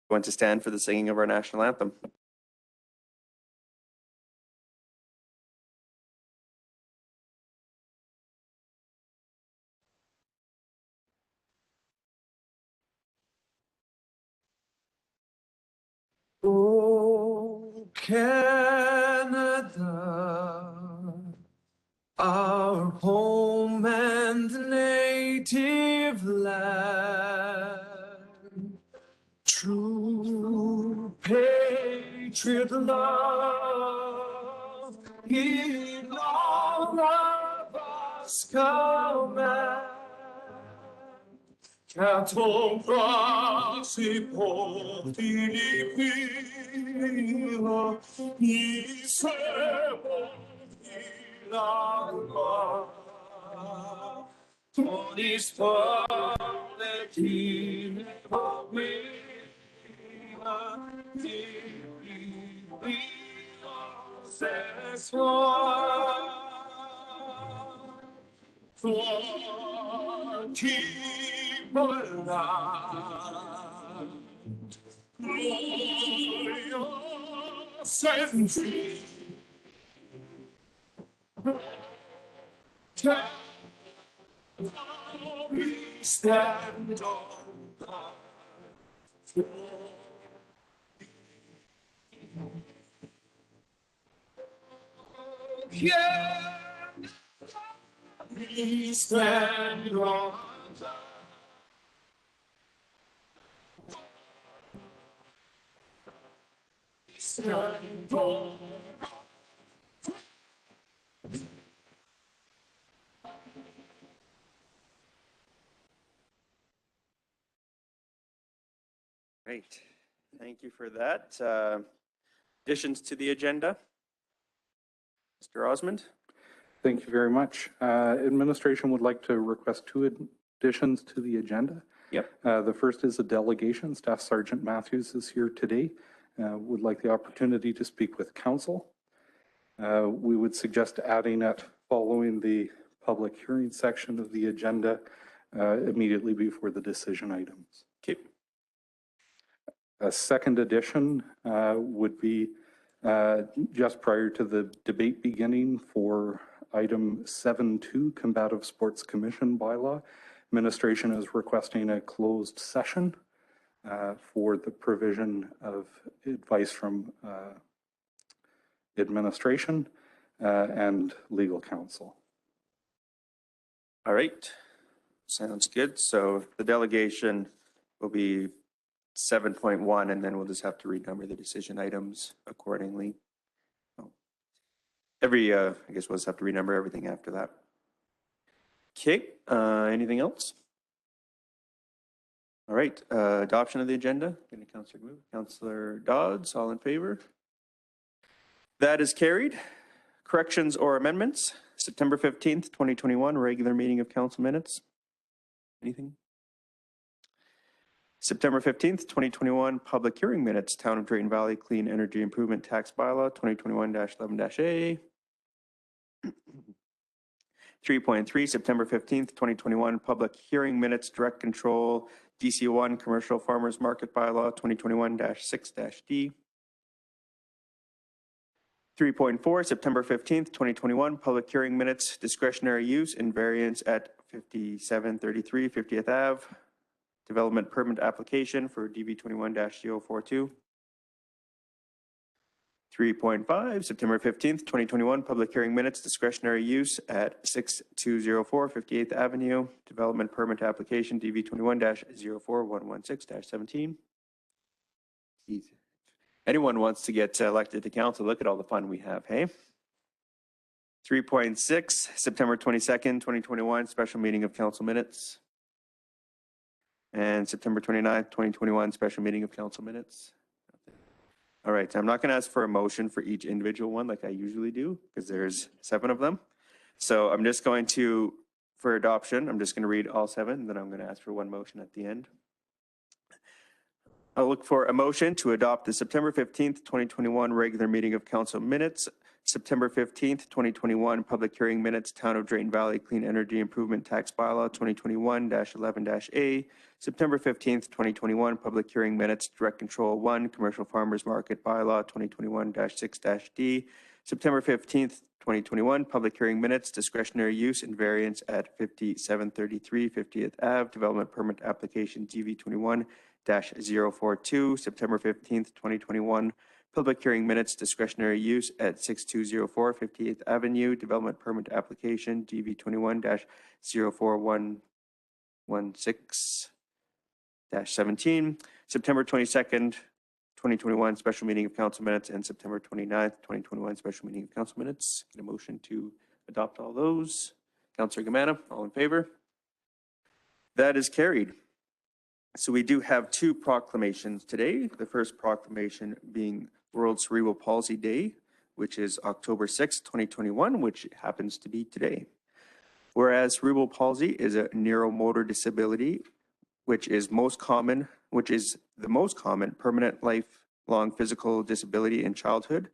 Going to stand for the singing of our national anthem. Oh, Canada, our home and native land, true patriot love in all of us command. Κατόφραση πόθηνη είσαι πόθηνα τον εις παλαιτήν ευωμήνα τυπήρος εσφά glorious and free. We stand on yeah, we stand on stand on. Great. Thank you for that. Additions to the agenda. Mr. Osmond. Thank you very much. Administration would like to request two additions to the agenda. Yep. The first is a delegation. Staff Sergeant Matthews is here today. Would like the opportunity to speak with council. We would suggest adding it following the public hearing section of the agenda immediately before the decision items. Okay. A second addition would be just prior to the debate beginning for item 7.2, Combative Sports Commission bylaw. Administration is requesting a closed session for the provision of advice from administration and legal counsel. All right. Sounds good. So the delegation will be 7.1, and then we'll just have to renumber the decision items accordingly. I guess we'll just have to renumber everything after that. Okay, anything else? All right, adoption of the agenda. Councillor Moo, Councillor Dodds, all in favor? That is carried. Corrections or amendments? September 15th, 2021, regular meeting of council minutes. Anything? September 15th, 2021, public hearing minutes, Town of Drayton Valley Clean Energy Improvement Tax Bylaw 2021-11-A. 3.3, September 15th, 2021, public hearing minutes, direct control, DC1, Commercial Farmers Market Bylaw 2021-6-D. 3.4, September 15th, 2021, public hearing minutes, discretionary use and variance at 5733 50th Ave. Development permit application for DB 21-042. 3.5, September 15th, 2021, public hearing minutes, discretionary use at 6204 58th Avenue. Development permit application DB 21-04116-17. Anyone wants to get elected to council, look at all the fun we have, hey? 3.6, September 22nd, 2021, special meeting of council minutes. And September 29th, 2021, special meeting of council minutes. All right, so I'm not going to ask for a motion for each individual one like I usually do, because there's 7 of them. So I'm just going to, for adoption, I'm just going to read all 7, and then I'm going to ask for one motion at the end. I'll look for a motion to adopt the September 15th, 2021 regular meeting of council minutes, September 15th, 2021, public hearing minutes, Town of Drayton Valley Clean Energy Improvement Tax Bylaw 2021-11-A. September 15th, 2021, public hearing minutes, Direct Control 1, Commercial Farmers Market Bylaw 2021-6-D. September 15th, 2021, public hearing minutes, discretionary use and variance at 5733 50th Ave, Development Permit Application DV21-042. September 15th, 2021, public hearing minutes, discretionary use at 6204 58th Avenue, Development Permit Application DV21-04116-17. September 22nd, 2021, special meeting of council minutes, and September 29th, 2021, special meeting of council minutes. Get a motion to adopt all those. Councillor Gamana, all in favor? That is carried. So we do have two proclamations today. The first proclamation being World Cerebral Palsy Day, which is October 6th, 2021, which happens to be today. Whereas cerebral palsy is a neuromotor disability, which is the most common permanent lifelong physical disability in childhood,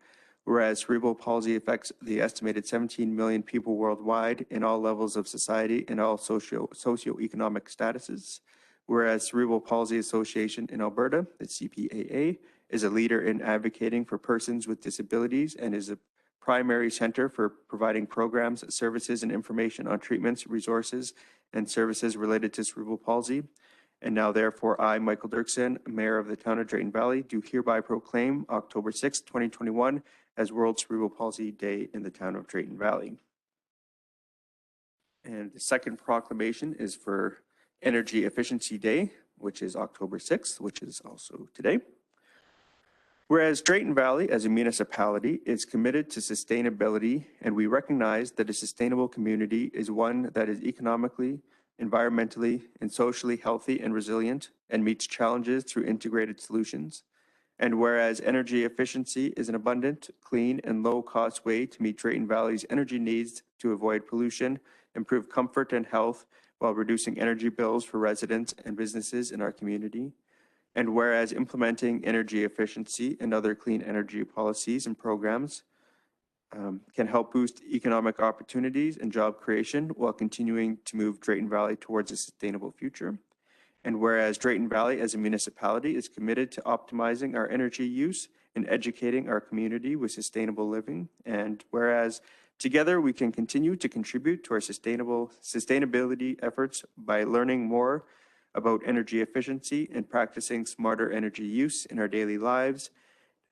whereas cerebral palsy affects the estimated 17 million people worldwide in all levels of society and all socioeconomic statuses. Whereas Cerebral Palsy Association in Alberta, the CPAA, is a leader in advocating for persons with disabilities and is a primary center for providing programs, services, and information on treatments, resources, and services related to cerebral palsy. And now, therefore, I, Michael Dirksen, Mayor of the Town of Drayton Valley, do hereby proclaim October 6, 2021 as World Cerebral Palsy Day in the Town of Drayton Valley. And the second proclamation is for Energy Efficiency Day, which is October 6th, which is also today. Whereas Drayton Valley as a municipality is committed to sustainability, and we recognize that a sustainable community is one that is economically, environmentally, and socially healthy and resilient and meets challenges through integrated solutions. And whereas energy efficiency is an abundant, clean, and low-cost way to meet Drayton Valley's energy needs to avoid pollution, improve comfort and health, while reducing energy bills for residents and businesses in our community. And whereas implementing energy efficiency and other clean energy policies and programs can help boost economic opportunities and job creation while continuing to move Drayton Valley towards a sustainable future. And whereas Drayton Valley as a municipality is committed to optimizing our energy use and educating our community with sustainable living. And whereas together we can continue to contribute to our sustainability efforts by learning more about energy efficiency and practicing smarter energy use in our daily lives.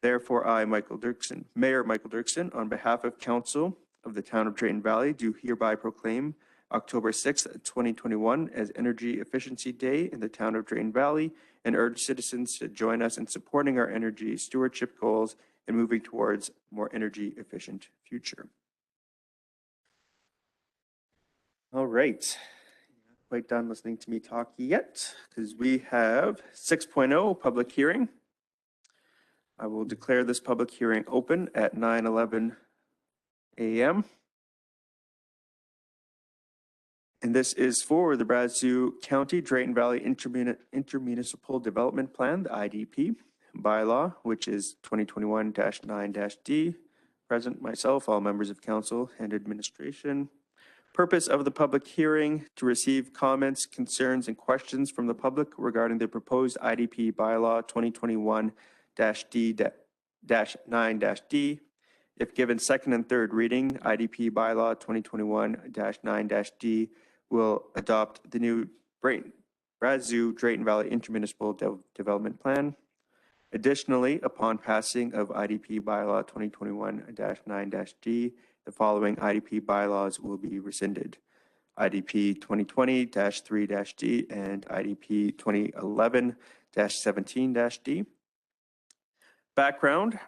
Therefore, I, Mayor Michael Dirksen, on behalf of Council of the Town of Drayton Valley, do hereby proclaim October 6th, 2021 as Energy Efficiency Day in the Town of Drayton Valley and urge citizens to join us in supporting our energy stewardship goals and moving towards a more energy efficient future. All right. Quite done listening to me talk yet, because we have 6.0 public hearing. I will declare this public hearing open at 9:11 a.m. And this is for the Brazeau County Drayton Valley Intermunicipal Development Plan, the IDP bylaw, which is 2021-9-D. Present myself, all members of council and administration. Purpose of the public hearing: to receive comments, concerns, and questions from the public regarding the proposed IDP bylaw 2021-D-9-D. If given second and third reading, IDP bylaw 2021-9-D will adopt the new Brazeau Drayton Valley Intermunicipal Development Plan. Additionally, upon passing of IDP bylaw 2021-9-D, the following IDP bylaws will be rescinded: IDP 2020-3-D and IDP 2011-17-D. Background: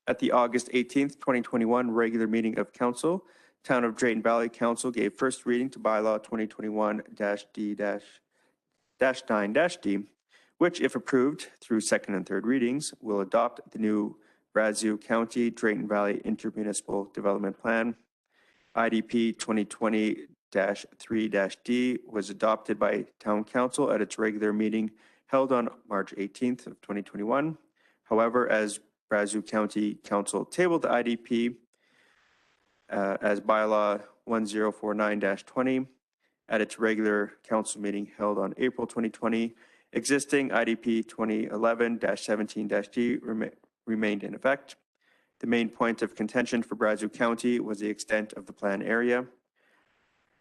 at the August 18th, 2021 regular meeting of council, Town of Drayton Valley Council gave first reading to bylaw 2021-D-9-D, which, if approved through second and third readings, will adopt the new Brazeau County Drayton Valley Intermunicipal Development Plan. IDP 2020-3-D was adopted by Town Council at its regular meeting held on March 18th of 2021. However, as Brazeau County Council tabled the IDP, as bylaw 1049-20 at its regular council meeting held on April 2020. Existing IDP 2011-17-D remained in effect. The main point of contention for Brazeau County was the extent of the plan area.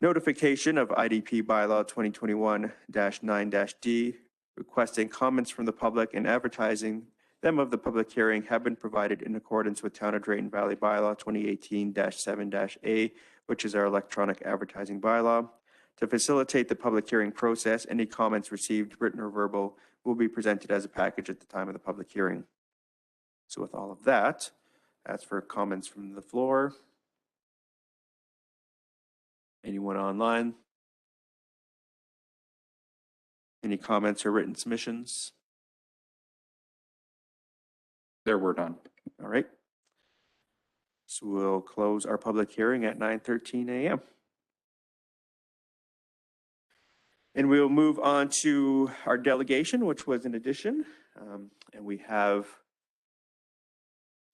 Notification of IDP bylaw 2021-9-D requesting comments from the public and advertising them of the public hearing have been provided in accordance with Town of Drayton Valley bylaw 2018-7-A, which is our electronic advertising bylaw. To facilitate the public hearing process, any comments received, written or verbal, will be presented as a package at the time of the public hearing. So with all of that, as for comments from the floor, anyone online? Any comments or written submissions? There were none. All right. So we'll close our public hearing at 9:13 a.m. And we'll move on to our delegation, which was an addition. And we have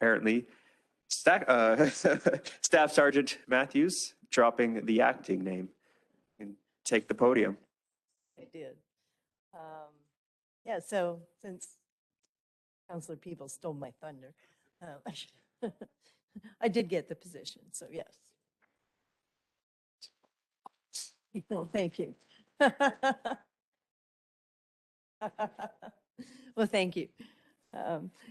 apparently Staff Sergeant Matthews dropping the acting name and take the podium. I did. Yeah, so since Councillor Peebles stole my thunder, I did get the position, so yes. Well, thank you. Well, thank you.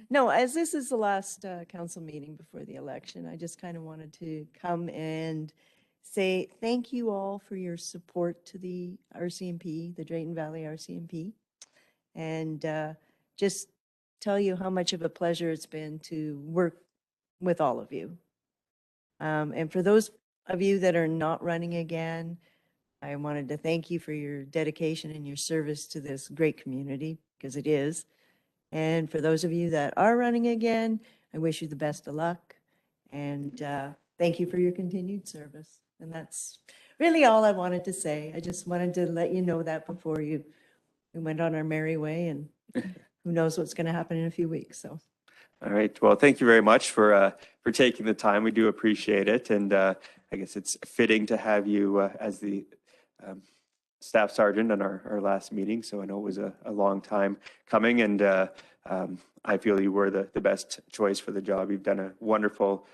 No, as this is the last council meeting before the election, I just kind of wanted to come and say thank you all for your support to the RCMP, the Drayton Valley RCMP, and just tell you how much of a pleasure it's been to work with all of you. And for those of you that are not running again, I wanted to thank you for your dedication and your service to this great community, because it is. And for those of you that are running again, I wish you the best of luck. And thank you for your continued service. And that's really all I wanted to say. I just wanted to let you know that before we went on our merry way, and who knows what's going to happen in a few weeks. So. All right. Well, thank you very much for taking the time. We do appreciate it. And I guess it's fitting to have you as the staff sergeant on our last meeting. So I know it was a long time coming, and I feel you were the best choice for the job. You've done a wonderful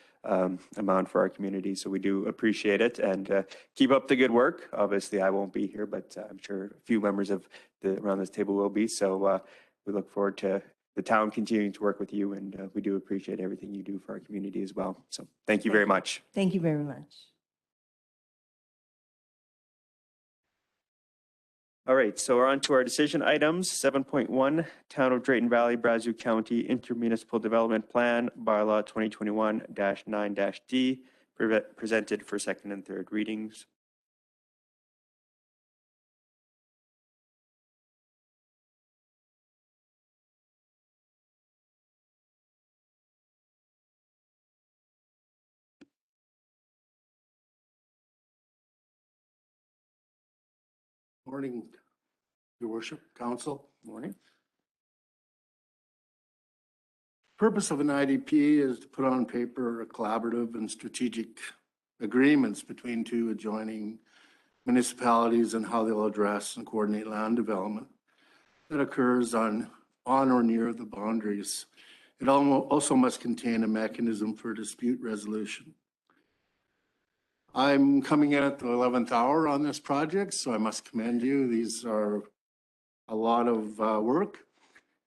amount for our community. So we do appreciate it, and keep up the good work. Obviously, I won't be here, but I'm sure a few members of around this table will be. So we look forward to the town continuing to work with you, and we do appreciate everything you do for our community as well. So thank you very much. Thank you very much. All right, so we're on to our decision items. 7.1, Town of Drayton Valley, Brazeau County Intermunicipal Development Plan, Bylaw 2021-9-D, presented for second and third readings. Morning, Your Worship, Council. Morning. Purpose of an IDP is to put on paper collaborative and strategic agreements between two adjoining municipalities and how they'll address and coordinate land development that occurs on or near the boundaries. It also must contain a mechanism for dispute resolution. I'm coming in at the 11th hour on this project, so I must commend you. These are a lot of work,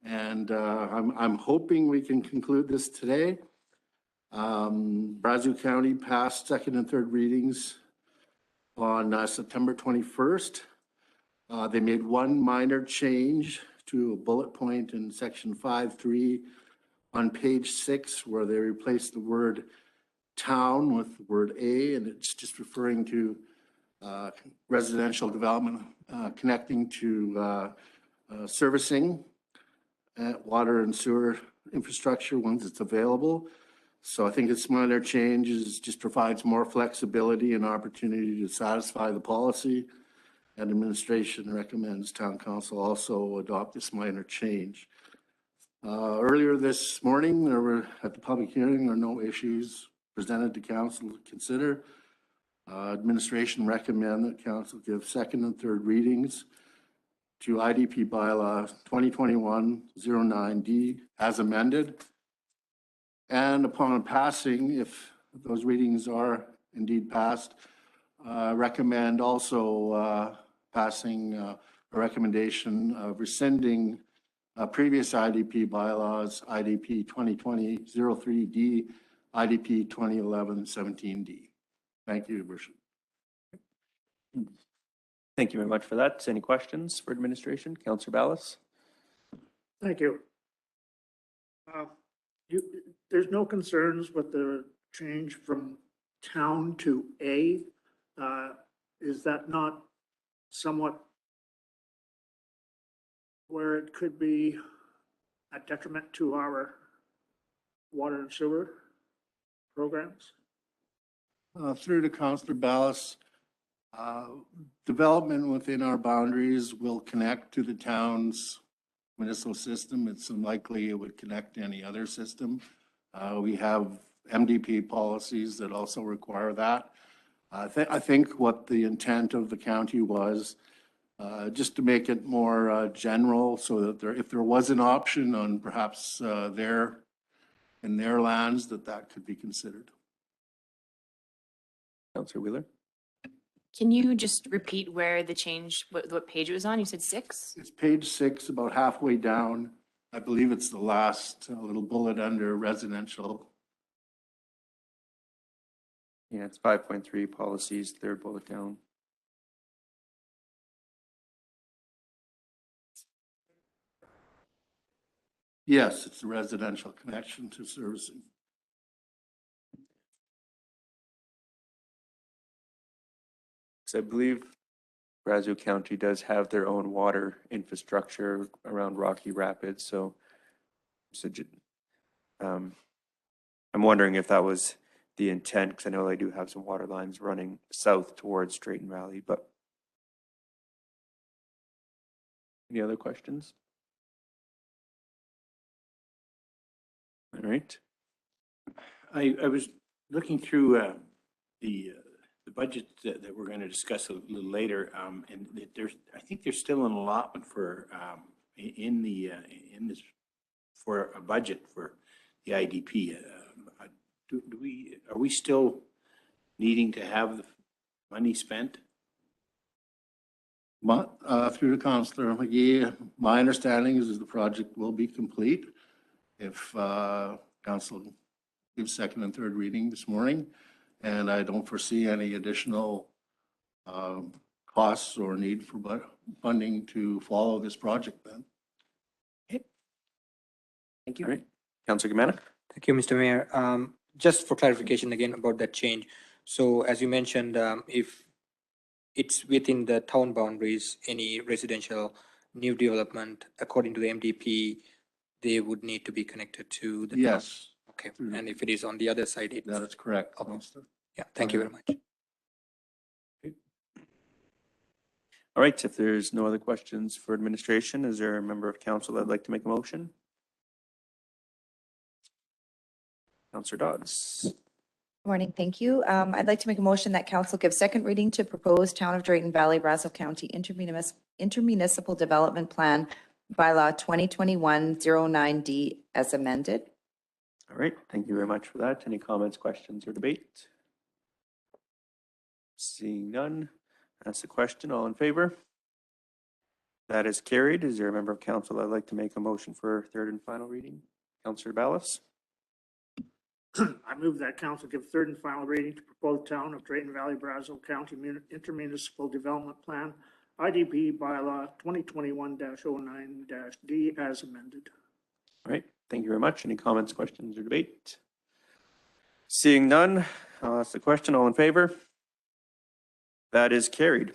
and I'm hoping we can conclude this today. Brazeau County passed second and third readings on September 21st. They made one minor change to a bullet point in section 5.3 on page 6, where they replaced the word town with the word a, and it's just referring to residential development connecting to servicing water and sewer infrastructure once it's available. So I think this minor change just provides more flexibility and opportunity to satisfy the policy, and administration recommends town council also adopt this minor change. Earlier this morning, there were at the public hearing, there were no issues presented to council to consider. Administration recommend that council give second and third readings to IDP bylaw 2021-09D as amended. And upon passing, if those readings are indeed passed, recommend also passing a recommendation of rescinding previous IDP bylaws, IDP 2020-03D, IDP 2011-17D. Thank you, Your Worship. Thank you very much for that. Any questions for administration? Councillor Ballas? Thank you. There's no concerns with the change from town to A. Is that not somewhat where it could be a detriment to our water and sewer programs? Through to Councillor Ballas, development within our boundaries will connect to the town's municipal system. It's unlikely it would connect to any other system. We have MDP policies that also require that. I think what the intent of the county was, just to make it more general, so that if there was an option on perhaps in their lands, that could be considered. Councillor Wheeler? Can you just repeat where the change, what page it was on? You said 6? It's page 6, about halfway down. I believe it's the last little bullet under residential. Yeah, it's 5.3 policies, third bullet down. Yes, it's a residential connection to servicing. So I believe Brazeau County does have their own water infrastructure around Rocky Rapids, so I'm wondering if that was the intent, because I know they do have some water lines running south towards Drayton Valley, but any other questions? All right. I was looking through the budget that we're going to discuss a little later, and I think there's still an allotment for in this for a budget for the IDP. Are we still needing to have the money spent? Through to Councillor McGee, my understanding is the project will be complete if council gives second and third reading this morning, and I don't foresee any additional costs or need for funding to follow this project then. Thank you. All right. Councillor Gamana? Thank you, Mr. Mayor. Just for clarification again about that change. So as you mentioned, if it's within the town boundaries, any residential new development, according to the MDP, they would need to be connected to the town. Yes, Okay, and if it is on the other side, it's, that is correct. Okay. Councillor. yeah, thank you very much. All right, if there's no other questions for administration, is there a member of council that'd like to make a motion? Councillor Dodds. Morning, thank you. I'd like to make a motion that council give second reading to proposed Town of Drayton Valley, Brazeau County intermunicipal development plan bylaw 2021-09D as amended. All right, thank you very much for that. Any comments, questions, or debate? Seeing none, ask the question. All in favor? That is carried. Is there a member of council that'd like to make a motion for third and final reading? Councillor Ballas? I move that council give third and final reading to proposed Town of Drayton Valley, Brazeau County intermunicipal development plan, IDP bylaw 2021-09-D as amended. All right, thank you very much. Any comments, questions, or debate? Seeing none, I'll ask the question. All in favor? That is carried.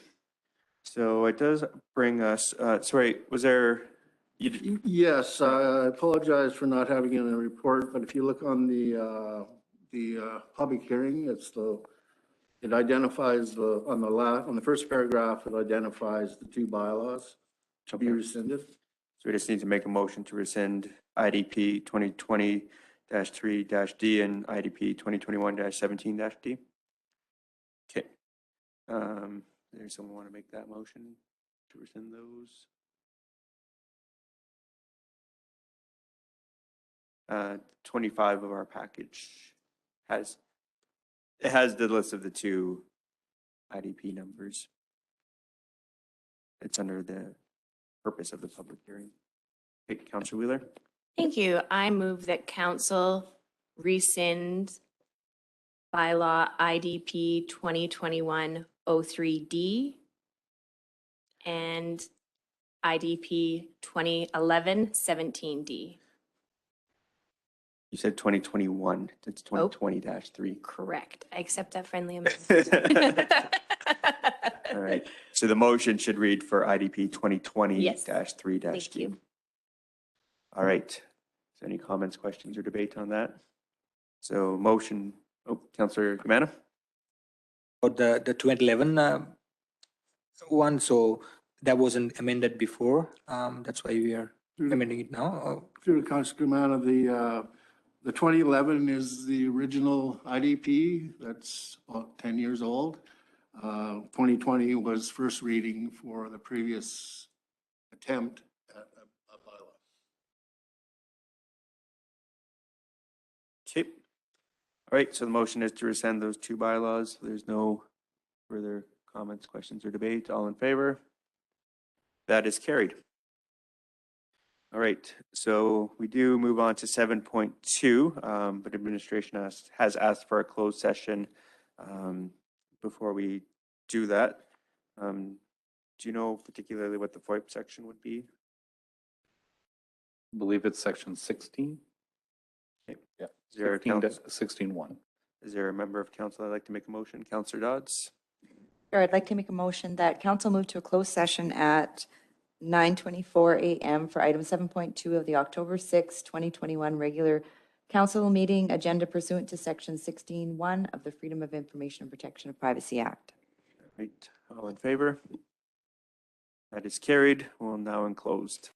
So it does bring us, sorry, was there, Yes, I apologize for not having it in a report, but if you look on the public hearing, it identifies on the first paragraph, it identifies the two bylaws to be Okay. rescinded. So we just need to make a motion to rescind IDP 2021-3-D and IDP 2021-17-D. Okay. There's someone want to make that motion to rescind those? 25 of our package has the list of the two IDP numbers. It's under the purpose of the public hearing. Okay, Councilor Wheeler. Thank you. I move that council rescind bylaw IDP 2021-03D and IDP 2011-17D. You said 2021. It's 2020-3. Correct. I accept that friendly amendment. All right. So the motion should read for IDP 2020-3-D. Thank you. All right. Is there any comments, questions, or debate on that? So motion, Councilor Camana? About the 2011 one, so that wasn't amended before. That's why we are amending it now. Through Councilor Kumana, the 2011 is the original IDP. That's about 10 years old. 2020 was first reading for the previous attempt at a bylaw. Okay. All right. So the motion is to rescind those two bylaws. There's no further comments, questions, or debate. All in favor? That is carried. All right, so we do move on to 7.2, but administration has asked for a closed session. Before we do that, do you know particularly what the FOIP section would be? I believe it's section 16. Okay. Yeah, Is there a 16.1. Is there a member of council that'd like to make a motion? Councilor Dodds? Sure, I'd like to make a motion that council move to a closed session at 9:24 a.m. for item 7.2 of the October 6, 2021 regular council meeting agenda pursuant to section 16.1 of the Freedom of Information and Protection of Privacy Act. Right, all in favor? That is carried. We'll now enclosed.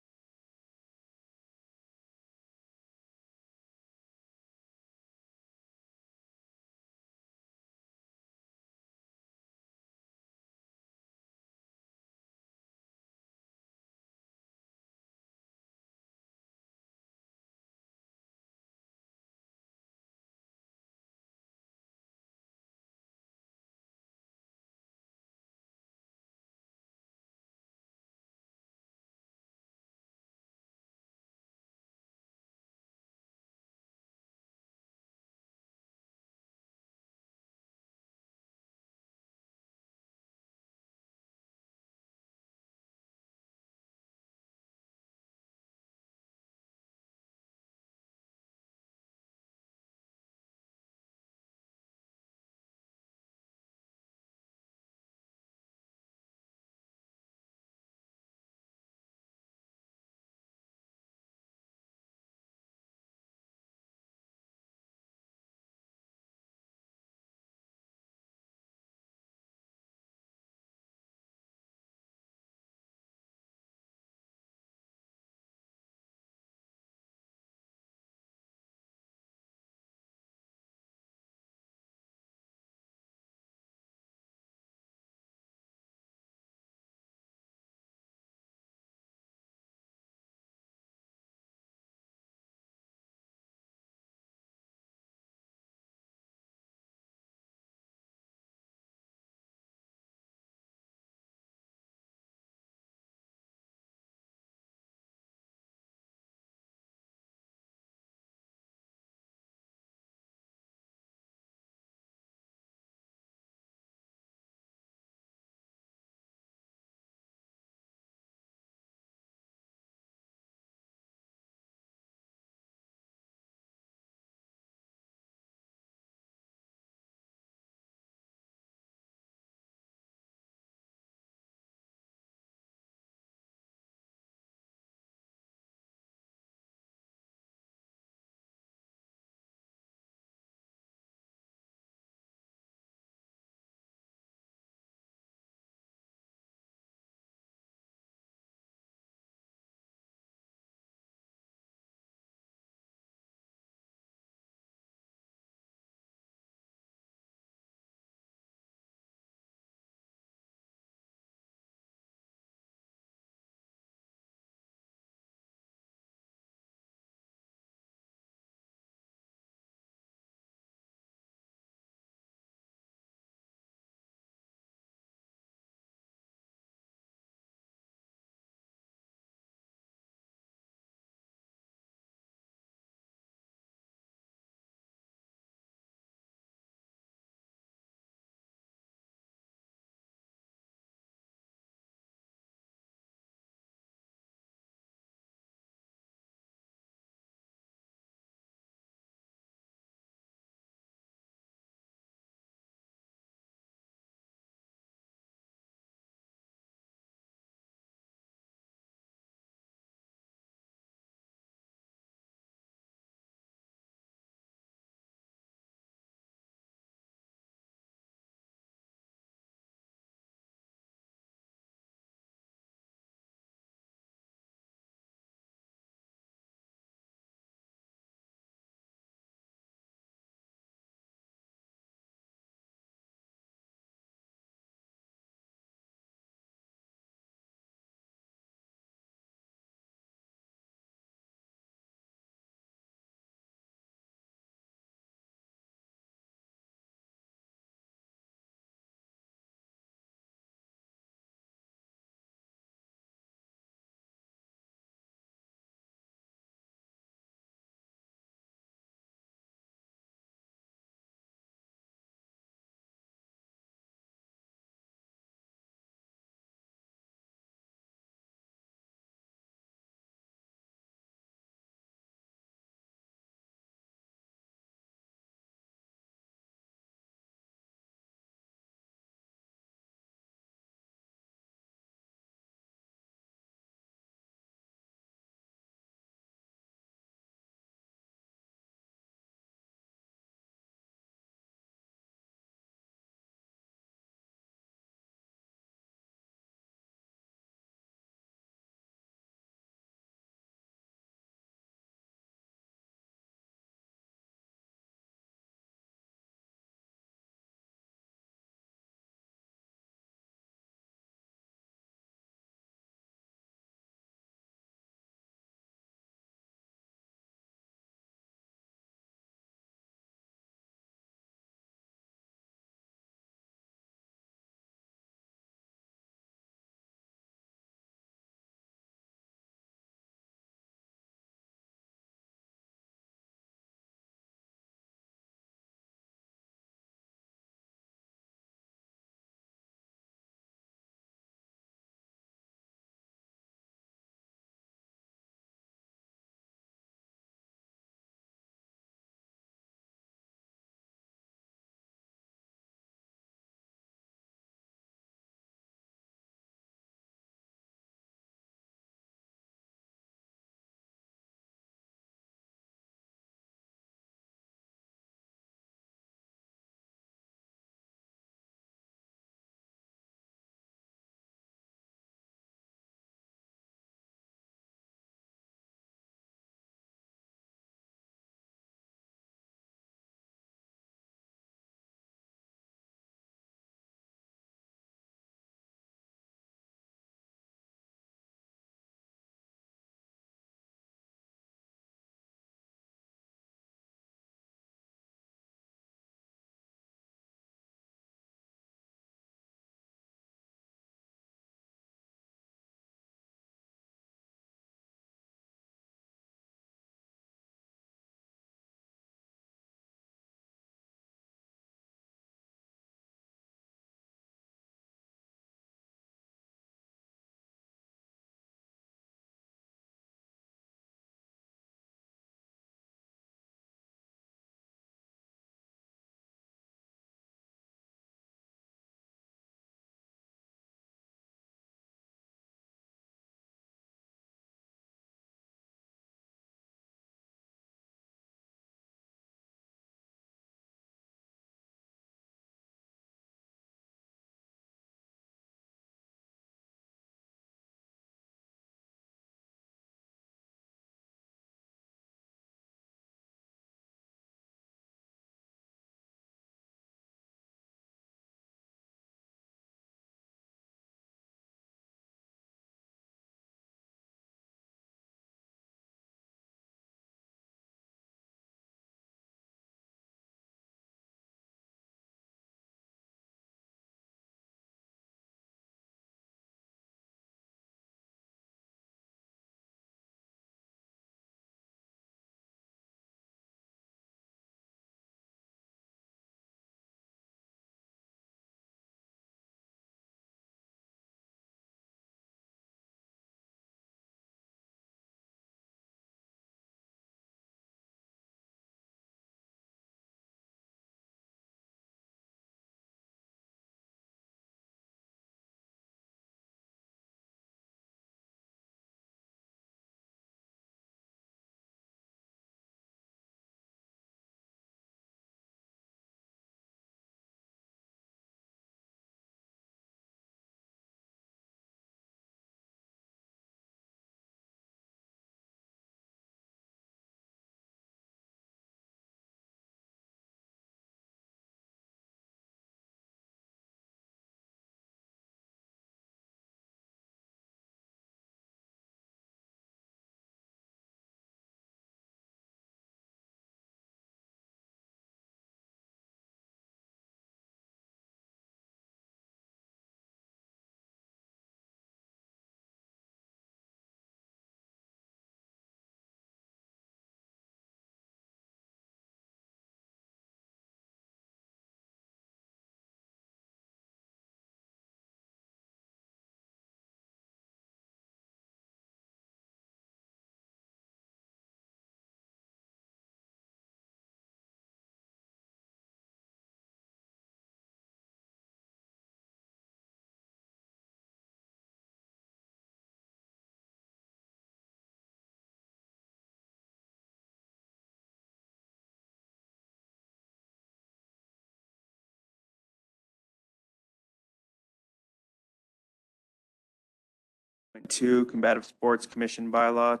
2, Combative Sports Commission Bylaw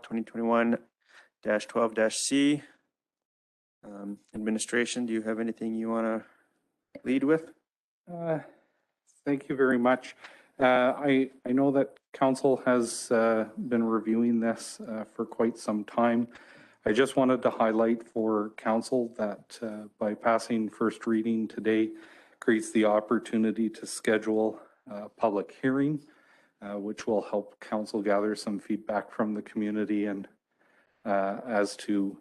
2021-12-C. Administration, do you have anything you want to lead with? Thank you very much. I know that council has been reviewing this for quite some time. I just wanted to highlight for council that by passing first reading today creates the opportunity to schedule a public hearing, which will help council gather some feedback from the community and as to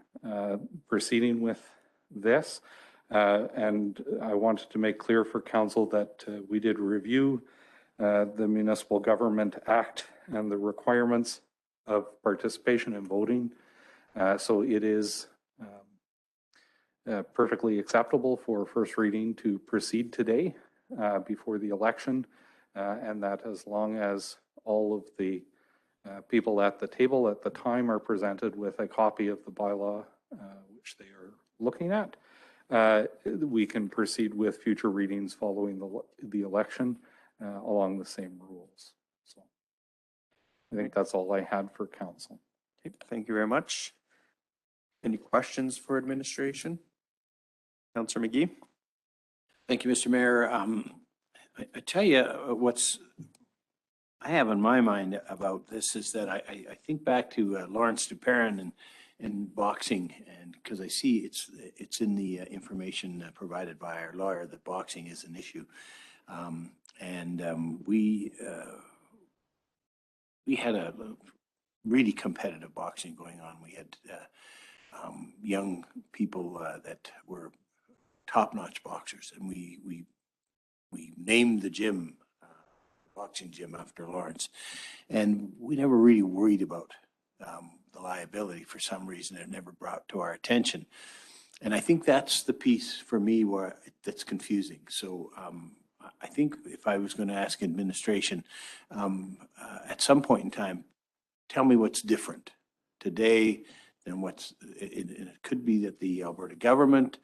proceeding with this. And I wanted to make clear for council that we did review the Municipal Government Act and the requirements of participation in voting. So it is perfectly acceptable for first reading to proceed today before the election. And that as long as all of the people at the table at the time are presented with a copy of the bylaw, which they are looking at, we can proceed with future readings following the election along the same rules. So I think that's all I had for council. Okay, thank you very much. Any questions for administration? Councillor McGee? Thank you, Mr. Mayor. I tell you what's I have in my mind about this is that I think back to Lawrence Duperrin and boxing, and because I see it's in the information provided by our lawyer that boxing is an issue, we had a really competitive boxing going on. We had young people that were top-notch boxers, and we named the gym boxing gym after Lawrence, and we never really worried about the liability for some reason. It never brought to our attention, and I think that's the piece for me where that's confusing. So I think if I was going to ask administration at some point in time, tell me what's different today than what's it could be that the Alberta government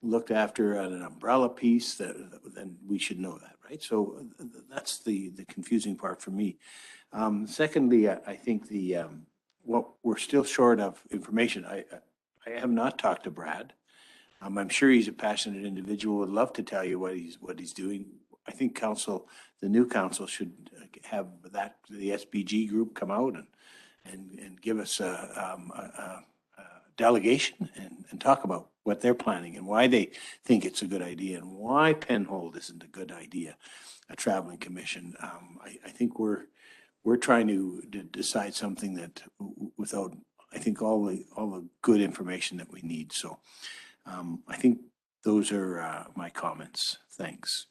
looked after an umbrella piece, then we should know that, right? So that's the confusing part for me. Secondly, I think what we're still short of information. I have not talked to Brad. I'm sure he's a passionate individual. Would love to tell you what he's doing. I think council, the new council, should have the SBG group come out and give us a delegation and talk about what they're planning and why they think it's a good idea and why Penhold isn't a good idea, a traveling commission. I think we're trying to decide something that without, I think, all the good information that we need. So I think those are my comments. Thanks.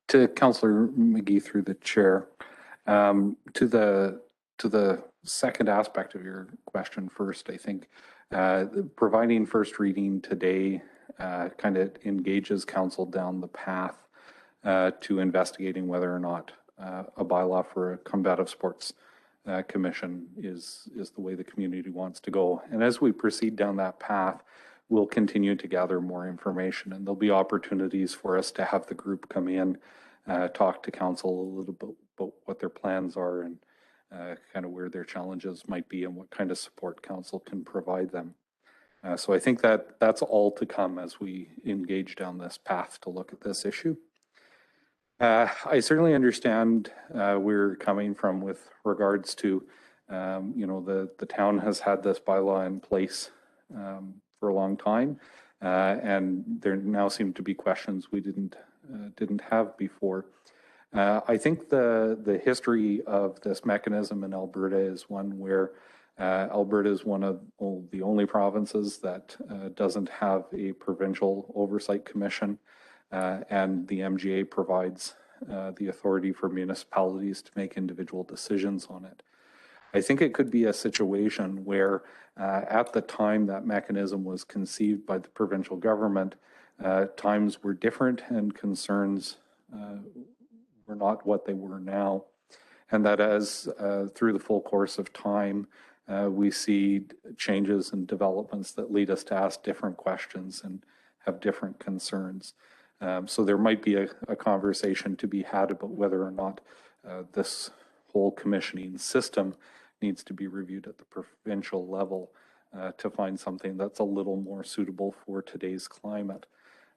To Councillor McGee through the chair, to the second aspect of your question first, I think providing first reading today kind of engages council down the path to investigating whether or not a bylaw for a combative sports commission is the way the community wants to go. And as we proceed down that path, we'll continue to gather more information, and there'll be opportunities for us to have the group come in, talk to council a little bit about what their plans are and kind of where their challenges might be and what kind of support council can provide them. So I think that's all to come as we engage down this path to look at this issue. I certainly understand where you're coming from with regards to, the town has had this bylaw in place for a long time, and there now seem to be questions we didn't have before. I think the history of this mechanism in Alberta is one where Alberta is one of the only provinces that doesn't have a provincial oversight commission, and the MGA provides the authority for municipalities to make individual decisions on it. I think it could be a situation where at the time that mechanism was conceived by the provincial government, times were different and concerns were not what they were now. And that as through the full course of time, we see changes and developments that lead us to ask different questions and have different concerns. So there might be a conversation to be had about whether or not this whole commissioning system needs to be reviewed at the provincial level to find something that's a little more suitable for today's climate.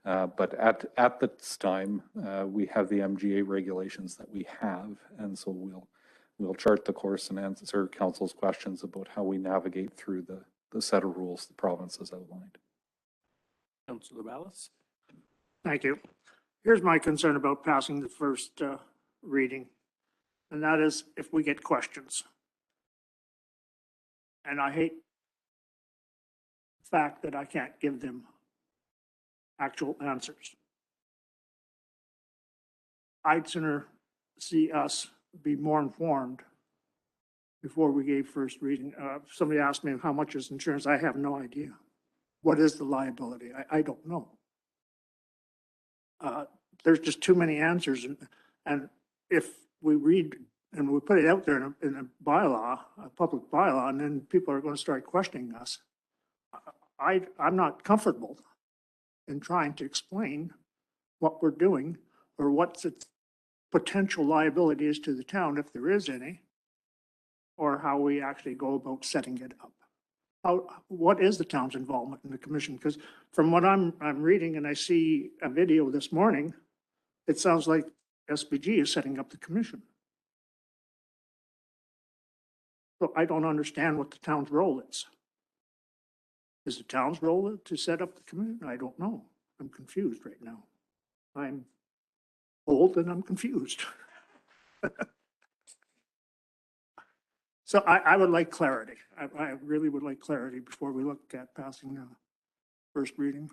But at this time, we have the MGA regulations that we have, and so we'll chart the course and answer council's questions about how we navigate through the set of rules the province has outlined. Councillor Ballas? Thank you. Here's my concern about passing the first reading, and that is if we get questions. And I hate the fact that I can't give them actual answers. I'd sooner see us be more informed before we gave first reading. Somebody asked me how much is insurance. I have no idea. What is the liability? I don't know. There's just too many answers. And if we read and we put it out there in a bylaw, a public bylaw, and then people are going to start questioning us, I'm not comfortable in trying to explain what we're doing or what the potential liability is to the town, if there is any, or how we actually go about setting it up. What is the town's involvement in the commission? Because from what I'm reading, and I see a video this morning, it sounds like SBG is setting up the commission. So I don't understand what the town's role is. Is the town's role to set up the commission? I don't know. I'm confused right now. I'm old and I'm confused. So I would like clarity. I really would like clarity before we look at passing the first reading.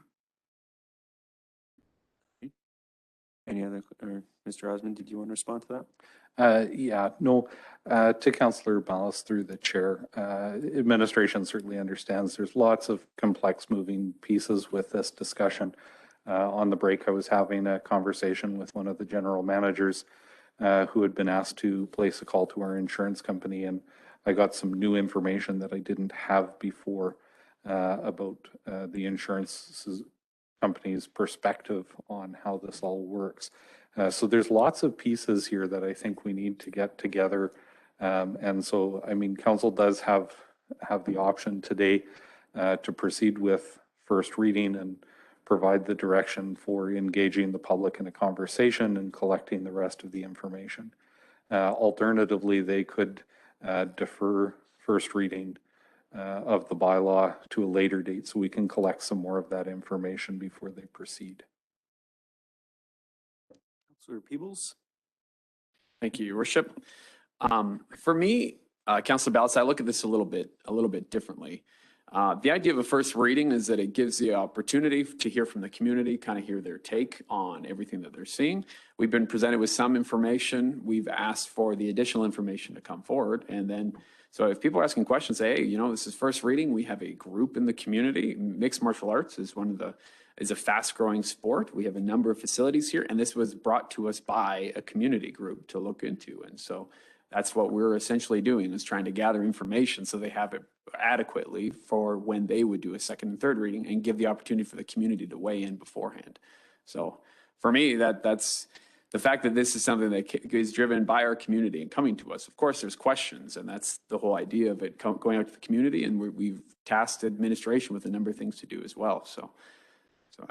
Any other, or Mr. Osmond, did you want to respond to that? To Councillor Ballas through the chair, administration certainly understands there's lots of complex moving pieces with this discussion. On the break, I was having a conversation with one of the general managers who had been asked to place a call to our insurance company, and I got some new information that I didn't have before about the insurance company's perspective on how this all works. So there's lots of pieces here that I think we need to get together. And so, I mean, council does have the option today to proceed with first reading and provide the direction for engaging the public in a conversation and collecting the rest of the information. Alternatively, they could defer first reading of the bylaw to a later date so we can collect some more of that information before they proceed. Councillor Peebles? Thank you, Your Worship. For me, Councillor Ballas, I look at this a little bit differently. The idea of a first reading is that it gives the opportunity to hear from the community, kind of hear their take on everything that they're seeing. We've been presented with some information. We've asked for the additional information to come forward. And then, so if people are asking questions, say, hey, you know, this is first reading. We have a group in the community. Mixed martial arts is is a fast growing sport. We have a number of facilities here, and this was brought to us by a community group to look into. And so that's what we're essentially doing, is trying to gather information so they have it adequately for when they would do a second and third reading and give the opportunity for the community to weigh in beforehand. So for me, that's the fact that this is something that is driven by our community and coming to us. Of course, there's questions, and that's the whole idea of it going out to the community, and we've tasked administration with a number of things to do as well. So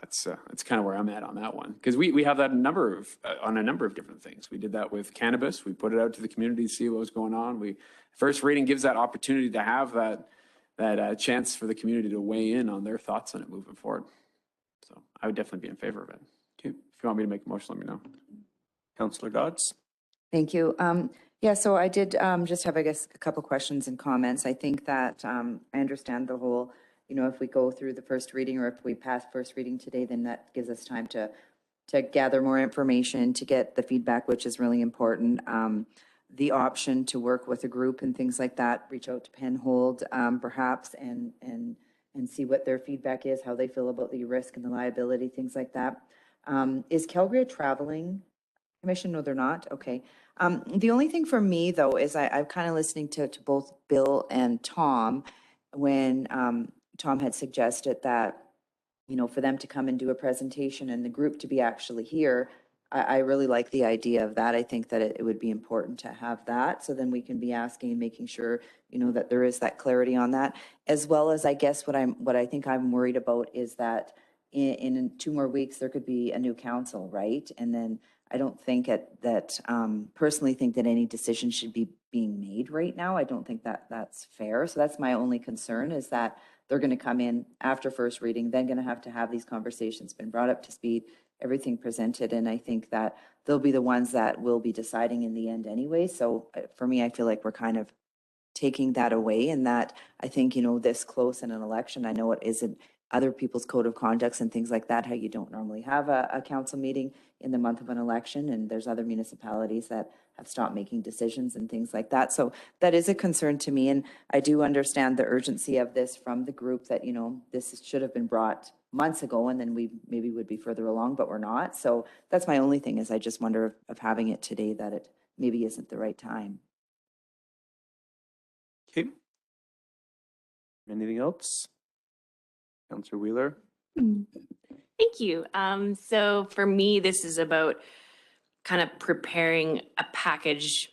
that's kind of where I'm at on that one, because we have that on a number of different things. We did that with cannabis. We put it out to the community to see what was going on. First reading gives that opportunity to have that chance for the community to weigh in on their thoughts on it moving forward. So I would definitely be in favor of it. Okay. If you want me to make a motion, let me know. Councillor Dodds? Thank you. So I did just have, I guess, a couple questions and comments. I think that I understand the whole, you know, if we go through the first reading or if we pass first reading today, then that gives us time to gather more information, to get the feedback, which is really important. The option to work with a group and things like that, reach out to Penhold perhaps and see what their feedback is, how they feel about the risk and the liability, things like that. Is Calgary a traveling commission? No, they're not. Okay. The only thing for me though is I'm kind of listening to both Bill and Tom when Tom had suggested that for them to come and do a presentation and the group to be actually here. I really like the idea of that. I think that it would be important to have that. So then we can be asking and making sure, that there is that clarity on that. As well as, I guess, what I think I'm worried about is that in 2 more weeks, there could be a new council, right? And then I don't think personally think that any decision should be being made right now. I don't think that that's fair. So that's my only concern, is that they're going to come in after first reading, then going to have these conversations, been brought up to speed, everything presented. And I think that they'll be the ones that will be deciding in the end anyway. So for me, I feel like we're kind of taking that away, and that I think, this close in an election, I know it isn't other people's code of conducts and things like that, how you don't normally have a council meeting in the month of an election. And there's other municipalities that have stopped making decisions and things like that. So that is a concern to me. And I do understand the urgency of this from the group, that, this should have been brought months ago, and then we maybe would be further along, but we're not. So that's my only thing, is I just wonder of having it today, that it maybe isn't the right time. Okay. Anything else? Councillor Wheeler? Thank you. So for me, this is about kind of preparing a package.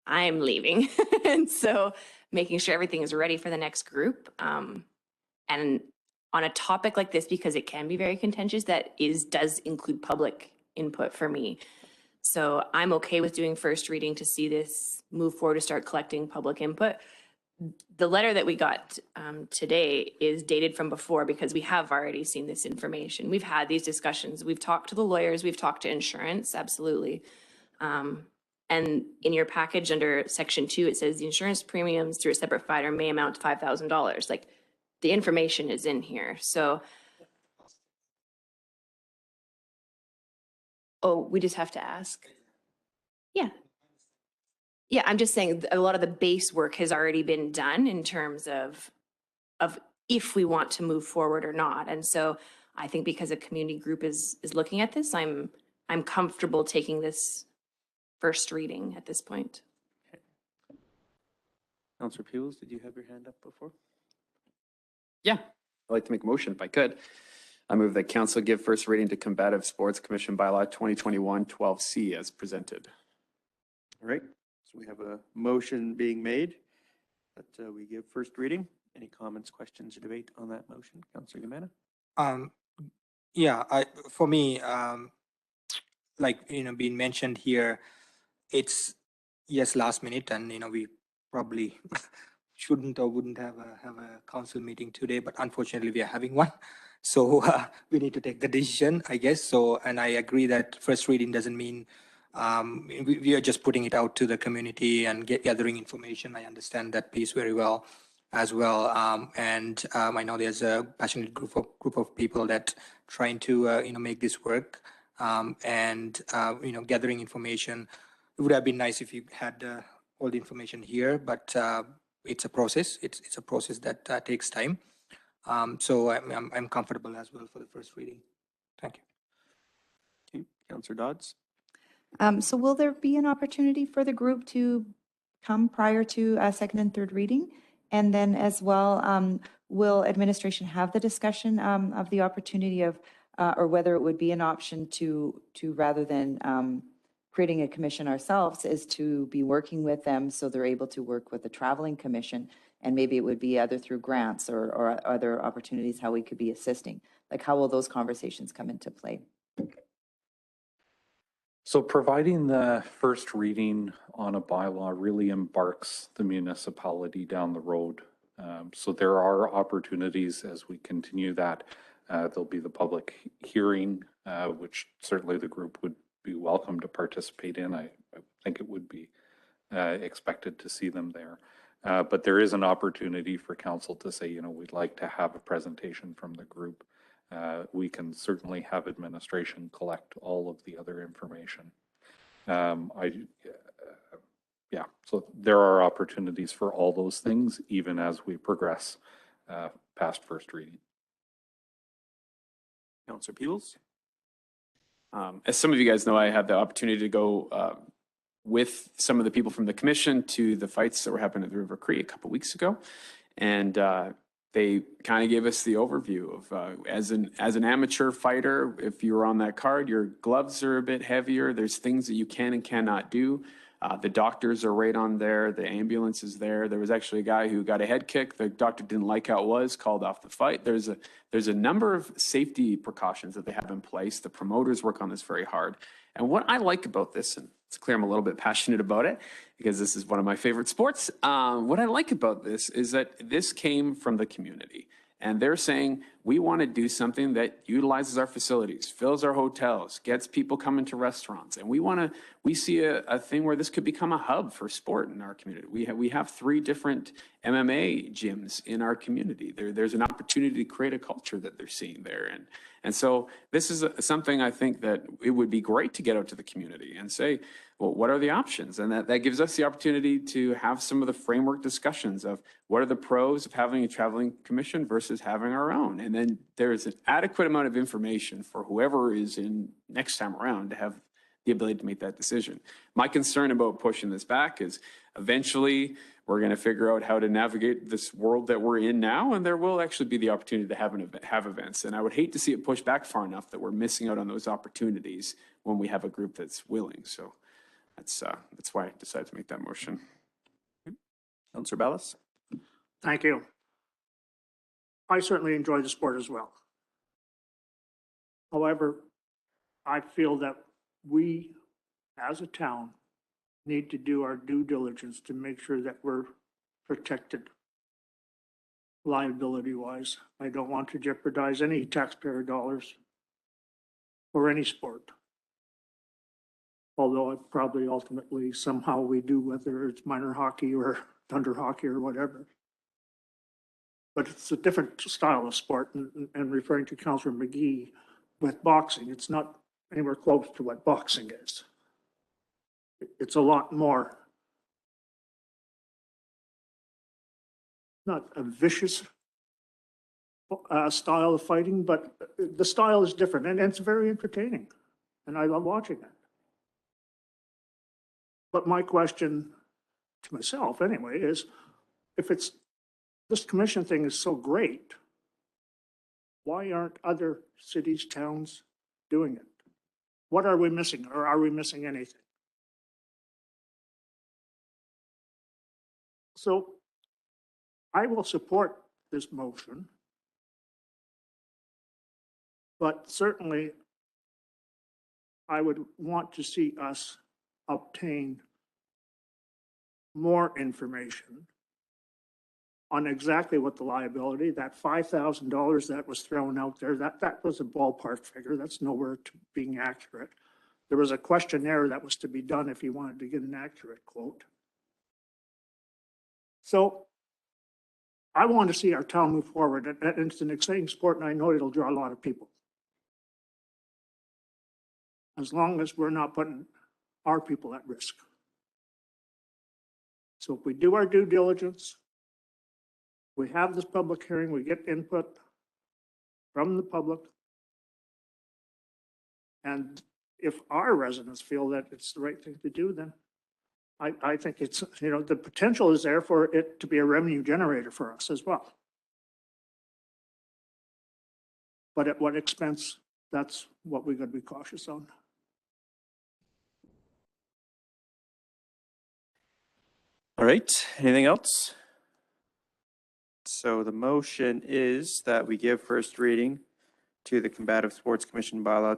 I'm leaving. And so making sure everything is ready for the next group. And on a topic like this, because it can be very contentious, does include public input for me. So I'm okay with doing first reading to see this move forward, to start collecting public input. The letter that we got today is dated from before, because we have already seen this information. We've had these discussions. We've talked to the lawyers. We've talked to insurance. Absolutely. And in your package under section 2, it says the insurance premiums through a separate provider may amount to $5,000. Like, the information is in here. So, we just have to ask. Yeah. Yeah, I'm just saying a lot of the base work has already been done in terms of if we want to move forward or not. And so I think because a community group is looking at this, I'm comfortable taking this first reading at this point. Okay. Councillor Peebles, did you have your hand up before? Yeah, I'd like to make a motion if I could. I move that council give first reading to Combative Sports Commission Bylaw 2021-12C as presented. All right. So we have a motion being made that we give first reading. Any comments, questions, or debate on that motion? Councillor Gimena? Yeah, for me, like, being mentioned here, it's, yes, last minute, and, we probably shouldn't or wouldn't have a council meeting today, but unfortunately we are having one. So we need to take the decision, I guess. So, and I agree that first reading doesn't mean we are just putting it out to the community and gathering information. I understand that piece very well as well. And I know there's a passionate group of people that trying to, make this work. And gathering information. It would have been nice if you had all the information here, but it's a process. It's a process that takes time. So I'm comfortable as well for the first reading. Thank you. Okay. Councillor Dodds? So will there be an opportunity for the group to come prior to second and third reading? And then as well, will administration have the discussion of the opportunity of, or whether it would be an option to rather than creating a commission ourselves, is to be working with them so they're able to work with the traveling commission, and maybe it would be either through grants or other opportunities how we could be assisting. Like, how will those conversations come into play? So providing the first reading on a bylaw really embarks the municipality down the road. So there are opportunities as we continue that. There'll be the public hearing, which certainly the group would be welcome to participate in. I think it would be expected to see them there. But there is an opportunity for council to say, we'd like to have a presentation from the group. We can certainly have administration collect all of the other information. Yeah, so there are opportunities for all those things, even as we progress past first reading. Councillor Peebles? As some of you guys know, I had the opportunity to go with some of the people from the commission to the fights that were happening at the River Cree a couple weeks ago. And they kind of gave us the overview of as an amateur fighter, if you're on that card, your gloves are a bit heavier. There's things that you can and cannot do. The doctors are right on there. The ambulance is there. There was actually a guy who got a head kick. The doctor didn't like how it was, called off the fight. There's a number of safety precautions that they have in place. The promoters work on this very hard. And what I like about this, and it's clear I'm a little bit passionate about it because this is one of my favorite sports. What I like about this is that this came from the community. And they're saying, we want to do something that utilizes our facilities, fills our hotels, gets people coming to restaurants. And we see a thing where this could become a hub for sport in our community. We have 3 different MMA gyms in our community. There's an opportunity to create a culture that they're seeing there. And so this is something I think that it would be great to get out to the community and say, well, what are the options? And that gives us the opportunity to have some of the framework discussions of what are the pros of having a traveling commission versus having our own. And then there's an adequate amount of information for whoever is in next time around to have the ability to make that decision. My concern about pushing this back is eventually we're going to figure out how to navigate this world that we're in now, and there will actually be the opportunity to have events. And I would hate to see it pushed back far enough that we're missing out on those opportunities when we have a group that's willing. So that's why I decided to make that motion. Councillor Ballas? Thank you. I certainly enjoy the sport as well. However, I feel that we, as a town, need to do our due diligence to make sure that we're protected liability-wise. I don't want to jeopardize any taxpayer dollars for any sport. Although it probably ultimately somehow we do, whether it's minor hockey or thunder hockey or whatever. But it's a different style of sport, and referring to Councillor McGee with boxing, it's not anywhere close to what boxing is. It's a lot more, not a vicious style of fighting, but the style is different, and it's very entertaining, and I love watching it. But my question to myself anyway is, if this commission thing is so great, why aren't other cities, towns doing it? What are we missing, or are we missing anything? So I will support this motion, but certainly I would want to see us obtain more information on exactly what the liability, that $5,000 that was thrown out there, that was a ballpark figure. That's nowhere to being accurate. There was a questionnaire that was to be done if you wanted to get an accurate quote. So I want to see our town move forward, and it's an exciting sport, and I know it'll draw a lot of people. As long as we're not putting our people at risk. So if we do our due diligence, we have this public hearing, we get input from the public. And if our residents feel that it's the right thing to do, then I think it's, the potential is there for it to be a revenue generator for us as well. But at what expense, that's what we got to be cautious on. All right, anything else? So the motion is that we give first reading to the Combative Sports Commission Bylaw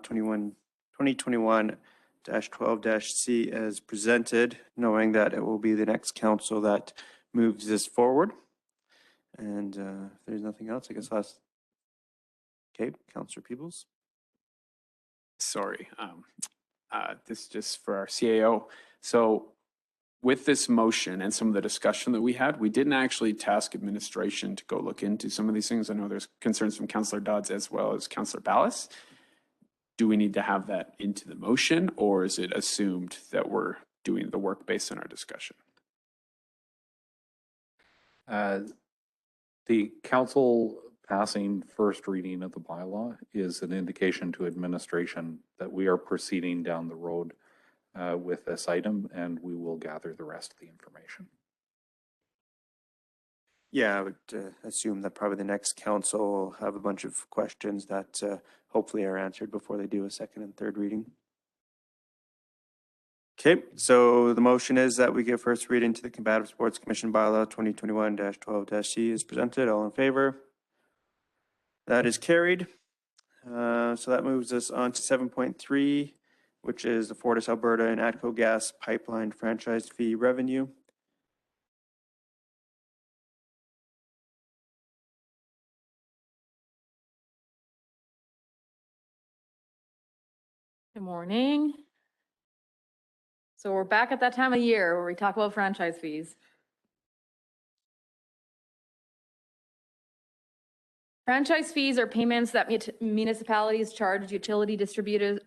2021-12-C as presented, knowing that it will be the next council that moves this forward. And if there's nothing else, I guess last. Okay, Councillor Peebles. Sorry, this is just for our CAO. So with this motion and some of the discussion that we had, we didn't actually task administration to go look into some of these things. I know there's concerns from Councillor Dodds as well as Councillor Ballas. Do we need to have that into the motion, or is it assumed that we're doing the work based on our discussion? The council passing first reading of the bylaw is an indication to administration that we are proceeding down the road with this item, and we will gather the rest of the information. Yeah, I would assume that probably the next council will have a bunch of questions that hopefully are answered before they do a second and third reading. Okay, so the motion is that we give first reading to the Combative Sports Commission bylaw 2021-12-C is presented. All in favor? That is carried. So that moves us on to 7.3, which is the Fortis Alberta and ATCO Gas Pipeline franchise fee revenue. Good morning. So we're back at that time of year where we talk about franchise fees. Franchise fees are payments that municipalities charge utility distributors,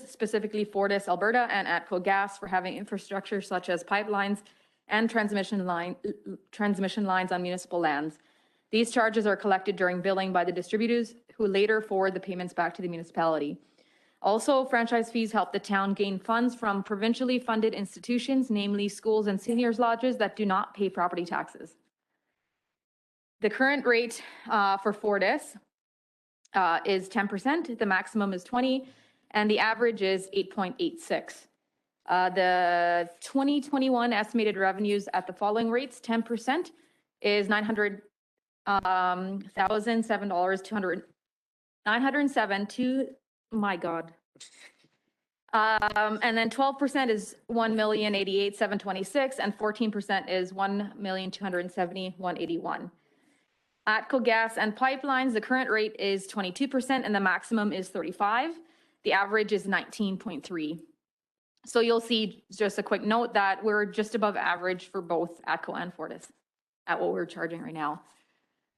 specifically Fortis Alberta and ATCO Gas, for having infrastructure such as pipelines and transmission lines on municipal lands. These charges are collected during billing by the distributors, who later forward the payments back to the municipality. Also, franchise fees help the town gain funds from provincially funded institutions, namely schools and seniors lodges that do not pay property taxes. The current rate for Fortis is 10%, the maximum is 20%, and the average is 8.86. The 2021 estimated revenues at the following rates: 10% is $907,200, my God. And then 12% is $1,088,726, and 14% is $1,270,181. ATCO Gas and Pipelines, the current rate is 22% and the maximum is 35%. The average is 19.3. So you'll see, just a quick note, that we're just above average for both ATCO and Fortis at what we're charging right now.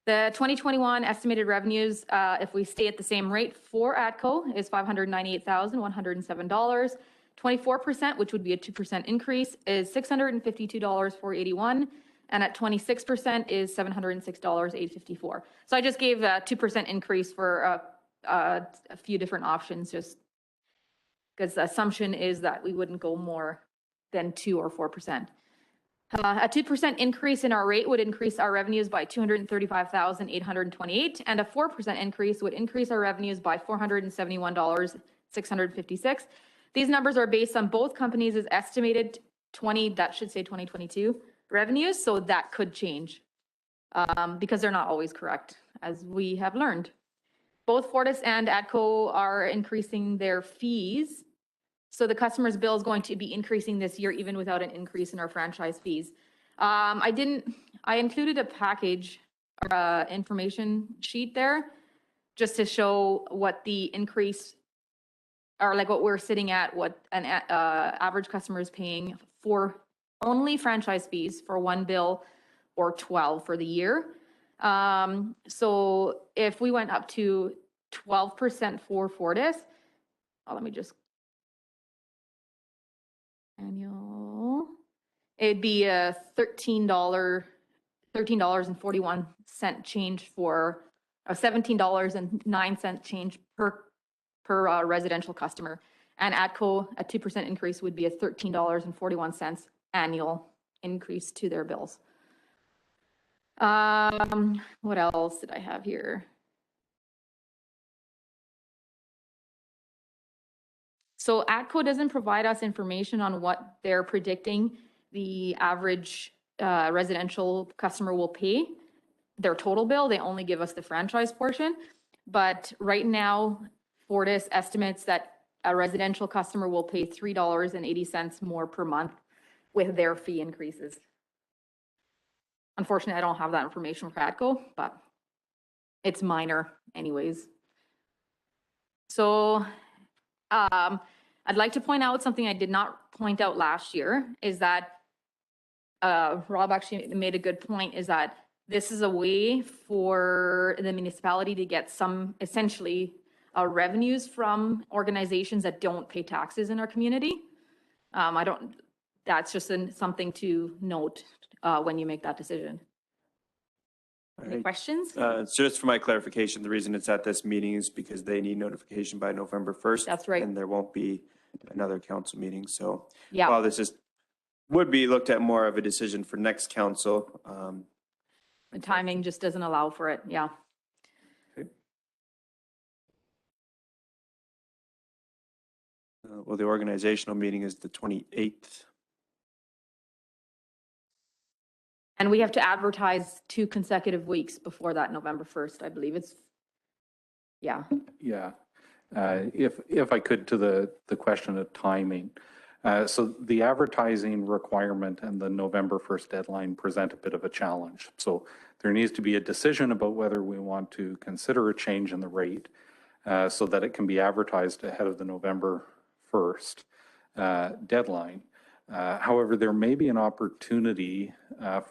The 2021 estimated revenues, if we stay at the same rate for ATCO, is $598,107. 24%, which would be a 2% increase, is $652,481. And at 26% is $706,854. So I just gave a 2% increase for a few different options, just because the assumption is that we wouldn't go more than 2 or 4%. A 2% increase in our rate would increase our revenues by $235,828, and a 4% increase would increase our revenues by $471,656. These numbers are based on both companies' estimated 2022 revenues, so that could change because they're not always correct, as we have learned. Both Fortis and ATCO are increasing their fees, so the customer's bill is going to be increasing this year even without an increase in our franchise fees. I included a package or information sheet there just to show what the increase, or like what we're sitting at, what an average customer is paying for only franchise fees for one bill, or 12 for the year. So if we went up to 12% for Fortis, let me just, annual, it'd be a $13.41 change for a $17.09 change per residential customer. And ATCO, a 2% increase would be a $13.41 annual increase to their bills. What else did I have here? So ATCO doesn't provide us information on what they're predicting the average residential customer will pay their total bill. They only give us the franchise portion. But right now, Fortis estimates that a residential customer will pay $3.80 more per month with their fee increases. Unfortunately, I don't have that information for ATCO, but it's minor anyways. So I'd like to point out something I did not point out last year, is that Rob actually made a good point, is that this is a way for the municipality to get some essentially revenues from organizations that don't pay taxes in our community. That's just something to note when you make that decision. Any questions? So just for my clarification, the reason it's at this meeting is because they need notification by November 1st. That's right. And there won't be another council meeting. So Yeah. while this would be looked at more of a decision for next council, The timing just doesn't allow for it, yeah. Well, the organizational meeting is the 28th. And we have to advertise 2 consecutive weeks before that November 1st, I believe it's, yeah. Yeah. If I could, to the question of timing. So the advertising requirement and the November 1st deadline present a bit of a challenge. So there needs to be a decision about whether we want to consider a change in the rate so that it can be advertised ahead of the November 1st deadline. However, there may be an opportunity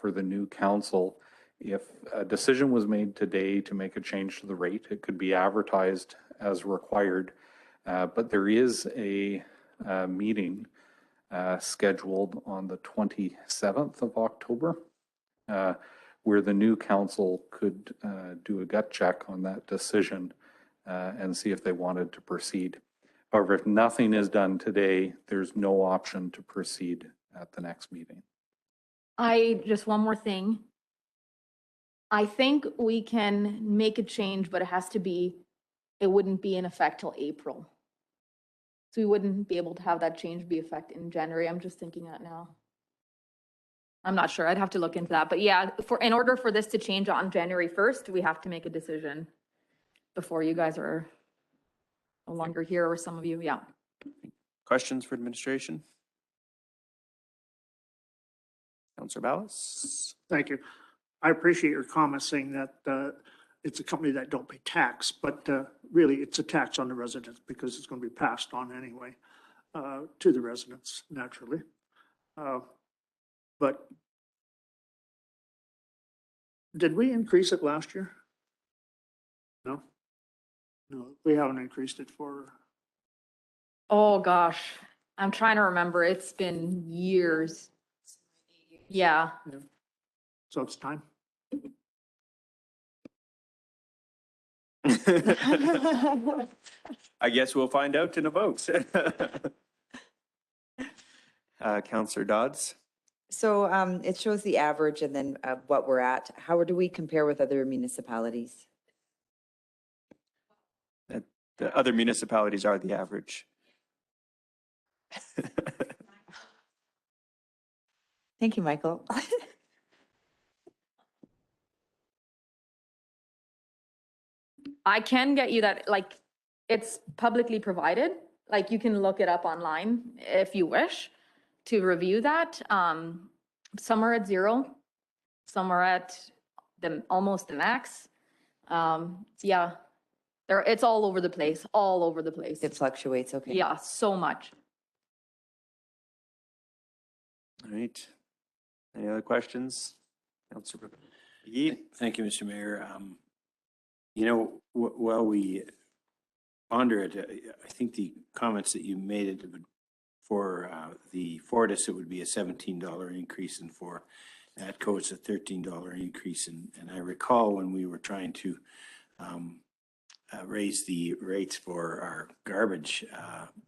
for the new council. If a decision was made today to make a change to the rate, it could be advertised as required. But there is a meeting scheduled on the 27th of October where the new council could do a gut check on that decision and see if they wanted to proceed. However, if nothing is done today, there's no option to proceed at the next meeting. Just one more thing. I think we can make a change, but it wouldn't be in effect till April. So we wouldn't be able to have that change be effect in January. I'm just thinking that now. I'm not sure. I'd have to look into that. But yeah, in order for this to change on January 1st, we have to make a decision before you guys are no longer here, or some of you, yeah. Questions for administration? Councillor Ballas? Thank you. I appreciate your comments saying that it's a company that don't pay tax, but really it's a tax on the residents because it's going to be passed on anyway to the residents naturally. But did we increase it last year? No? No, we haven't increased it for, Oh, gosh. I'm trying to remember. It's been years. Yeah. so it's time. I guess we'll find out in a vote. Councillor Dodds? So it shows the average and then what we're at. How do we compare with other municipalities? The other municipalities are the average. Thank you, Michael. I can get you that, like, it's publicly provided. Like, you can look it up online if you wish to review that. Some are at 0, some are at almost the max. Yeah, it's all over the place, all over the place. It fluctuates, okay. Yeah, so much. All right. Any other questions? Councillor McGee? Thank you, Mr. Mayor. You know, while we ponder it, I think the comments that you made it would, for the Fortis, it would be a $17 increase, and for ATCO, it's a $13 increase. And I recall when we were trying to raise the rates for our garbage,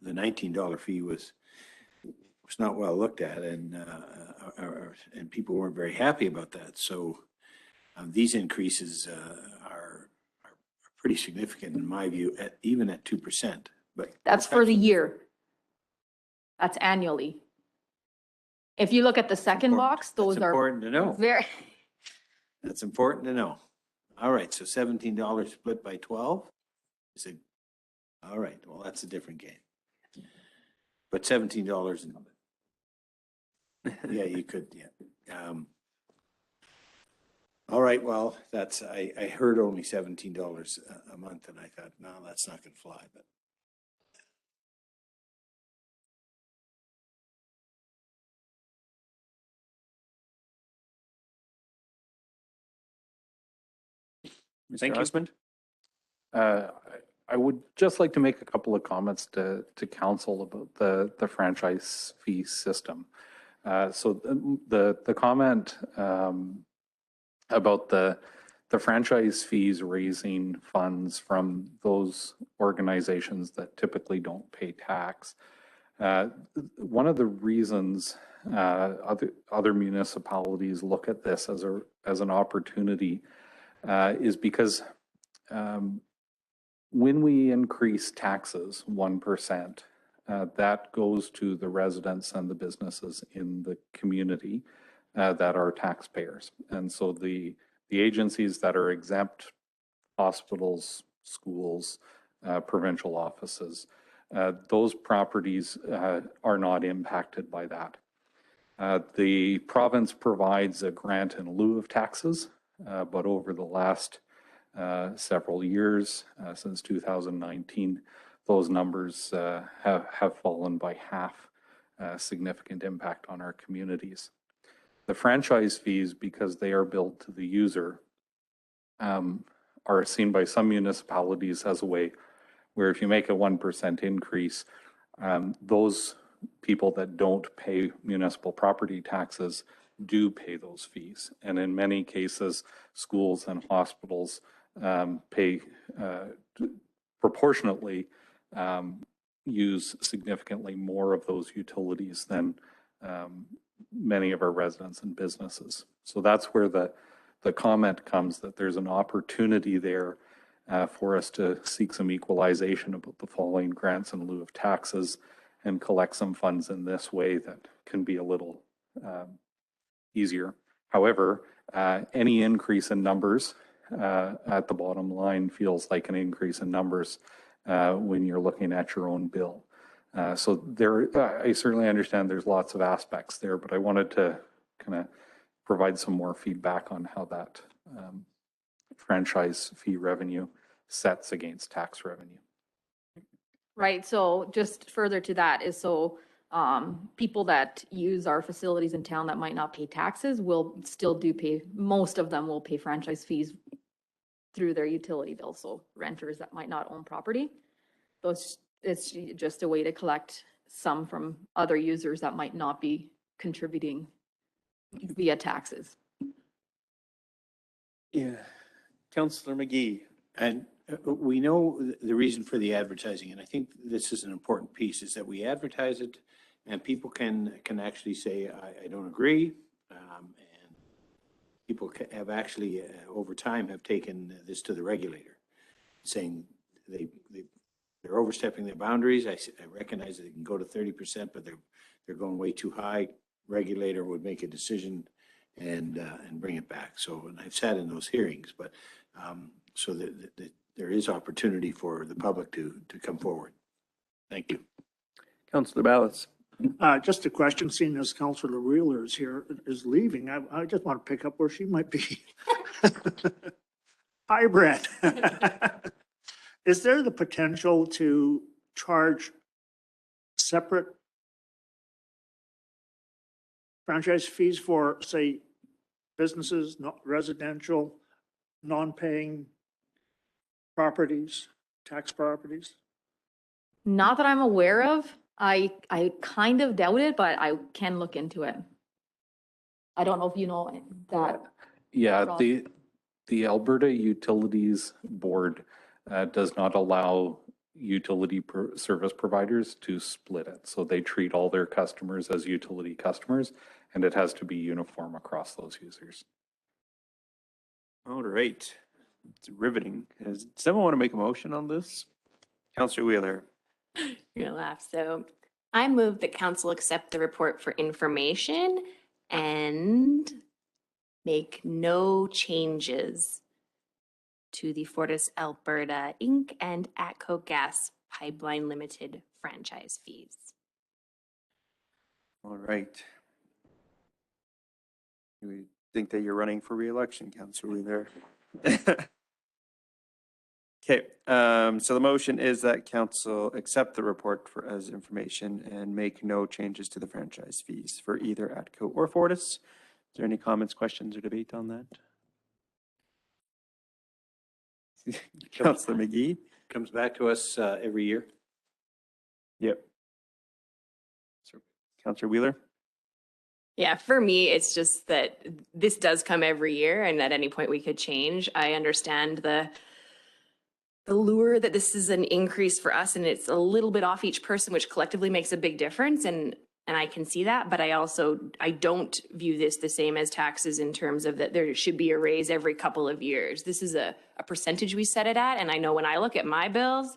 the $19 fee was not well looked at, and people weren't very happy about that. So these increases are pretty significant in my view, even at 2%. But That's for the year. That's annually. If you look at the second box, those That's are important to know. very, That's important to know. All right, so $17 split by 12 is all right. Well, that's a different game. But $17, yeah, you could, yeah. All right, well, I heard only $17 a month, and I thought, no, that's not going to fly, but. Mr. Husband? I would just like to make a couple of comments to council about the franchise fee system. So the comment about the franchise fees raising funds from those organizations that typically don't pay tax. One of the reasons other municipalities look at this as an opportunity is because when we increase taxes 1%, that goes to the residents and the businesses in the community that are taxpayers. And so the agencies that are exempt, hospitals, schools, provincial offices, those properties are not impacted by that. The province provides a grant in lieu of taxes, but over the last several years, since 2019, those numbers have fallen by half, significant impact on our communities. The franchise fees, because they are billed to the user, are seen by some municipalities as a way where if you make a 1% increase, those people that don't pay municipal property taxes do pay those fees. And in many cases, schools and hospitals pay proportionately use significantly more of those utilities than many of our residents and businesses. So that's where the comment comes that there's an opportunity there for us to seek some equalization about the falling grants in lieu of taxes and collect some funds in this way that can be a little easier. However, any increase in numbers at the bottom line feels like an increase in numbers when you're looking at your own bill. So I certainly understand there's lots of aspects there, but I wanted to kind of provide some more feedback on how that franchise fee revenue sets against tax revenue. Right, so just further to that is people that use our facilities in town that might not pay taxes will still pay, most of them will pay franchise fees through their utility bill. So renters that might not own property. So it's just a way to collect some from other users that might not be contributing via taxes. Yeah. Councillor McGee. And we know the reason for the advertising, and I think this is an important piece, is that we advertise it and people can actually say, I don't agree. And people have actually, over time, have taken this to the regulator, saying they're overstepping their boundaries. I recognize that they can go to 30%, but they're going way too high. Regulator would make a decision and bring it back. So, and I've sat in those hearings, but so that there is opportunity for the public to come forward. Thank you. Councillor Ballas. Just a question, seeing as Councillor Wheeler is leaving, I just want to pick up where she might be. Hi, Brett. Is there the potential to charge separate franchise fees for, say, businesses, not residential, non-paying properties, tax properties? Not that I'm aware of. I kind of doubt it, but I can look into it. I don't know if you know that. Yeah, the Alberta Utilities Board does not allow utility service providers to split it. So they treat all their customers as utility customers, and it has to be uniform across those users. All right. It's riveting. Does someone want to make a motion on this? Councillor Wheeler. You're gonna laugh. So I move that council accept the report for information and make no changes to the Fortis Alberta Inc. and ATCO Gas Pipeline Limited franchise fees. All right. We think that you're running for re-election, Councillor Wheeler. Okay, so the motion is that council accept the report as information and make no changes to the franchise fees for either ATCO or Fortis. Is there any comments, questions, or debate on that? Councillor McGee? Comes back to us every year. Yep. So, Councillor Wheeler? Yeah, for me, it's just that this does come every year and at any point we could change. I understand the the lure that this is an increase for us and it's a little bit off each person, which collectively makes a big difference. And I can see that, but I don't view this the same as taxes in terms of that there should be a raise every couple of years. This is a percentage we set it at. And I know when I look at my bills,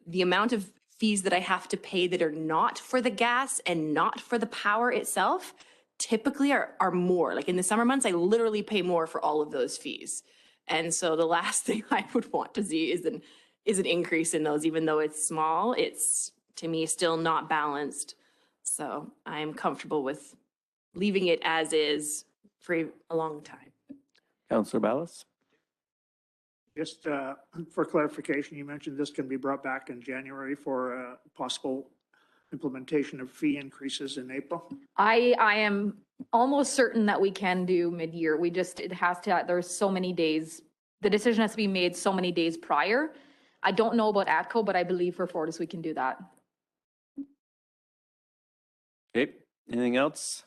the amount of fees that I have to pay that are not for the gas and not for the power itself typically are more. Like in the summer months, I literally pay more for all of those fees. And so the last thing I would want to see is an increase in those, even though it's small, it's to me still not balanced. So I'm comfortable with leaving it as is for a long time. Councillor Ballas? Just for clarification, you mentioned this can be brought back in January for possible implementation of fee increases in April. I am almost certain that we can do mid-year. It has to, there's so many days, the decision has to be made so many days prior. I don't know about ATCO, but I believe for Fortis we can do that. Okay, anything else?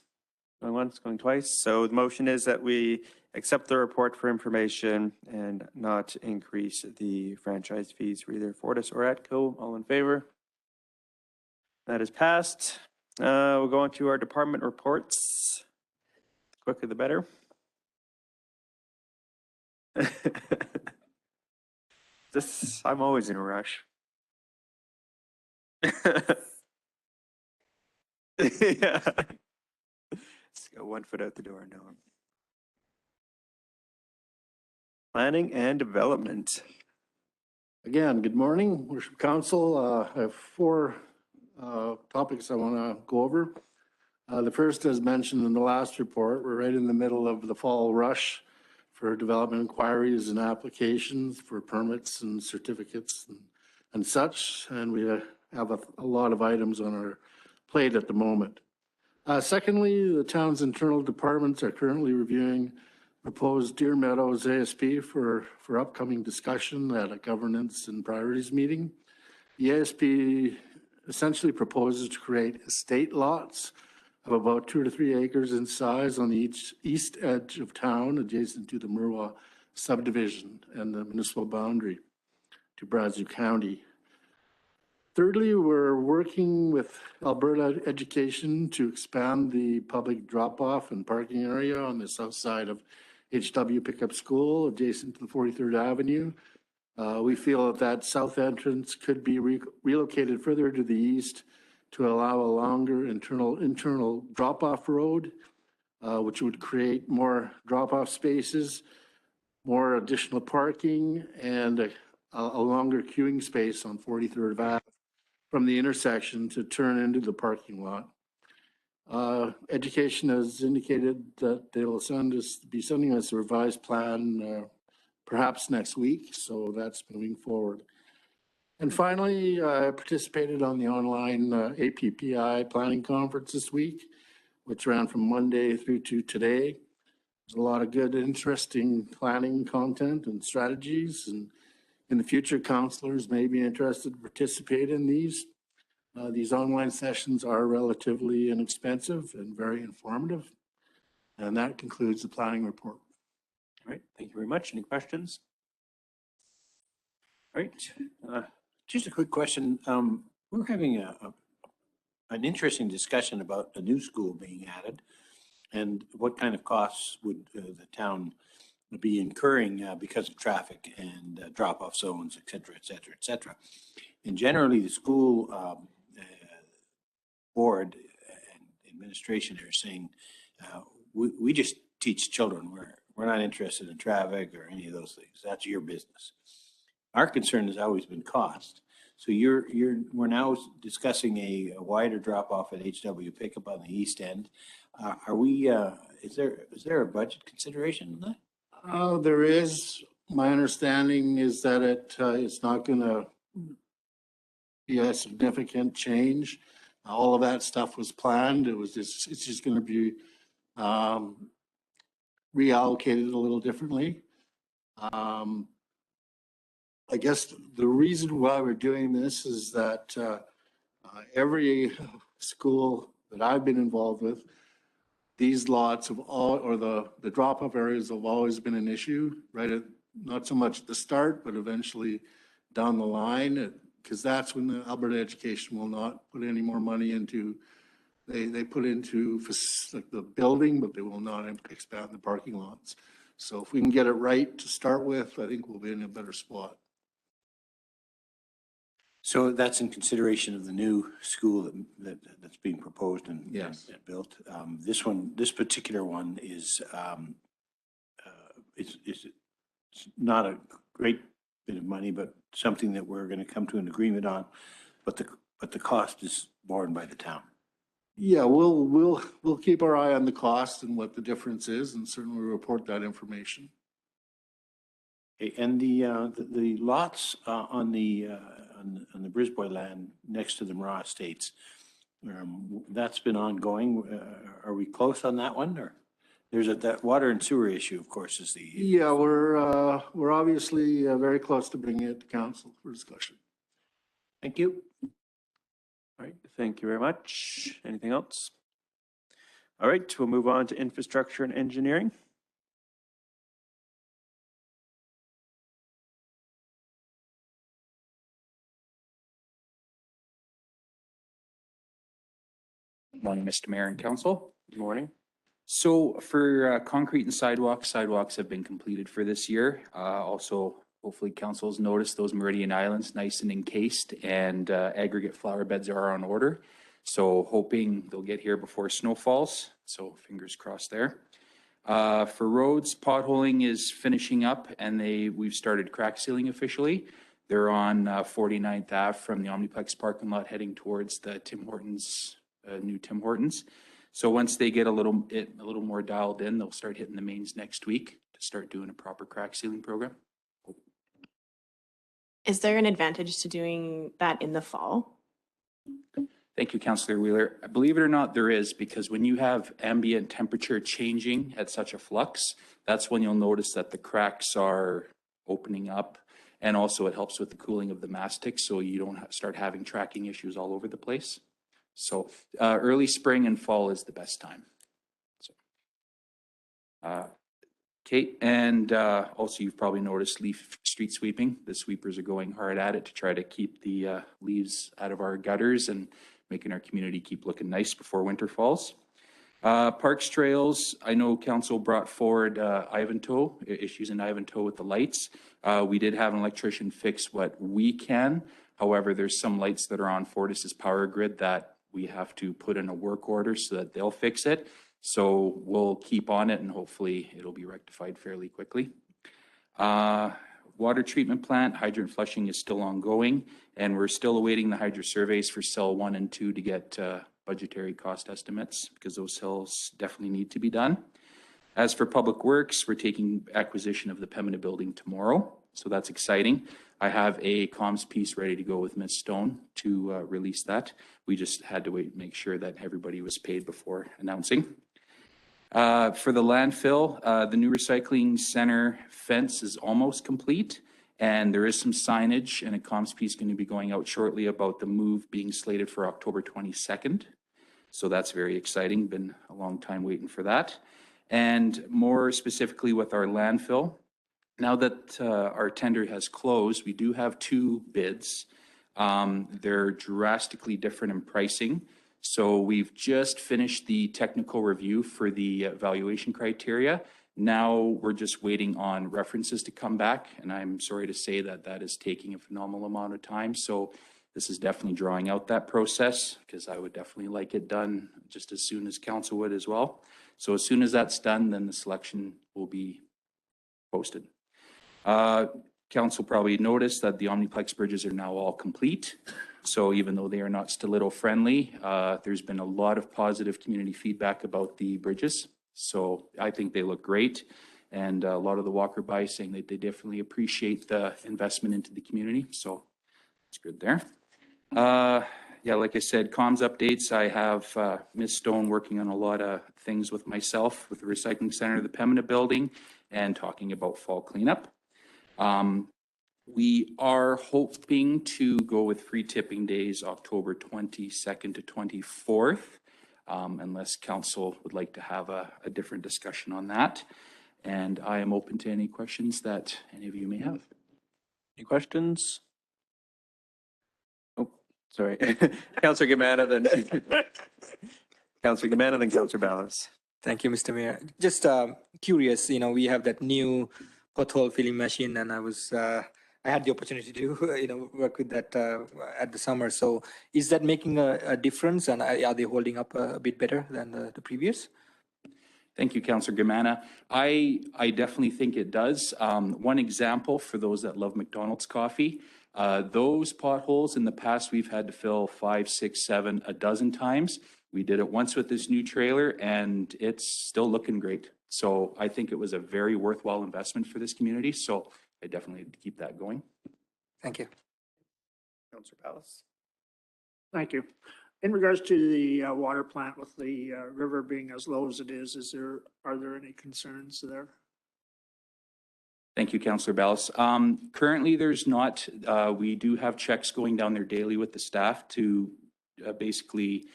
Going once, going twice. So the motion is that we accept the report for information and not increase the franchise fees for either Fortis or ATCO. All in favor? That is passed. We'll go on to our department reports. The quicker the better. I'm always in a rush. Yeah. Let's go 1 foot out the door now. Planning and development. Again, good morning, Worship Council. I have 4 topics I want to go over. The first, as mentioned in the last report, we're right in the middle of the fall rush for development inquiries and applications for permits and certificates and such. And we have a lot of items on our plate at the moment. Secondly, the town's internal departments are currently reviewing proposed Deer Meadows ASP for upcoming discussion at a governance and priorities meeting. The ASP essentially proposes to create estate lots of about 2 to 3 acres in size on the east edge of town, adjacent to the Murwah subdivision and the municipal boundary to Brazeau County. Thirdly, we're working with Alberta Education to expand the public drop-off and parking area on the south side of HW Pickup School, adjacent to the 43rd Avenue. We feel that south entrance could be relocated further to the east to allow a longer internal drop-off road, which would create more drop-off spaces, more additional parking, and a longer queuing space on 43rd Ave from the intersection to turn into the parking lot. Education has indicated that they will be sending us a revised plan perhaps next week, so that's moving forward. And finally, I participated on the online APPI planning conference this week, which ran from Monday through to today. There's a lot of good, interesting planning content and strategies, and in the future, councillors may be interested to participate in these. These online sessions are relatively inexpensive and very informative. And that concludes the planning report. All right, thank you very much. Any questions? All right. Just a quick question. We're having an interesting discussion about a new school being added and what kind of costs would the town be incurring because of traffic and drop-off zones, et cetera, et cetera, et cetera. And generally, the school board and administration are saying, we just teach children. We're not interested in traffic or any of those things. That's your business. Our concern has always been cost. So we're now discussing a wider drop-off at HW Pickup on the east end. Is there a budget consideration in that? There is. My understanding is that it's not going to be a significant change. All of that stuff was planned. It's just going to be reallocated a little differently. I guess the reason why we're doing this is that every school that I've been involved with, these lots of the drop-off areas have always been an issue right at not so much at the start, but eventually down the line, because that's when the Alberta Education will not put any more money into, they put into like the building, but they will not expand the parking lots. So if we can get it right to start with, I think we'll be in a better spot. So that's in consideration of the new school that's being proposed and Yes. and built. This particular one is it's not a great bit of money, but something that we're going to come to an agreement on. But the cost is borne by the town. Yeah, we'll keep our eye on the cost and what the difference is, and certainly report that information. Okay, and the lots on the Brisbois land next to the Marat Estates, that's been ongoing. Are we close on that one, or there's that water and sewer issue, of course, is the. Yeah, we're obviously very close to bringing it to council for discussion. Thank you. All right, thank you very much. Anything else? All right, we'll move on to infrastructure and engineering. Morning, Mr. Mayor and Council. Good morning. So for concrete and sidewalks have been completed for this year. Also, hopefully council's noticed those Meridian Islands nice and encased, and aggregate flower beds are on order. So hoping they'll get here before snow falls. So fingers crossed there. For roads, potholing is finishing up, and we've started crack sealing officially. They're on 49th Ave from the Omniplex parking lot heading towards the Tim Hortons, new Tim Hortons. So once they get a little more dialed in, they'll start hitting the mains next week to start doing a proper crack sealing program. Is there an advantage to doing that in the fall? Thank you, Councillor Wheeler. Believe it or not, there is, because when you have ambient temperature changing at such a flux, that's when you'll notice that the cracks are opening up. And also it helps with the cooling of the mastic, so you don't start having tracking issues all over the place. So early spring and fall is the best time. So, Kate, and also you've probably noticed leaf street sweeping. The sweepers are going hard at it to try to keep the leaves out of our gutters and making our community keep looking nice before winter falls. Parks, trails, I know council brought forward Ivantoe, issues in Ivantoe with the lights. We did have an electrician fix what we can. However, there's some lights that are on Fortis's power grid that we have to put in a work order so that they'll fix it. So we'll keep on it and hopefully it'll be rectified fairly quickly. Water treatment plant, hydrant flushing is still ongoing, and we're still awaiting the hydro surveys for cell 1 and 2 to get budgetary cost estimates, because those cells definitely need to be done. As for public works, we're taking acquisition of the Pembina building tomorrow, so that's exciting. I have a comms piece ready to go with Ms. Stone to release that. We just had to wait and make sure that everybody was paid before announcing. For the landfill, the new recycling center fence is almost complete, and there is some signage and a comms piece going to be going out shortly about the move being slated for October 22nd. So that's very exciting. Been a long time waiting for that. And more specifically with our landfill, now that our tender has closed, we do have 2 bids. They're drastically different in pricing. So we've just finished the technical review for the evaluation criteria. Now we're just waiting on references to come back, and I'm sorry to say that that is taking a phenomenal amount of time. So this is definitely drawing out that process, because I would definitely like it done just as soon as council would as well. So as soon as that's done, then the selection will be posted. Council probably noticed that the Omniplex bridges are now all complete. So even though they are not Stiletto friendly, there's been a lot of positive community feedback about the bridges. So I think they look great. And a lot of the walker-by saying that they definitely appreciate the investment into the community. So it's good there. Yeah, like I said, comms updates. I have Ms. Stone working on a lot of things with myself with the recycling center, the Pembina building, and talking about fall cleanup. We are hoping to go with free tipping days October 22nd to 24th, unless council would like to have a different discussion on that. And I am open to any questions that any of you may have. Any questions? Oh, sorry. Counselor Gamana, then Counselor Gamana, then Counselor Ballas. Thank you, Mr. Mayor. Just curious, we have that new pothole filling machine, and I had the opportunity to, work with that at the summer. So is that making a difference, and are they holding up a bit better than the previous? Thank you, Councillor Gamana. I definitely think it does. One example for those that love McDonald's coffee, those potholes in the past, we've had to fill 5, 6, 7, a dozen times. We did it once with this new trailer and it's still looking great. So I think it was a very worthwhile investment for this community. So I definitely need to keep that going. Thank you. Counselor Ballas. Thank you. In regards to the water plant with the river being as low as it is, are there any concerns there? Thank you, Councillor Ballas. Currently, there's not. We do have checks going down there daily with the staff to basically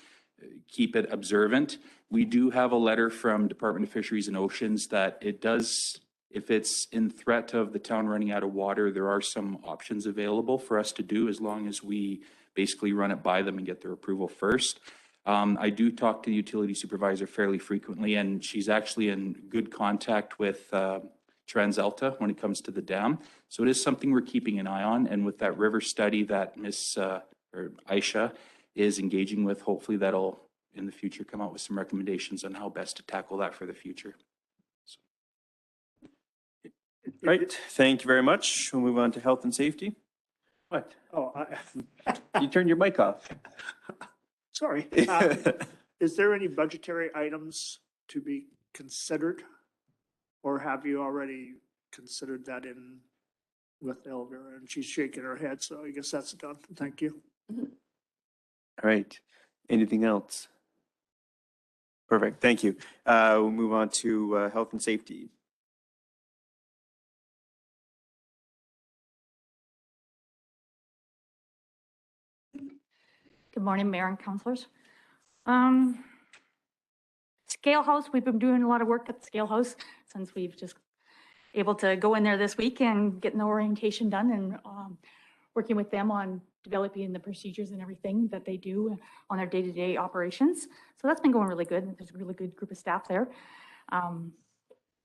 keep it observant. We do have a letter from Department of Fisheries and Oceans that it does, if it's in threat of the town running out of water, there are some options available for us to do as long as we basically run it by them and get their approval first. I do talk to the utility supervisor fairly frequently, and she's actually in good contact with TransAlta when it comes to the dam. So it is something we're keeping an eye on. And with that river study that Ms. or Aisha is engaging with, hopefully that'll in the future come out with some recommendations on how best to tackle that for the future. Right, thank you very much. We'll move on to health and safety. What? Oh, You turned your mic off. sorry. Is there any budgetary items to be considered? Or have you already considered that in with Elvira? And she's shaking her head, so I guess that's done. Thank you. All right, anything else? Perfect, thank you. We'll move on to health and safety. Good morning, Mayor and councilors. Scale House, we've been doing a lot of work at the Scale House since we've just able to go in there this week and getting the orientation done and working with them on developing the procedures and everything that they do on their day-to-day operations. So that's been going really good. There's a really good group of staff there.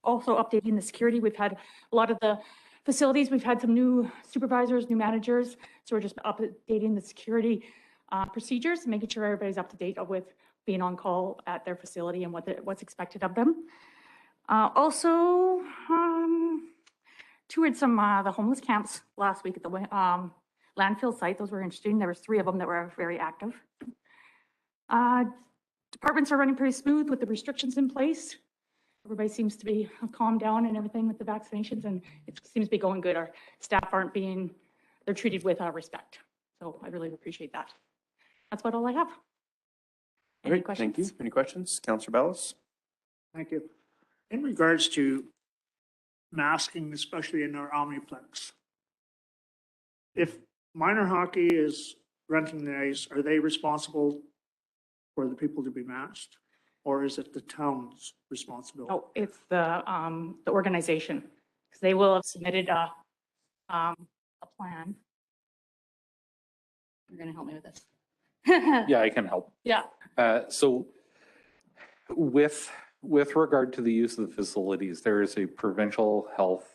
Also updating the security. We've had a lot of the facilities. We've had some new supervisors, new managers. So we're just updating the security procedures, making sure everybody's up to date with being on call at their facility and what's expected of them. Also, toured some the homeless camps last week at the landfill site. Those were interesting. There was 3 of them that were very active. Departments are running pretty smooth with the restrictions in place. Everybody seems to be calmed down and everything with the vaccinations, and it seems to be going good. Our staff they're treated with respect. So I really appreciate that. That's about all I have. All right, thank you. Any questions? Councillor Ballas? Thank you. In regards to masking, especially in our Omniplex, if minor hockey is renting the ice, are they responsible for the people to be masked? Or is it the town's responsibility? Oh, it's the organization, because they will have submitted a plan. You're going to help me with this. Yeah, I can help. Yeah. So with regard to the use of the facilities, there is a provincial health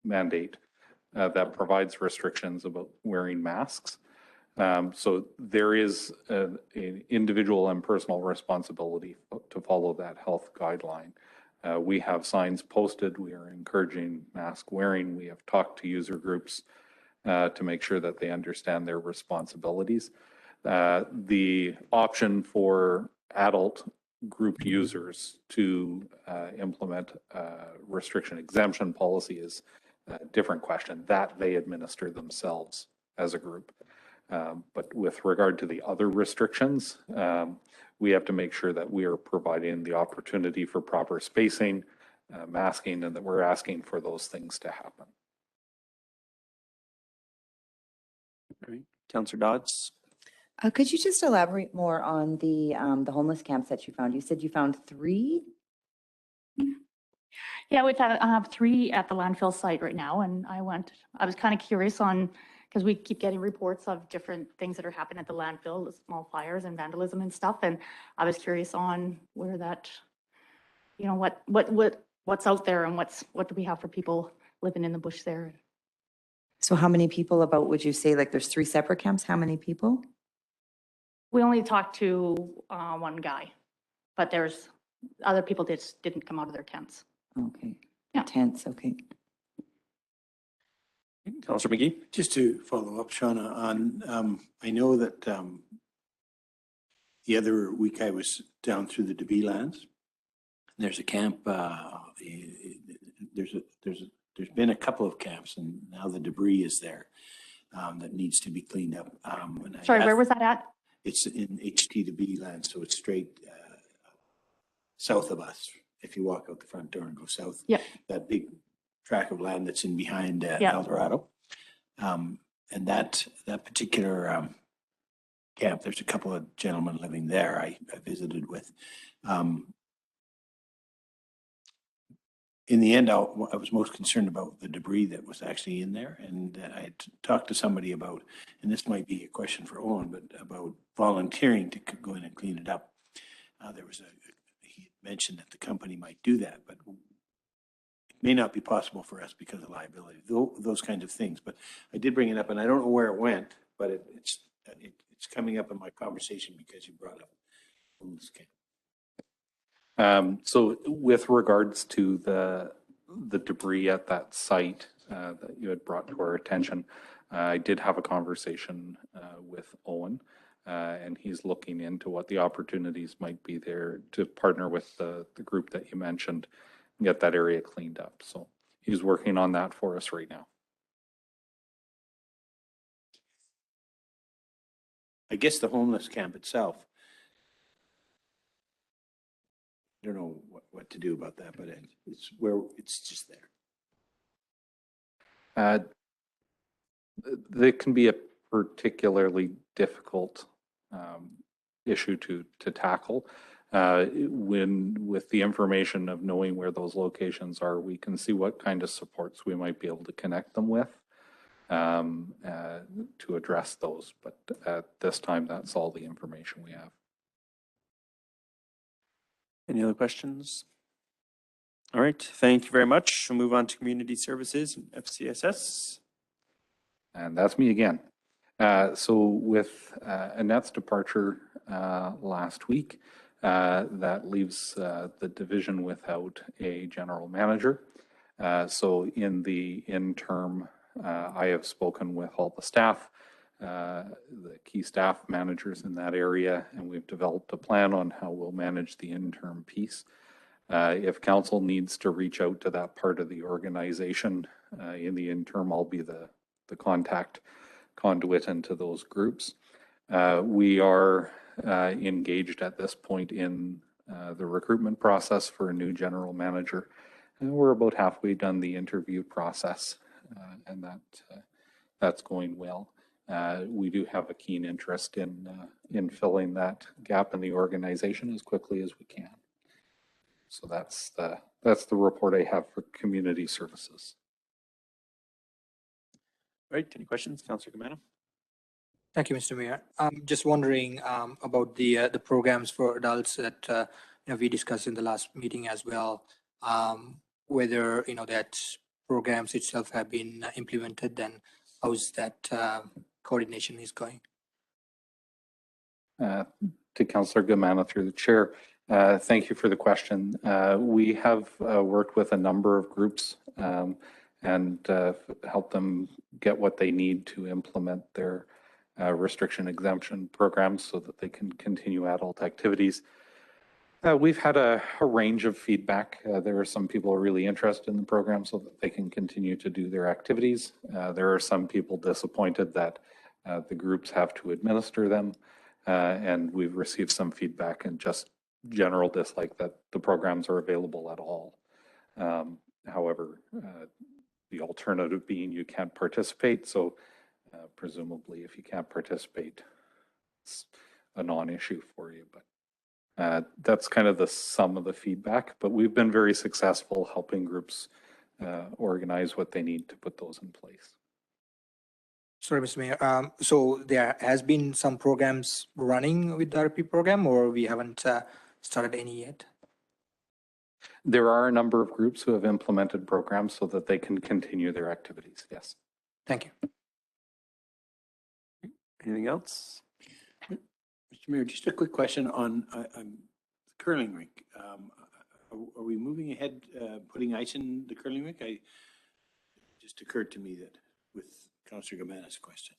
mandate that provides restrictions about wearing masks. So there is an individual and personal responsibility to follow that health guideline. We have signs posted. We are encouraging mask wearing. We have talked to user groups to make sure that they understand their responsibilities. The option for adult group users to implement restriction exemption policy is a different question that they administer themselves as a group. But with regard to the other restrictions, we have to make sure that we are providing the opportunity for proper spacing, masking, and that we're asking for those things to happen. Great. Councillor Dodds? Could you just elaborate more on the homeless camps that you found? You said you found 3? Yeah, we've had 3 at the landfill site right now, and I was kind of curious on, because we keep getting reports of different things that are happening at the landfill, the small fires and vandalism and stuff, and I was curious on where that, what's out there and what do we have for people living in the bush there? So how many people about, would you say, like there's 3 separate camps? How many people? We only talked to one guy, but there's other people that didn't come out of their tents. Okay. Yeah. Tents, okay. Counselor McGee? Just to follow up, Shauna, on, I know that the other week I was down through the DeBee lands. There's a camp, there's been a couple of camps, and now the debris is there that needs to be cleaned up. Sorry, where was that at? It's in HTDB land, so it's straight south of us. If you walk out the front door and go south, Yep. that big tract of land that's in behind Yep. El Dorado. And that particular camp, there's a couple of gentlemen living there I visited with. In the end, I was most concerned about the debris that was actually in there. And I talked to somebody about, and this might be a question for Owen, but about volunteering to go in and clean it up. He mentioned that the company might do that, but it may not be possible for us because of liability, those kinds of things. But I did bring it up, and I don't know where it went, but it's coming up in my conversation because you brought up homeless camp. So with regards to the debris at that site that you had brought to our attention, I did have a conversation with Owen, and he's looking into what the opportunities might be there to partner with the group that you mentioned and get that area cleaned up. So he's working on that for us right now. I guess the homeless camp itself, I don't know what to do about that, but it's just there. It can be a particularly difficult issue to tackle. With the information of knowing where those locations are, we can see what kind of supports we might be able to connect them with to address those. But at this time, that's all the information we have. Any other questions? All right, thank you very much. We'll move on to community services, FCSS. And that's me again. So with Annette's departure last week, that leaves the division without a general manager. So in the interim, I have spoken with all the staff, the key staff managers in that area, and we've developed a plan on how we'll manage the interim piece. If council needs to reach out to that part of the organization in the interim, I'll be the conduit into those groups. We are engaged at this point in the recruitment process for a new general manager. And we're about halfway done the interview process, and that's going well. We do have a keen interest in filling that gap in the organization as quickly as we can. So that's the report I have for community services. All right, any questions, Councillor Gamano? Thank you, Mr. Mayor. I'm just wondering about the programs for adults that we discussed in the last meeting as well. Whether that programs itself have been implemented, and how's that coordination is going? To Councillor Gamano through the chair, thank you for the question. We have worked with a number of groups and help them get what they need to implement their restriction exemption programs so that they can continue adult activities. We've had a range of feedback. There are some people who are really interested in the program so that they can continue to do their activities. There are some people disappointed that the groups have to administer them. And we've received some feedback and just general dislike that the programs are available at all. However, the alternative being you can't participate. So presumably if you can't participate, it's a non-issue for you. But That's kind of the sum of the feedback, but we've been very successful helping groups organize what they need to put those in place. Sorry, Mr. Mayor. So there has been some programs running with the RP program, or we haven't started any yet? There are a number of groups who have implemented programs so that they can continue their activities. Yes. Thank you. Anything else? Mr. Mayor, just a quick question on curling rink. Are we moving ahead putting ice in the curling rink? It just occurred to me that with Councillor Gomana's question.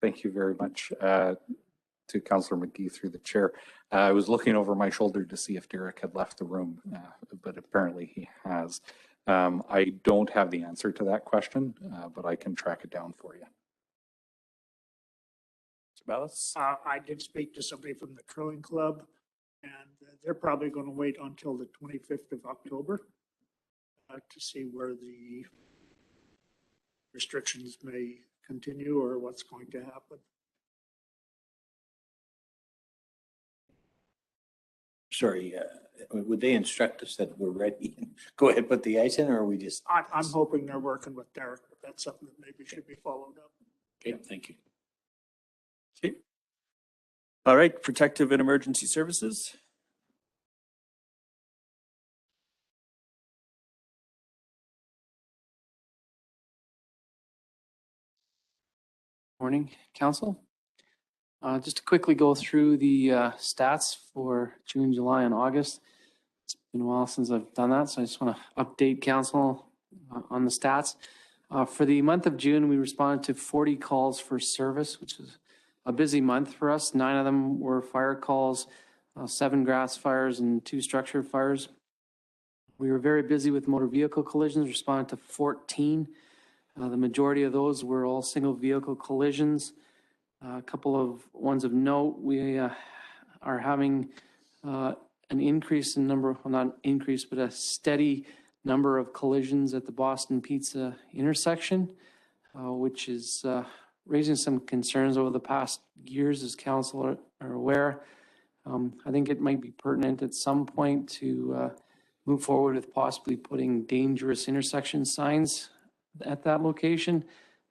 Thank you very much to Councillor McGee through the chair. I was looking over my shoulder to see if Derek had left the room, but apparently he has. I don't have the answer to that question, but I can track it down for you. Mr. Ballas? I did speak to somebody from the curling club, and they're probably going to wait until the 25th of October to see where the restrictions may continue or what's going to happen. Sorry, would they instruct us that we're ready and go ahead and put the ice in, or are we just? I'm hoping they're working with Derek, but that's something that maybe should be followed up. Okay, thank you. Okay. All right, protective and emergency services. Morning, Council. Just to quickly go through the stats for June, July, and August. It's been a while since I've done that, so I just want to update Council on the stats. For the month of June, we responded to 40 calls for service, which is a busy month for us. 9 of them were fire calls, 7 grass fires, and 2 structure fires. We were very busy with motor vehicle collisions, responded to 14. The majority of those were all single vehicle collisions. A couple of ones of note, we are having an increase in number, well, not increase, but a steady number of collisions at the Boston Pizza intersection, which is raising some concerns over the past years, as council are aware. I think it might be pertinent at some point to move forward with possibly putting dangerous intersection signs at that location.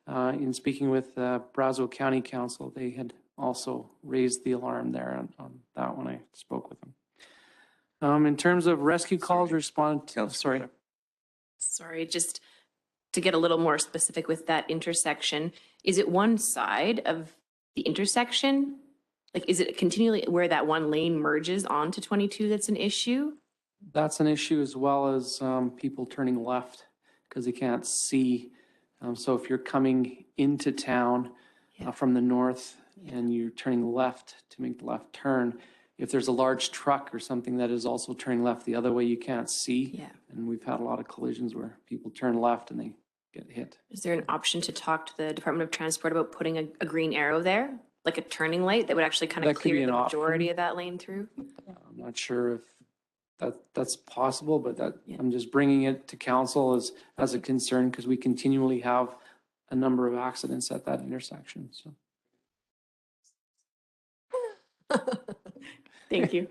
In speaking with Brazeau County Council, they had also raised the alarm there on that when I spoke with them. In terms of rescue calls, Sorry, just to get a little more specific with that intersection, is it one side of the intersection? Like, is it continually where that one lane merges onto 22 that's an issue? That's an issue, as well as people turning left because they can't see. So if you're coming into town from the north and you're turning left to make the left turn, if there's a large truck or something that is also turning left the other way, you can't see. Yeah. And we've had a lot of collisions where people turn left and they get hit. Is there an option to talk to the Department of Transport about putting a green arrow there, like a turning light that would actually kind of That could be clear an the majority option. of that lane through? I'm not sure if that's possible, but I'm just bringing it to council as a concern because we continually have a number of accidents at that intersection. So. Thank you.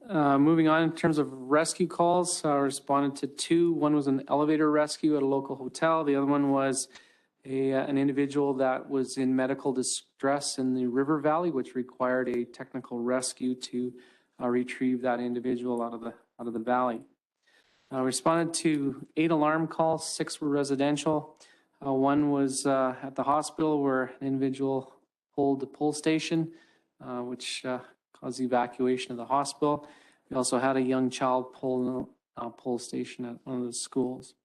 Moving on, in terms of rescue calls, I responded to 2. One was an elevator rescue at a local hotel. The other one was an individual that was in medical distress in the River Valley, which required a technical rescue to retrieve that individual out of the valley. Responded to 8 alarm calls, 6 were residential. One was at the hospital where an individual pulled the pull station, which caused the evacuation of the hospital. We also had a young child pull a pull station at one of the schools.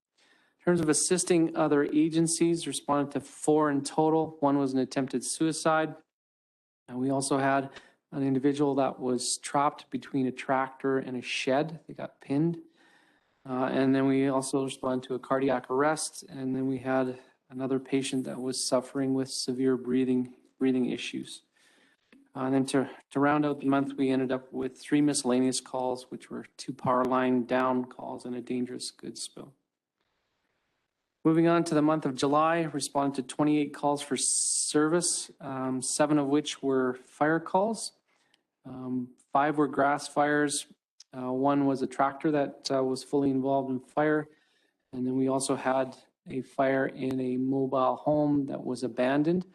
In terms of assisting other agencies, responded to 4 in total. 1 was an attempted suicide. And we also had an individual that was trapped between a tractor and a shed. They got pinned. And then we also responded to a cardiac arrest. And then we had another patient that was suffering with severe breathing issues. And then to round out the month, we ended up with 3 miscellaneous calls, which were 2 power line down calls and a dangerous goods spill. Moving on to the month of July, responded to 28 calls for service, 7 of which were fire calls. 5 were grass fires. 1 was a tractor that was fully involved in fire. And then we also had a fire in a mobile home that was abandoned,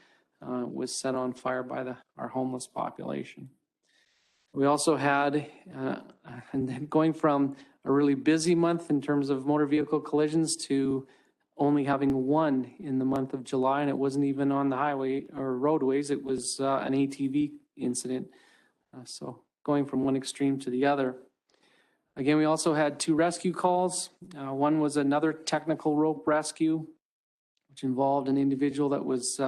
was set on fire by our homeless population. We also had, and then going from a really busy month in terms of motor vehicle collisions to only having 1 in the month of July, and it wasn't even on the highway or roadways, it was an ATV incident. So going from one extreme to the other. Again, we also had 2 rescue calls. 1 was another technical rope rescue, which involved an individual that was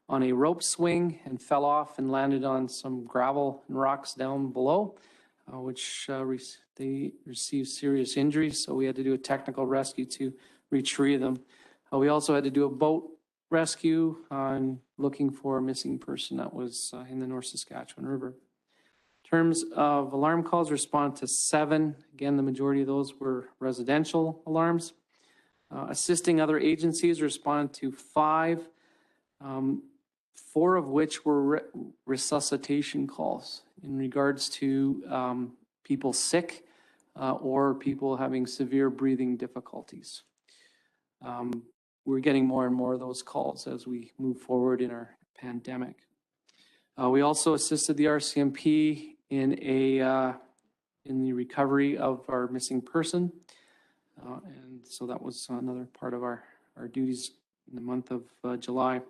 on a rope swing and fell off and landed on some gravel and rocks down below, which they received serious injuries. So we had to do a technical rescue to retrieve them. We also had to do a boat rescue on looking for a missing person that was in the North Saskatchewan River. In terms of alarm calls, responded to 7. Again, the majority of those were residential alarms. Assisting other agencies, responded to 5, 4 of which were resuscitation calls in regards to people sick or people having severe breathing difficulties. We're getting more and more of those calls as we move forward in our pandemic. We also assisted the RCMP in the recovery of our missing person. And so that was another part of our duties in the month of July. In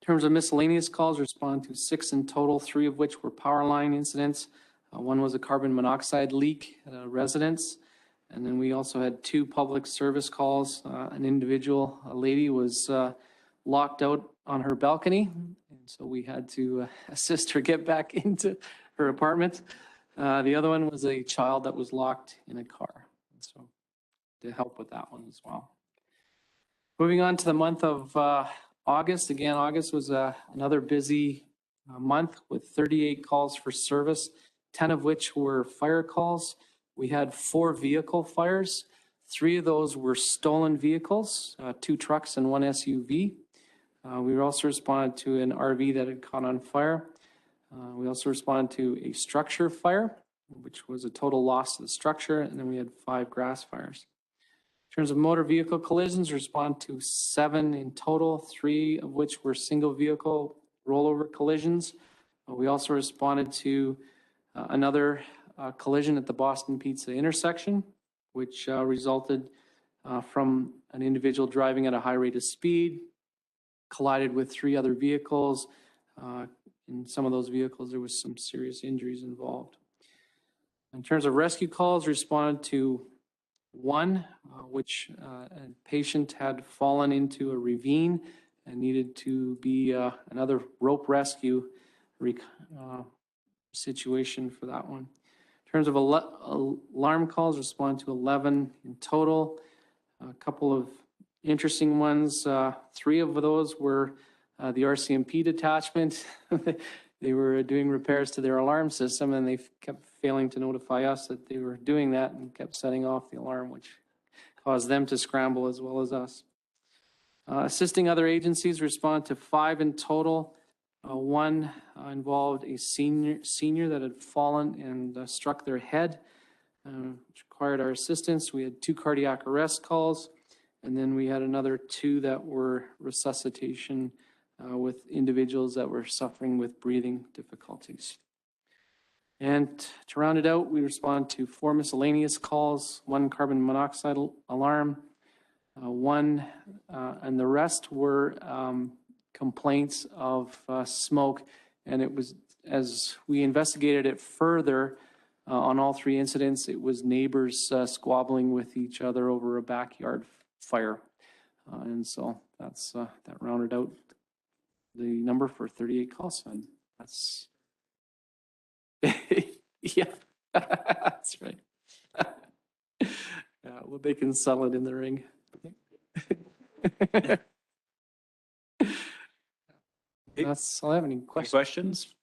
terms of miscellaneous calls, responded to 6 in total, 3 of which were power line incidents. 1 was a carbon monoxide leak at a residence. And then we also had 2 public service calls. An individual, a lady, was locked out on her balcony. And so we had to assist her get back into her apartment. The other one was a child that was locked in a car. And so to help with that one as well. Moving on to the month of August. Again, August was another busy month with 38 calls for service, 10 of which were fire calls. We had 4 vehicle fires. 3 of those were stolen vehicles, 2 trucks and 1 SUV. We also responded to an RV that had caught on fire. We also responded to a structure fire, which was a total loss to the structure, and then we had 5 grass fires. In terms of motor vehicle collisions, responded to 7 in total, 3 of which were single vehicle rollover collisions. We also responded to another collision at the Boston Pizza intersection, which resulted from an individual driving at a high rate of speed, collided with 3 other vehicles. In some of those vehicles, there was some serious injuries involved. In terms of rescue calls, responded to 1, which a patient had fallen into a ravine and needed to be another rope rescue situation for that one. In terms of alarm calls, responded to 11 in total. A couple of interesting ones. 3 of those were the RCMP detachment. They were doing repairs to their alarm system, and they kept failing to notify us that they were doing that and kept setting off the alarm, which caused them to scramble as well as us. Assisting other agencies, responded to 5 in total. 1 involved a senior that had fallen and struck their head, which required our assistance. We had 2 cardiac arrest calls, and then we had another 2 that were resuscitation with individuals that were suffering with breathing difficulties. And to round it out, we responded to 4 miscellaneous calls, 1 carbon monoxide alarm, 1, and the rest were complaints of smoke. And it was, as we investigated it further, on all 3 incidents, it was neighbors squabbling with each other over a backyard fire. And so that's that rounded out the number for 38 calls. And that's, yeah, that's right. Yeah, well, they can sell it in the ring. That's all I have. Any questions?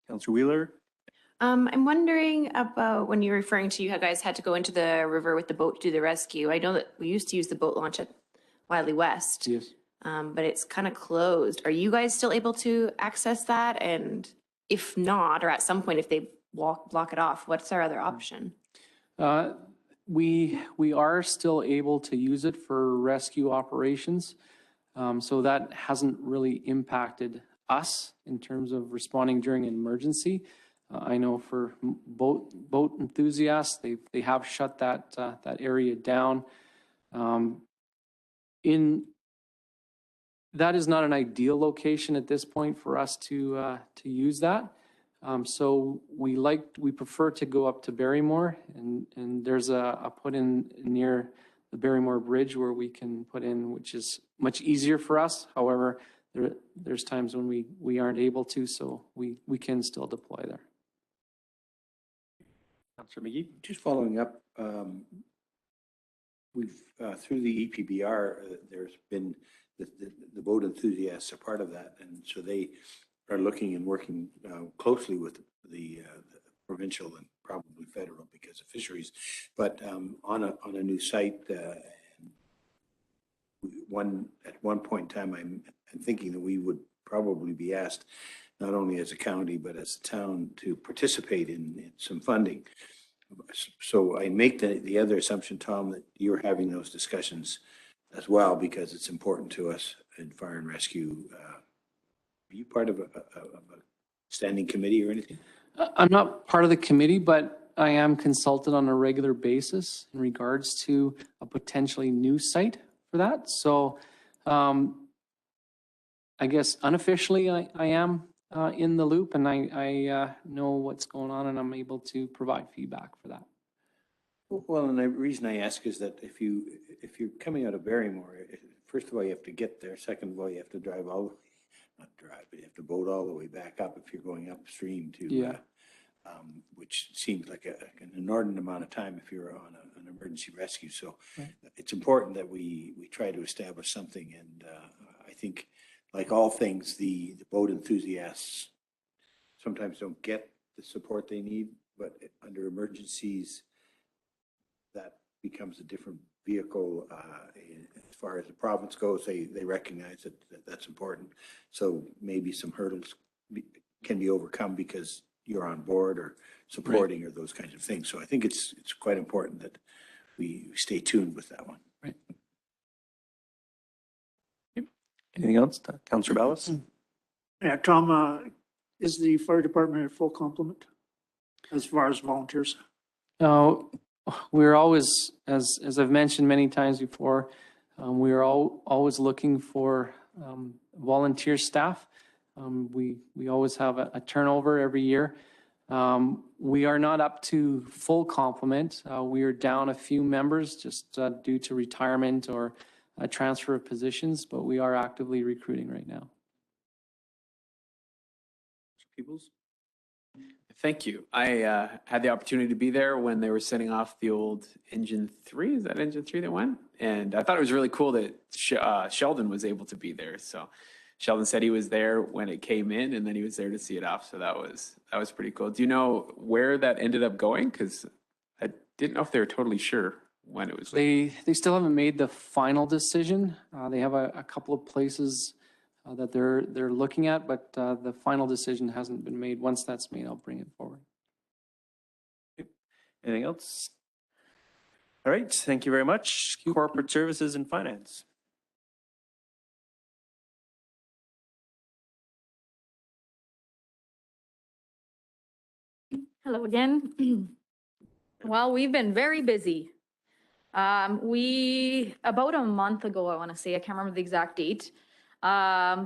Councilor Wheeler? I'm wondering about when you're referring to you guys had to go into the river with the boat to do the rescue. I know that we used to use the boat launch at Wiley West. Yes. But it's kind of closed. Are you guys still able to access that? And if not, or at some point, if they block it off, what's our other option? We are still able to use it for rescue operations. So that hasn't really impacted us in terms of responding during an emergency. I know for boat enthusiasts, they have shut that area down. That is not an ideal location at this point for us to use that. So we prefer to go up to Barrymore, and there's a put in near the Barrymore Bridge where we can put in, which is much easier for us. However, there's times when we aren't able to, so we can still deploy there. Councillor McGee? Just following up, we've, through the EPBR, there's been, the boat enthusiasts are part of that. And so they are looking and working closely with the provincial and probably federal because of fisheries, but on a new site. At one point in time, I'm thinking that we would probably be asked, not only as a county, but as a town, to participate in some funding. So I make the other assumption, Tom, that you're having those discussions as well, because it's important to us in fire and rescue. Are you part of a standing committee or anything? I'm not part of the committee, but I am consulted on a regular basis in regards to a potentially new site for that. So I guess unofficially I am in the loop, and I know what's going on, and I'm able to provide feedback for that. Well, and the reason I ask is that if you're coming out of Barrymore, first of all, you have to get there. Second of all, you have to drive all the way, not drive, but you have to boat all the way back up if you're going upstream to, which seems like an inordinate amount of time if you're on an emergency rescue. So it's important that we try to establish something. And I think, like all things, the boat enthusiasts sometimes don't get the support they need, but under emergencies, that becomes a different vehicle. As far as the province goes, they recognize that that's important. So maybe some hurdles can be overcome because you're on board or supporting or those kinds of things. So I think it's quite important that we stay tuned with that one. Right. Anything else? Councillor Ballas? Yeah, Tom, is the fire department at full complement as far as volunteers? We're always, as I've mentioned many times before, we are always looking for volunteer staff. We always have a turnover every year. We are not up to full complement. We are down a few members just due to retirement or a transfer of positions, but we are actively recruiting right now. Peoples? Thank you. I had the opportunity to be there when they were setting off the old Engine 3. Is that Engine 3 that went? And I thought it was really cool that Sheldon was able to be there. So Sheldon said he was there when it came in, and then he was there to see it off. So that was pretty cool. Do you know where that ended up going? Because I didn't know if they were totally sure when it was. They still haven't made the final decision. They have a couple of places that they're looking at, but the final decision hasn't been made. Once that's made, I'll bring it forward. Anything else? All right, thank you very much. Corporate Services and Finance. Hello again. Well, we've been very busy. About a month ago, I want to say, I can't remember the exact date,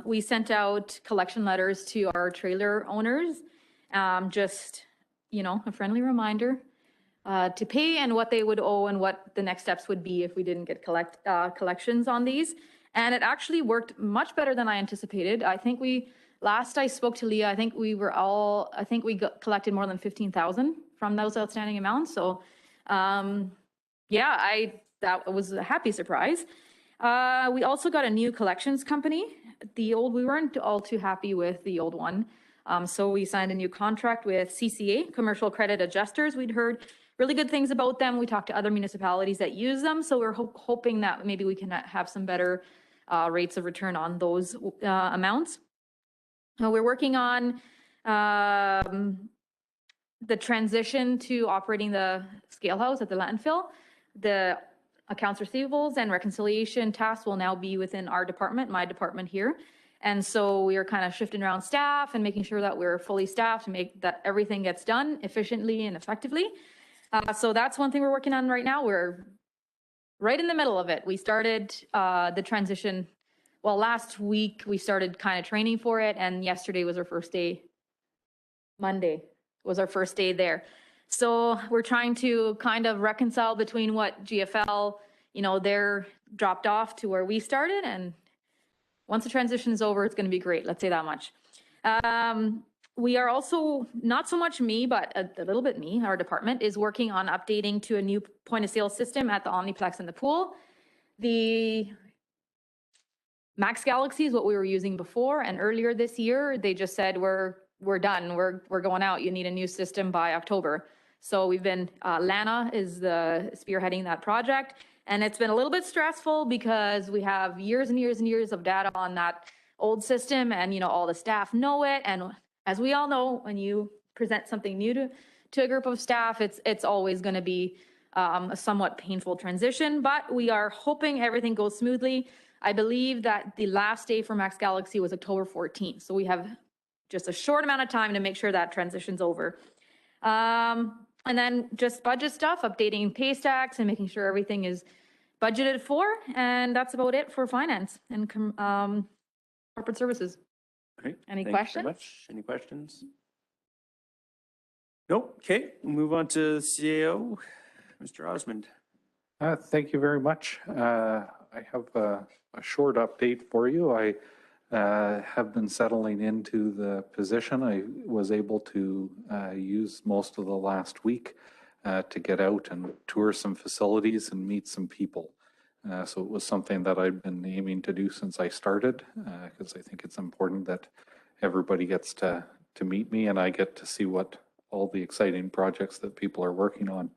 we sent out collection letters to our trailer owners. Just, a friendly reminder to pay and what they would owe and what the next steps would be if we didn't get collections on these. And it actually worked much better than I anticipated. I think last I spoke to Leah, I think we collected more than 15,000 from those outstanding amounts. So, that was a happy surprise. We also got a new collections company. We weren't all too happy with the old one. So we signed a new contract with CCA, Commercial Credit Adjusters. We'd heard really good things about them. We talked to other municipalities that use them, so we're hoping that maybe we can have some better rates of return on those amounts. We're working on the transition to operating the scale house at the landfill. The accounts receivables and reconciliation tasks will now be within our department, my department here. And so we are kind of shifting around staff and making sure that we're fully staffed to make that everything gets done efficiently and effectively. So that's one thing we're working on right now. We're right in the middle of it. We started the transition, well, last week we started kind of training for it, and yesterday was our first day. Monday was our first day there. So we're trying to kind of reconcile between what GFL, you know, they're dropped off to where we started. And once the transition is over, it's going to be great. Let's say that much. We are also, not so much me, but a little bit me, our department is working on updating to a new point of sale system at the Omniplex and the pool. The Max Galaxy is what we were using before. And earlier this year, they just said, we're done. We're going out. You need a new system by October. So we've been, Lana is the spearheading that project. And it's been a little bit stressful because we have years and years and years of data on that old system, and, you know, all the staff know it. And as we all know, when you present something new to a group of staff, it's always going to be a somewhat painful transition, but we are hoping everything goes smoothly. I believe that the last day for Max Galaxy was October 14th. So we have just a short amount of time to make sure that transition's over. And then just budget stuff, updating pay stacks and making sure everything is budgeted for. And that's about it for finance and corporate services. Okay. Any Thank you very questions? much. Any questions? Nope. Okay, we'll move on to CAO, Mr. Osmond. Thank you very much. I have a short update for you. I have been settling into the position. I was able to use most of the last week to get out and tour some facilities and meet some people. So it was something that I've been aiming to do since I started, because I think it's important that everybody gets to meet me and I get to see what all the exciting projects that people are working on.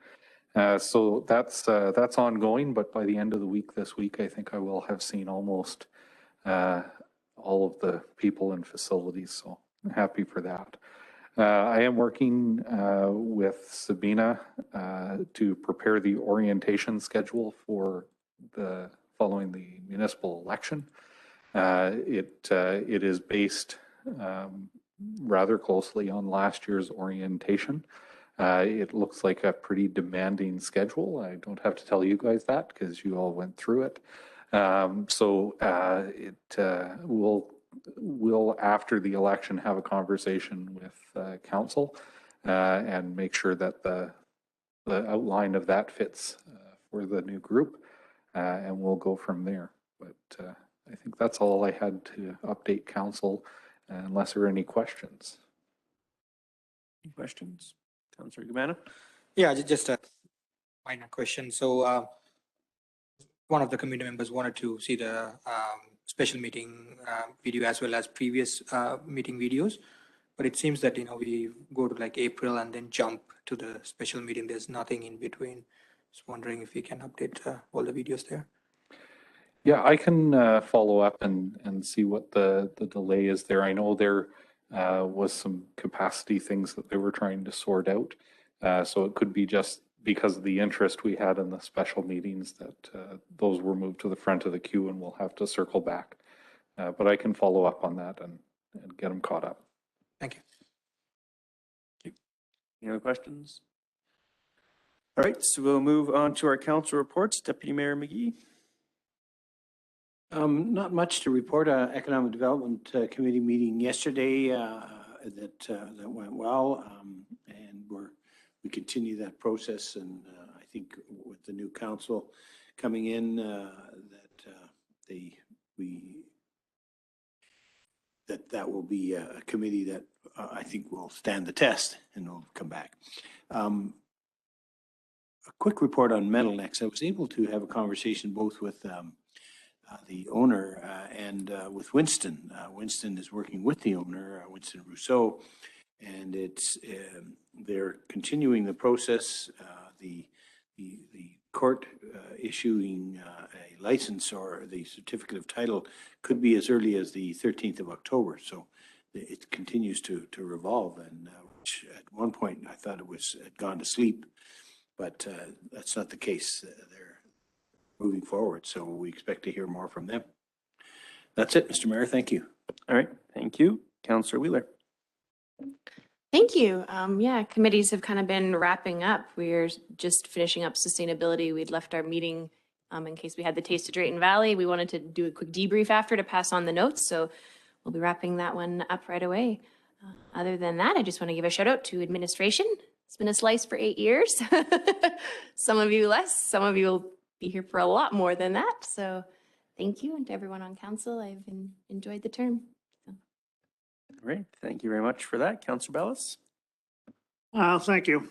So that's ongoing, but by the end of the week this week, I think I will have seen almost all of the people and facilities, so I'm happy for that. I am working with Sabina to prepare the orientation schedule for following the municipal election. It is based rather closely on last year's orientation. It looks like a pretty demanding schedule. I don't have to tell you guys that because you all went through it. We'll after the election have a conversation with council and make sure that the outline of that fits for the new group, and we'll go from there. But I think that's all I had to update council, unless there are any questions. Any questions? Councilor Gumana? Yeah, just a minor question. So one of the committee members wanted to see the special meeting video as well as previous meeting videos. But it seems that, you know, we go to like April and then jump to the special meeting. There's nothing in between. Just wondering if you can update all the videos there. Yeah, I can follow up and see what the delay is there. I know there was some capacity things that they were trying to sort out. So it could be just because of the interest we had in the special meetings that those were moved to the front of the queue, and we'll have to circle back. But I can follow up on that and get them caught up. Thank you. Any other questions? All right, so we'll move on to our council reports. Deputy Mayor McGee. Not much to report. Economic Development Committee meeting yesterday that went well, and we continue that process. And I think with the new council coming in, that will be a committee that I think will stand the test and will come back. A quick report on Metalnex. I was able to have a conversation both with the owner and with Winston. Winston is working with the owner, Winston Rousseau, And they're continuing the process. The court issuing a license or the certificate of title could be as early as the 13th of October. So it continues to revolve, and which at one point I thought had gone to sleep, but that's not the case. They're moving forward, so we expect to hear more from them. That's it, Mr. Mayor. Thank you. All right, thank you. Councillor Wheeler. Thank you. Yeah, committees have kind of been wrapping up. We're just finishing up sustainability. We'd left our meeting in case we had the taste of Drayton Valley. We wanted to do a quick debrief after to pass on the notes. So we'll be wrapping that one up right away. Other than that, I just want to give a shout out to administration. It's been a slice for 8 years. Some of you less, some of you will be here for a lot more than that. So thank you. And to everyone on council, I've enjoyed the term. Great, thank you very much for that. Councillor Bellis. Thank you.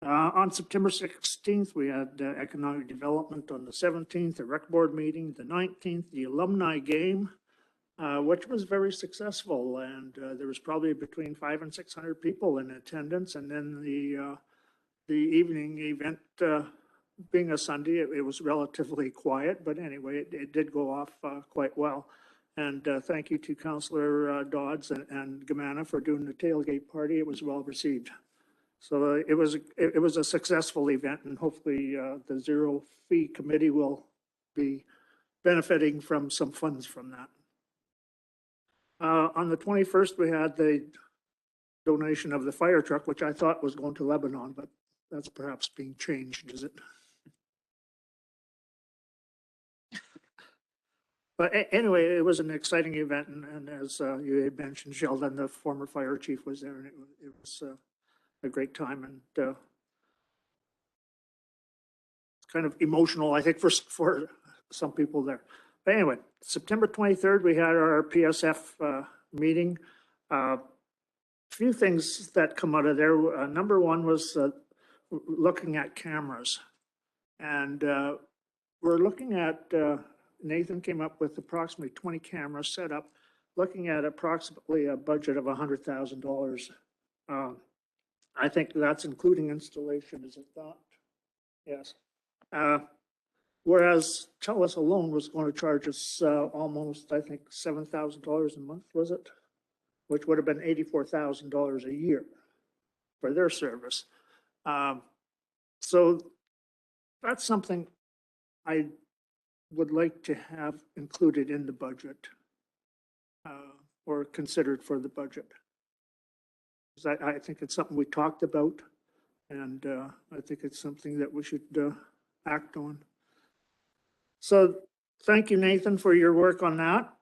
On September 16th, we had economic development on the 17th, the rec board meeting, the 19th, the alumni game, which was very successful. And there was probably between 500 and 600 people in attendance. And then the evening event, being a Sunday, it was relatively quiet, but anyway, it did go off quite well. And thank you to Councillor Dodds and Gamana for doing the tailgate party. It was well received. So it was a successful event, and hopefully the Zero Fee Committee will be benefiting from some funds from that. On the 21st, we had the donation of the fire truck, which I thought was going to Lebanon, but that's perhaps being changed, is it? But anyway, it was an exciting event, and as you had mentioned, Sheldon, the former fire chief, was there, and it was a great time, and it's kind of emotional, I think, for some people there. But anyway, September 23rd, we had our PSF meeting. Few things that come out of there. Number one was looking at cameras, and we're looking at. Nathan came up with approximately 20 cameras set up, looking at approximately a budget of $100,000. I think that's including installation, is it not? Yes. Whereas TELUS alone was going to charge us almost, I think, $7,000 a month, was it? Which would have been $84,000 a year for their service. So that's something I would like to have included in the budget or considered for the budget. Because I think it's something we talked about, and I think it's something that we should act on. So thank you, Nathan, for your work on that.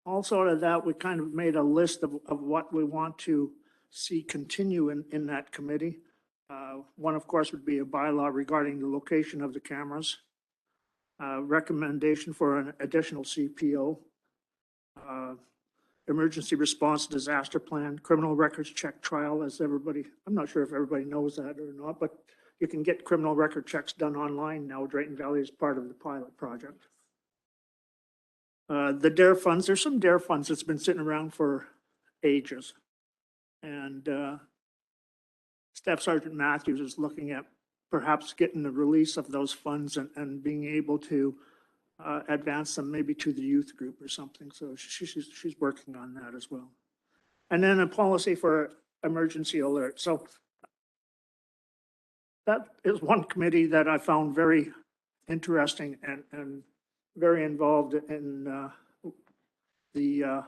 Also out of that, we kind of made a list of what we want to see continue in that committee. One, of course, would be a bylaw regarding the location of the cameras, recommendation for an additional CPO, emergency response disaster plan, criminal records check trial, as everybody, I'm not sure if everybody knows that or not, but you can get criminal record checks done online now. Drayton Valley is part of the pilot project. The DARE funds, there's some DARE funds that's been sitting around for ages. And Staff Sergeant Matthews is looking at perhaps getting the release of those funds and being able to advance them maybe to the youth group or something. So she's working on that as well. And then a policy for emergency alert. So that is one committee that I found very interesting and very involved in the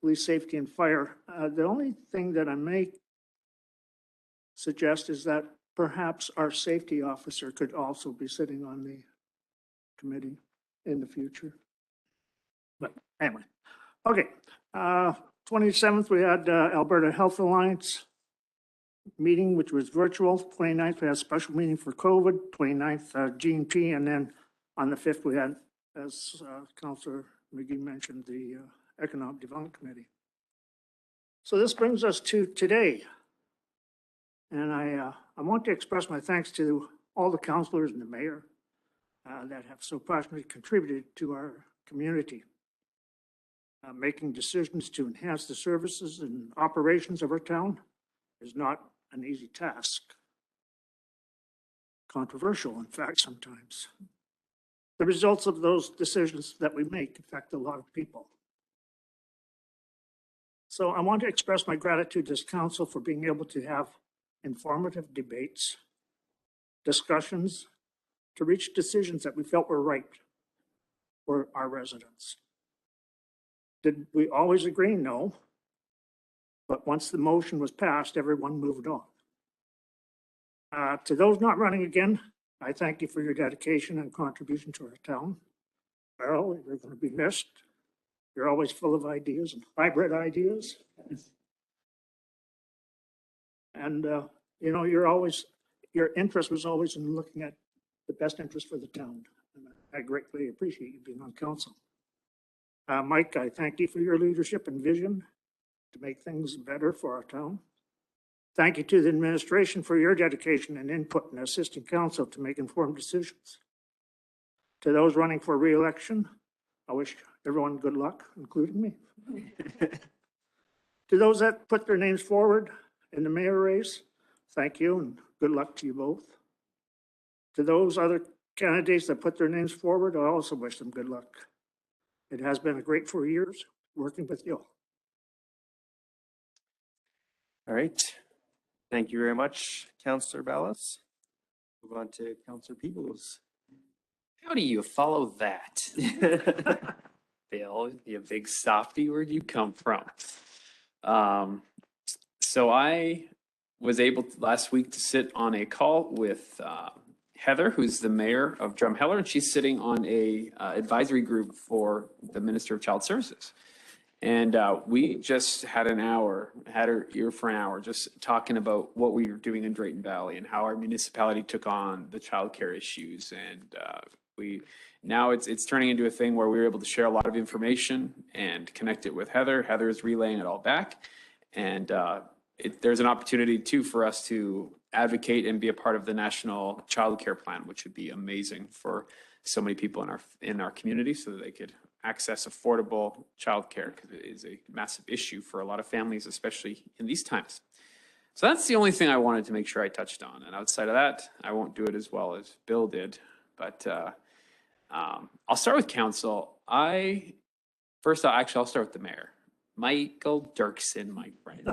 police safety and fire. The only thing that I may suggest is that perhaps our safety officer could also be sitting on the committee in the future. But anyway, okay. 27th, we had Alberta Health Alliance meeting, which was virtual. 29th, we had a special meeting for COVID. 29th, G&P, and then on the 5th, we had, as Councillor McGee mentioned, the Economic Development Committee. So this brings us to today. And I want to express my thanks to all the councillors and the mayor that have so passionately contributed to our community. Making decisions to enhance the services and operations of our town is not an easy task. Controversial, in fact, sometimes. The results of those decisions that we make affect a lot of people. So I want to express my gratitude to this council for being able to have informative debates, discussions, to reach decisions that we felt were right for our residents. Did we always agree? No. But once the motion was passed, everyone moved on. To those not running again, I thank you for your dedication and contribution to our town. Farrell, you're going to be missed. You're always full of ideas and hybrid ideas. And, you know, your interest was always in looking at the best interest for the town. And I greatly appreciate you being on council. Mike, I thank you for your leadership and vision to make things better for our town. Thank you to the administration for your dedication and input in assisting council to make informed decisions. To those running for re-election, I wish everyone good luck, including me. To those that put their names forward in the mayor race, thank you and good luck to you both. To those other candidates that put their names forward, I also wish them good luck. It has been a great 4 years working with you. All right. Thank you very much, Councillor Ballas. Move on to Councillor Peebles. How do you follow that? Bill, you big softy, where'd you come from? So I was able last week to sit on a call with Heather, who's the mayor of Drumheller, and she's sitting on a advisory group for the Minister of Child Services. And we just had her ear for an hour, just talking about what we were doing in Drayton Valley and how our municipality took on the childcare issues. And now it's turning into a thing where we were able to share a lot of information and connect it with Heather. Heather is relaying it all back. And there's an opportunity too for us to advocate and be a part of the National Child Care Plan, which would be amazing for so many people in our community so that they could access affordable childcare, because it is a massive issue for a lot of families, especially in these times. So that's the only thing I wanted to make sure I touched on. And outside of that, I won't do it as well as Bill did. But I'll start with council. I'll start with the mayor. Michael Dirksen, my friend.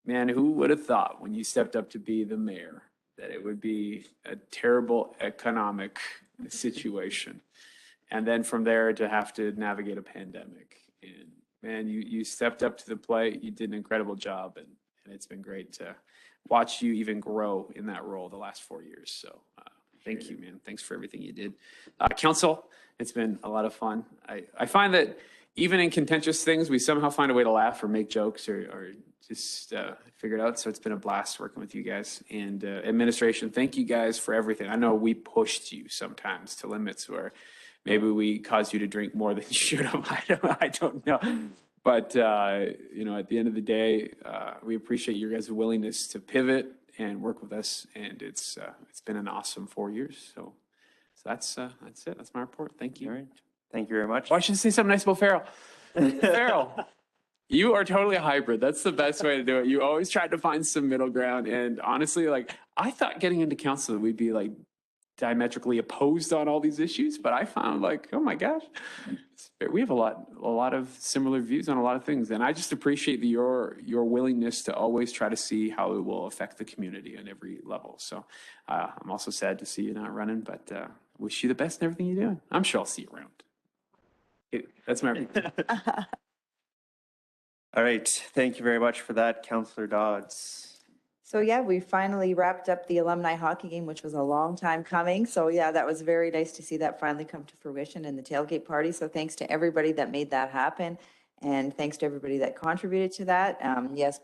Man, who would have thought when you stepped up to be the mayor that it would be a terrible economic situation? And then from there to have to navigate a pandemic. And man, you stepped up to the plate. You did an incredible job. And it's been great to watch you even grow in that role the last 4 years. So thank you, man. Thanks for everything you did. Council, it's been a lot of fun. I find that even in contentious things, we somehow find a way to laugh or make jokes or just figure it out. So it's been a blast working with you guys. And administration, thank you guys for everything. I know we pushed you sometimes to limits where maybe we caused you to drink more than you should have. I don't know. But, you know, at the end of the day, we appreciate your guys' willingness to pivot and work with us. And it's been an awesome 4 years. So that's it. That's my report. Thank you. All right. Thank you very much. Oh, I should say something nice about Farrell. Farrell, you are totally a hybrid. That's the best way to do it. You always tried to find some middle ground. And honestly, like, I thought getting into council, we'd be like diametrically opposed on all these issues, but I found like, oh my gosh, we have a lot of similar views on a lot of things. And I just appreciate your willingness to always try to see how it will affect the community on every level. So I'm also sad to see you not running, but wish you the best in everything you're doing. I'm sure I'll see you around. That's my All right. Thank you very much for that, Councillor Dodds. So yeah, we finally wrapped up the alumni hockey game, which was a long time coming. So yeah, that was very nice to see that finally come to fruition in the tailgate party. So thanks to everybody that made that happen. And thanks to everybody that contributed to that. Yes,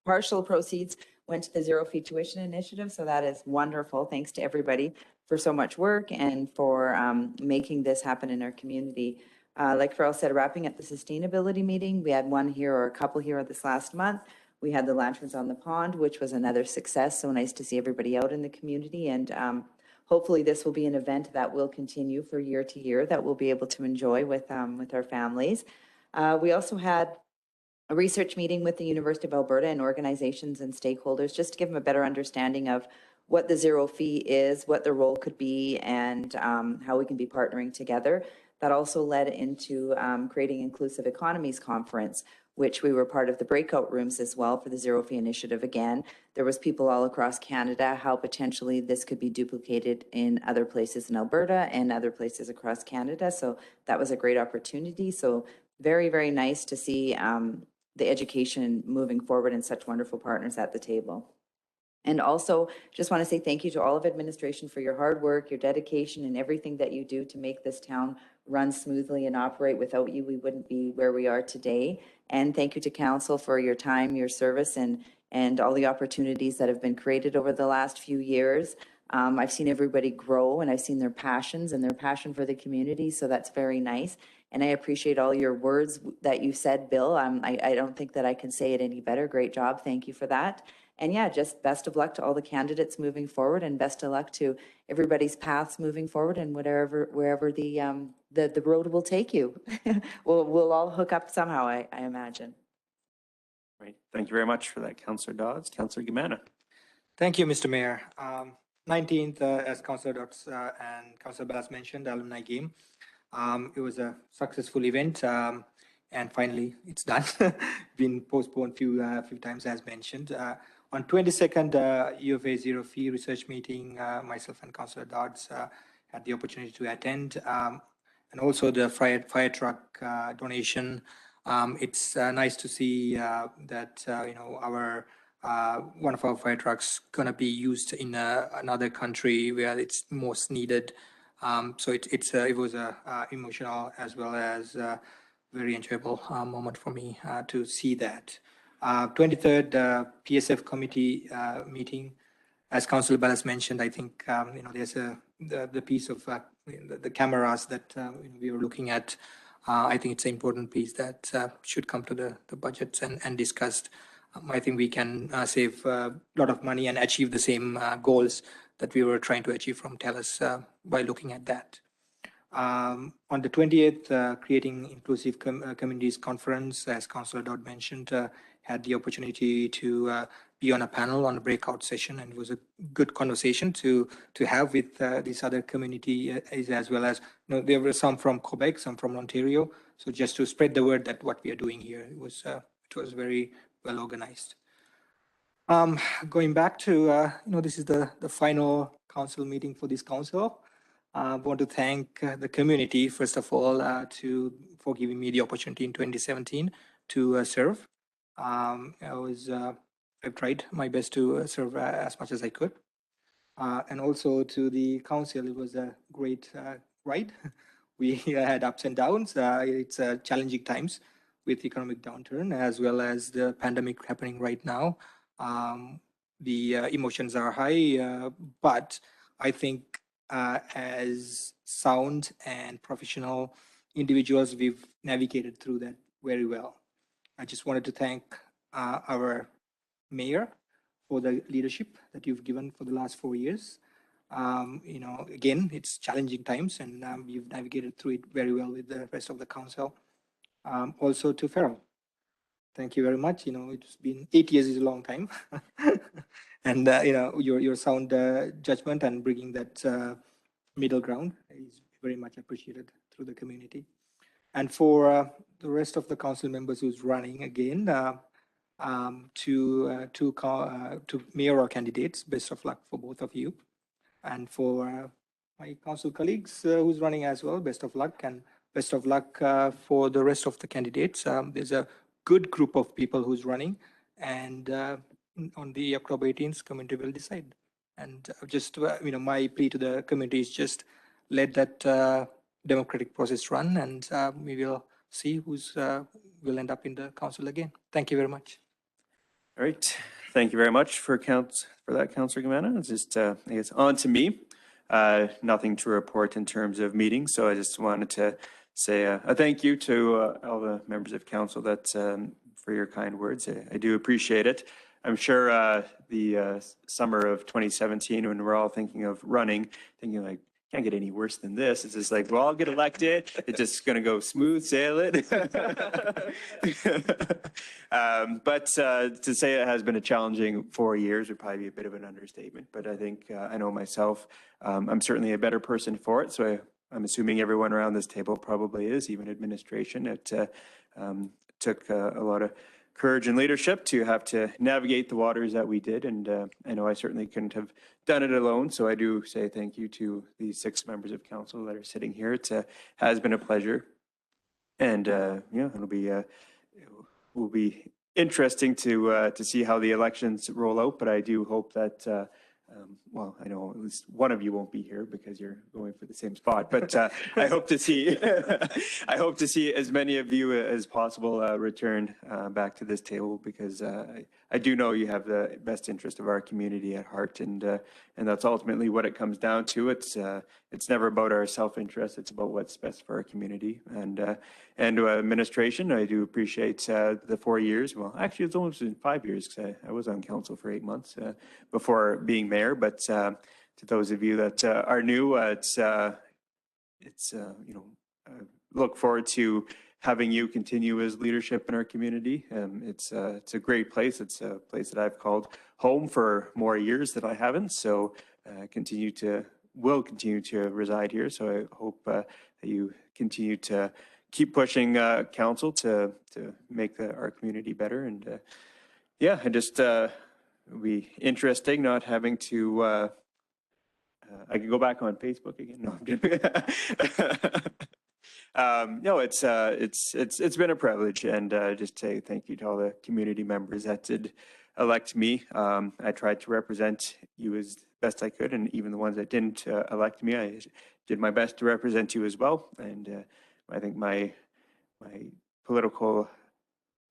partial proceeds went to the Zero Fee Tuition Initiative. So that is wonderful. Thanks to everybody for so much work and for making this happen in our community. Like Farrell said, wrapping up the sustainability meeting, we had one here or a couple here this last month. We had the Lanterns on the Pond, which was another success. So nice to see everybody out in the community. And hopefully this will be an event that will continue for year to year that we'll be able to enjoy with our families. We also had a research meeting with the University of Alberta and organizations and stakeholders just to give them a better understanding of what the zero fee is, what the role could be, and how we can be partnering together. That also led into creating Inclusive Economies Conference, which we were part of the breakout rooms as well for the Zero Fee Initiative again. There was people all across Canada, how potentially this could be duplicated in other places in Alberta and other places across Canada. So that was a great opportunity. So very, very nice to see the education moving forward and such wonderful partners at the table. And also just want to say thank you to all of administration for your hard work, your dedication, and everything that you do to make this town run smoothly and operate. Without you, we wouldn't be where we are today. And thank you to council for your time, your service, and all the opportunities that have been created over the last few years. I've seen everybody grow, and I've seen their passions and their passion for the community, so that's very nice. And I appreciate all your words that you said, Bill. I don't think that I can say it any better. Great job. Thank you for that. And yeah, just best of luck to all the candidates moving forward, and best of luck to everybody's paths moving forward, and wherever the road will take you. We'll all hook up somehow, I imagine. Right. Thank you very much for that, Councillor Dodds. Councillor Gimana. Thank you, Mr. Mayor. 19th, as Councillor Dodds and Councillor Ballas mentioned, alumni game. It was a successful event, and finally it's done. Been postponed few times as mentioned. On 22nd, UFA Zero Fee Research Meeting, myself and Councillor Dodds had the opportunity to attend, and also the fire truck donation. It's nice to see that our one of our fire trucks gonna be used in another country where it's most needed. So it was a emotional as well as very enjoyable moment for me to see that. 23rd PSF committee meeting, as Councillor Ballas mentioned. I think there's the piece of the cameras that we were looking at. I think it's an important piece that should come to the budgets and discussed. I think we can save a lot of money and achieve the same goals that we were trying to achieve from TELUS by looking at that. On the 20th, Creating Inclusive Communities Conference, as Councillor Dodd mentioned, had the opportunity to be on a panel on a breakout session, and it was a good conversation to have with these other community, as well as there were some from Quebec, some from Ontario. So just to spread the word that what we are doing here, it was very well organized. Going back to this is the final council meeting for this council. I want to thank the community first of all for giving me the opportunity in 2017 to serve. I've tried my best to serve as much as I could, and also to the council. It was a great ride. We had ups and downs. It's challenging times with economic downturn as well as the pandemic happening right now. The emotions are high, but I think as sound and professional individuals, we've navigated through that very well. I just wanted to thank our mayor for the leadership that you've given for the last 4 years. Again, it's challenging times, and you've navigated through it very well with the rest of the council. Also to Farrell, thank you very much. It's been 8 years is a long time, and your sound judgment and bringing that middle ground is very much appreciated through the community. And for the rest of the council members who's running again, to mayoral candidates, best of luck for both of you. And for my council colleagues who's running as well, best of luck, and best of luck for the rest of the candidates. There's a good group of people who's running, and on the October 18th, community will decide. And just my plea to the community is just let that democratic process run, and we will see who's will end up in the council again. Thank you very much. All right. Thank you very much for that, Councillor Gimana. It's just, I guess, on to me. Nothing to report in terms of meetings, so I just wanted to say a thank you to all the members of council for your kind words. I do appreciate it. I'm sure the summer of 2017, when we're all thinking of running, thinking like, can't get any worse than this. It's just like, well, I'll get elected. It's just going to go smooth sailing. But to say it has been a challenging 4 years would probably be a bit of an understatement. But I think I know myself, I'm certainly a better person for it. So I'm assuming everyone around this table probably is, even administration. It took a lot of courage and leadership to have to navigate the waters that we did. And I know I certainly couldn't have done it alone. So I do say thank you to the 6 members of council that are sitting here. It has been a pleasure. And yeah, it will be interesting to see how the elections roll out. But I do hope that well, I know at least one of you won't be here because you're going for the same spot, but I hope to see, I hope to see as many of you as possible return back to this table, because I do know you have the best interest of our community at heart, and that's ultimately what it comes down to. It's never about our self-interest; it's about what's best for our community. And administration, I do appreciate the 4 years. Well, actually, it's almost been 5 years because I was on council for 8 months before being mayor. But to those of you that are new, it's you know, look forward to having you continue as leadership in our community. It's a great place. It's a place that I've called home for more years that I haven't. So will continue to reside here. So I hope that you continue to keep pushing council to make our community better. And yeah, I just it'll be interesting not having to. I can go back on Facebook again. No, I'm kidding. No, it's been a privilege, and just say thank you to all the community members that did elect me. I tried to represent you as best I could, and even the ones that didn't elect me, I did my best to represent you as well. And I think my political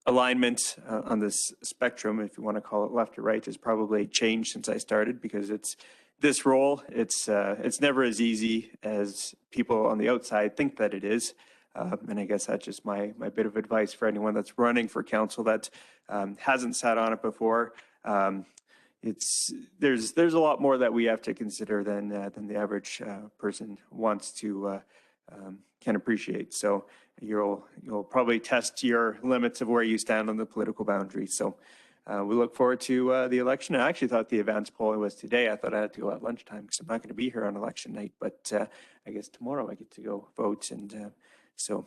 alignment on this spectrum, if you want to call it left or right, has probably changed since I started, because this role, it's never as easy as people on the outside think that it is. And I guess that's just my bit of advice for anyone that's running for council that hasn't sat on it before. There's a lot more that we have to consider than the average person wants to can appreciate. So you'll probably test your limits of where you stand on the political boundary. So we look forward to the election. I actually thought the advance polling was today. I thought I had to go at lunchtime because I'm not going to be here on election night, but I guess tomorrow I get to go vote. And so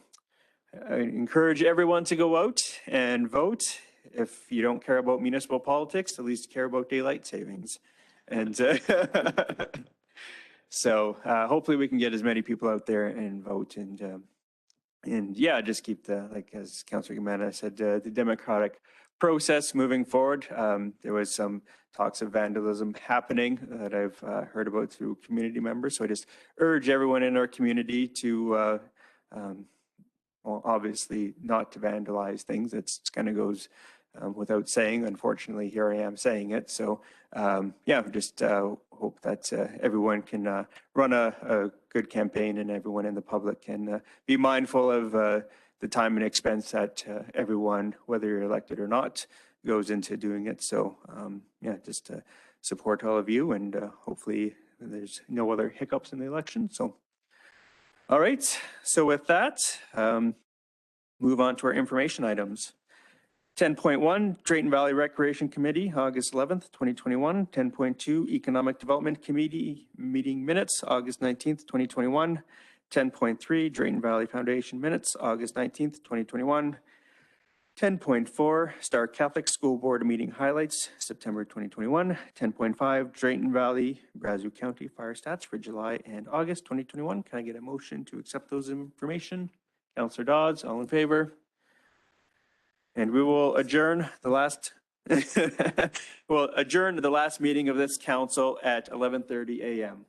I encourage everyone to go out and vote. If you don't care about municipal politics, at least care about daylight savings. And so hopefully we can get as many people out there and vote, and yeah, just keep like as Councillor Gamana said, the democratic process moving forward. There was some talks of vandalism happening that I've heard about through community members. So I just urge everyone in our community to, well, obviously not to vandalize things. It's kind of goes without saying. Unfortunately, here I am saying it. So yeah, just hope that everyone can run a good campaign, and everyone in the public can be mindful of the time and expense that everyone, whether you're elected or not, goes into doing it. So yeah, just support all of you, and hopefully there's no other hiccups in the election. So, all right. So with that, move on to our information items. 10.1, Drayton Valley Recreation Committee, August 11th, 2021. 10.2, Economic Development Committee meeting minutes, August 19th, 2021. 10.3, Drayton Valley Foundation minutes, August 19th, 2021. 10.4, Star Catholic School Board meeting highlights, September 2021. 10.5, Drayton Valley, Brazeau County fire stats for July and August 2021. Can I get a motion to accept those information? Councillor Dodds, all in favor? And we will adjourn the last meeting of this council at 11:30 a.m.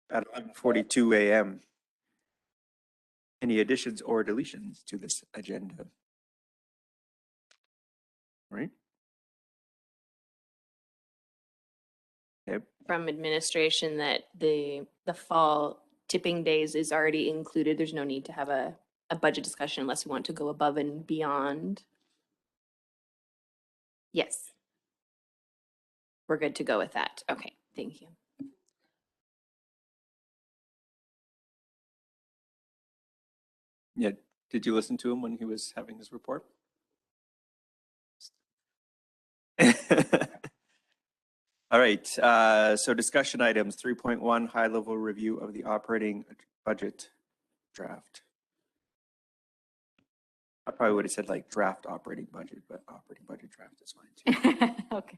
at 11:42 a.m. Any additions or deletions to this agenda? Right? Okay. From administration that the fall tipping days is already included. There's no need to have a budget discussion unless we want to go above and beyond. Yes. We're good to go with that. Okay, thank you. Yeah. Did you listen to him when he was having his report? All right. So discussion items 3.1, high level review of the operating budget draft. I probably would have said like draft operating budget, but operating budget draft is fine too. Okay.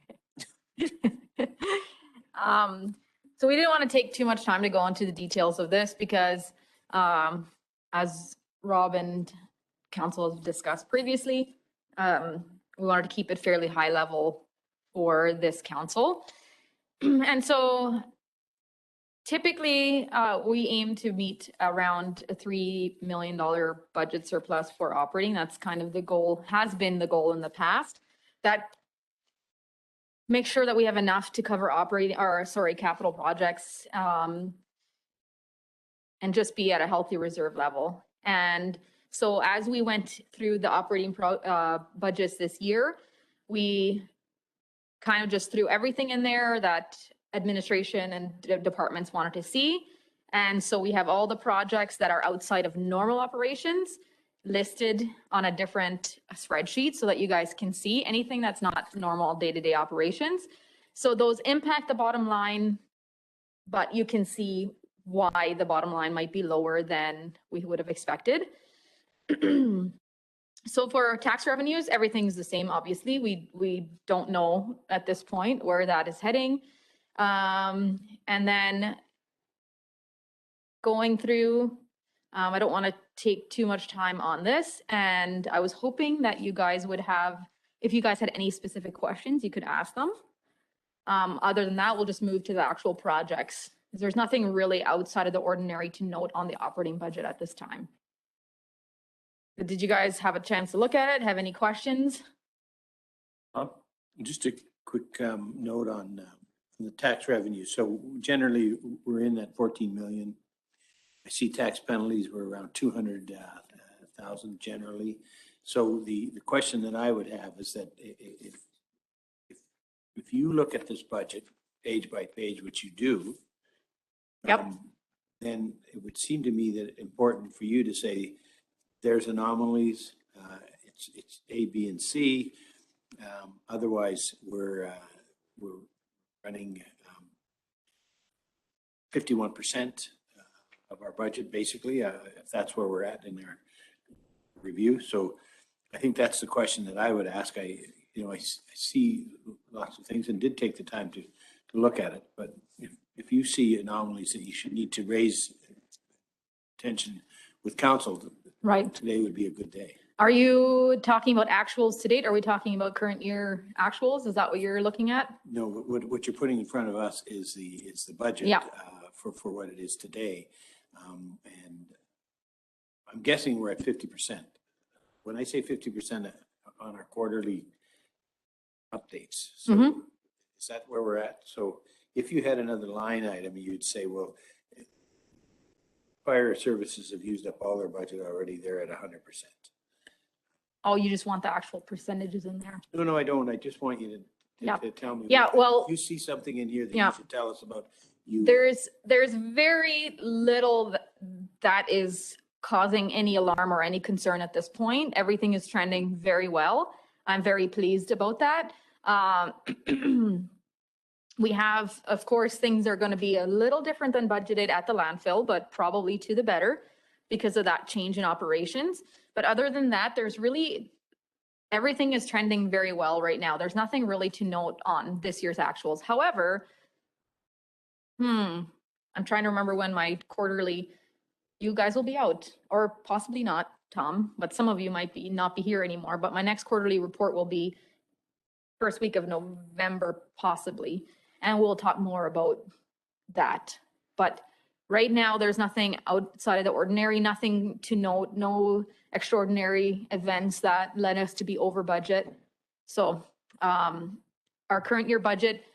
So we didn't want to take too much time to go into the details of this because, as Rob and council have discussed previously, we wanted to keep it fairly high level for this council. And so typically, we aim to meet around a $3 million budget surplus for operating. That's kind of the goal, has been the goal in the past. That make sure that we have enough to cover capital projects, and just be at a healthy reserve level. And so as we went through the operating budgets this year, we kind of just threw everything in there that administration and departments wanted to see. And so we have all the projects that are outside of normal operations listed on a different spreadsheet so that you guys can see anything that's not normal day-to-day operations. So those impact the bottom line, but you can see why the bottom line might be lower than we would have expected. So for tax revenues, everything's the same. Obviously, we don't know at this point where that is heading. And then going through, I don't want to take too much time on this. And I was hoping that you guys would have, if you guys had any specific questions, you could ask them. Other than that, we'll just move to the actual projects. There's nothing really outside of the ordinary to note on the operating budget at this time. Did you guys have a chance to look at it? Have any questions? Just a quick note on the tax revenue. So generally, we're in that 14 million. I see tax penalties were around 200,000 generally. So the question that I would have is that if you look at this budget page by page, which you do, then it would seem to me that important for you to say there's anomalies. It's A, B, and C. Otherwise, we're running 51% of our budget, basically, if that's where we're at in our review. So I think that's the question that I would ask. I see lots of things and did take the time to look at it. But if you see anomalies that you should need to raise attention with council, right, today would be a good day. Are you talking about actuals to date? Are we talking about current year actuals? Is that what you're looking at? No, what you're putting in front of us is the budget, yeah, for what it is today. And I'm guessing we're at 50%. When I say 50% on our quarterly updates, so is that where we're at? So if you had another line item, you'd say, well, fire services have used up all their budget already. They're at 100%. Oh, you just want the actual percentages in there? No, I don't. I just want you to tell me. Yeah, well, if you see something in here that you should tell us about. There's very little that is causing any alarm or any concern at this point. Everything is trending very well. I'm very pleased about that. We have, of course, things are going to be a little different than budgeted at the landfill, but probably to the better because of that change in operations. But other than that, everything is trending very well right now. There's nothing really to note on this year's actuals. However, I'm trying to remember when my quarterly, you guys will be out, or possibly not, Tom, but some of you might not be here anymore. But my next quarterly report will be first week of November, possibly. And we'll talk more about that. But Right now, there's nothing outside of the ordinary, nothing to note, no extraordinary events that led us to be over budget. So our current year budget,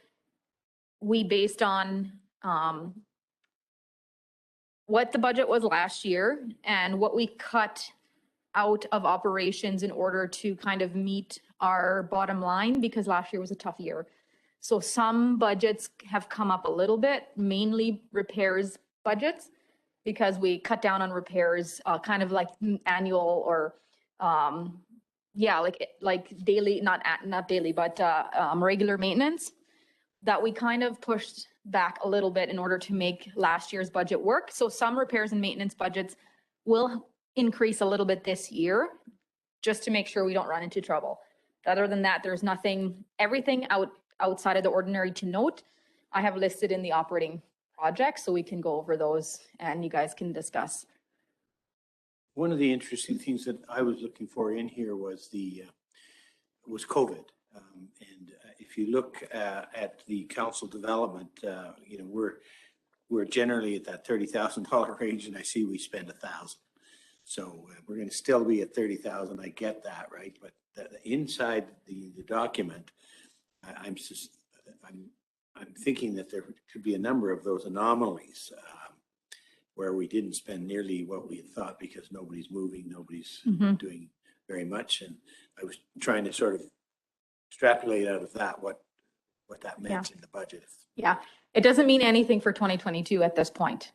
we based on what the budget was last year and what we cut out of operations in order to kind of meet our bottom line, because last year was a tough year. So some budgets have come up a little bit, mainly repairs budgets, because we cut down on repairs, kind of like annual or, yeah, like daily, not daily, but regular maintenance, that we kind of pushed back a little bit in order to make last year's budget work. So some repairs and maintenance budgets will increase a little bit this year, just to make sure we don't run into trouble. Other than that, there's nothing, everything outside of the ordinary to note, I have listed in the operating project, so we can go over those and you guys can discuss. One of the interesting things that I was looking for in here was was COVID. And if you look at the council development, you know, we're generally at that $30,000 range, and I see we spend $1,000. So we're going to still be at 30,000. I get that, right? But inside the document, I'm thinking that there could be a number of those anomalies where we didn't spend nearly what we had thought because nobody's moving, nobody's doing very much. And I was trying to sort of extrapolate out of that what that meant in the budget. Yeah, it doesn't mean anything for 2022 at this point.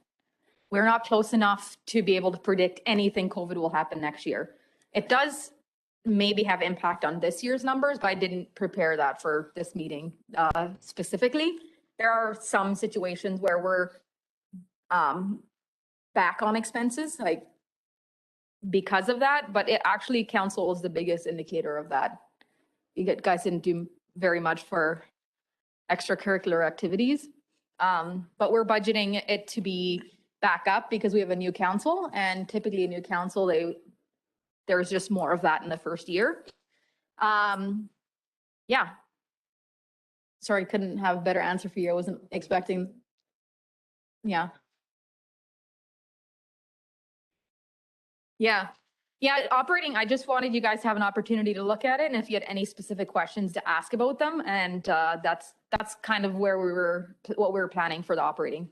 We're not close enough to be able to predict anything COVID will happen next year. It does maybe have impact on this year's numbers, but I didn't prepare that for this meeting specifically. There are some situations where we're back on expenses, like because of that, but it actually council is the biggest indicator of that. You guys didn't do very much for extracurricular activities, but we're budgeting it to be back up because we have a new council, and typically a new council, there's just more of that in the first year. Yeah. Sorry, couldn't have a better answer for you. I wasn't expecting. Yeah. Yeah. Yeah, operating, I just wanted you guys to have an opportunity to look at it, and if you had any specific questions to ask about them, and that's kind of where what we were planning for the operating.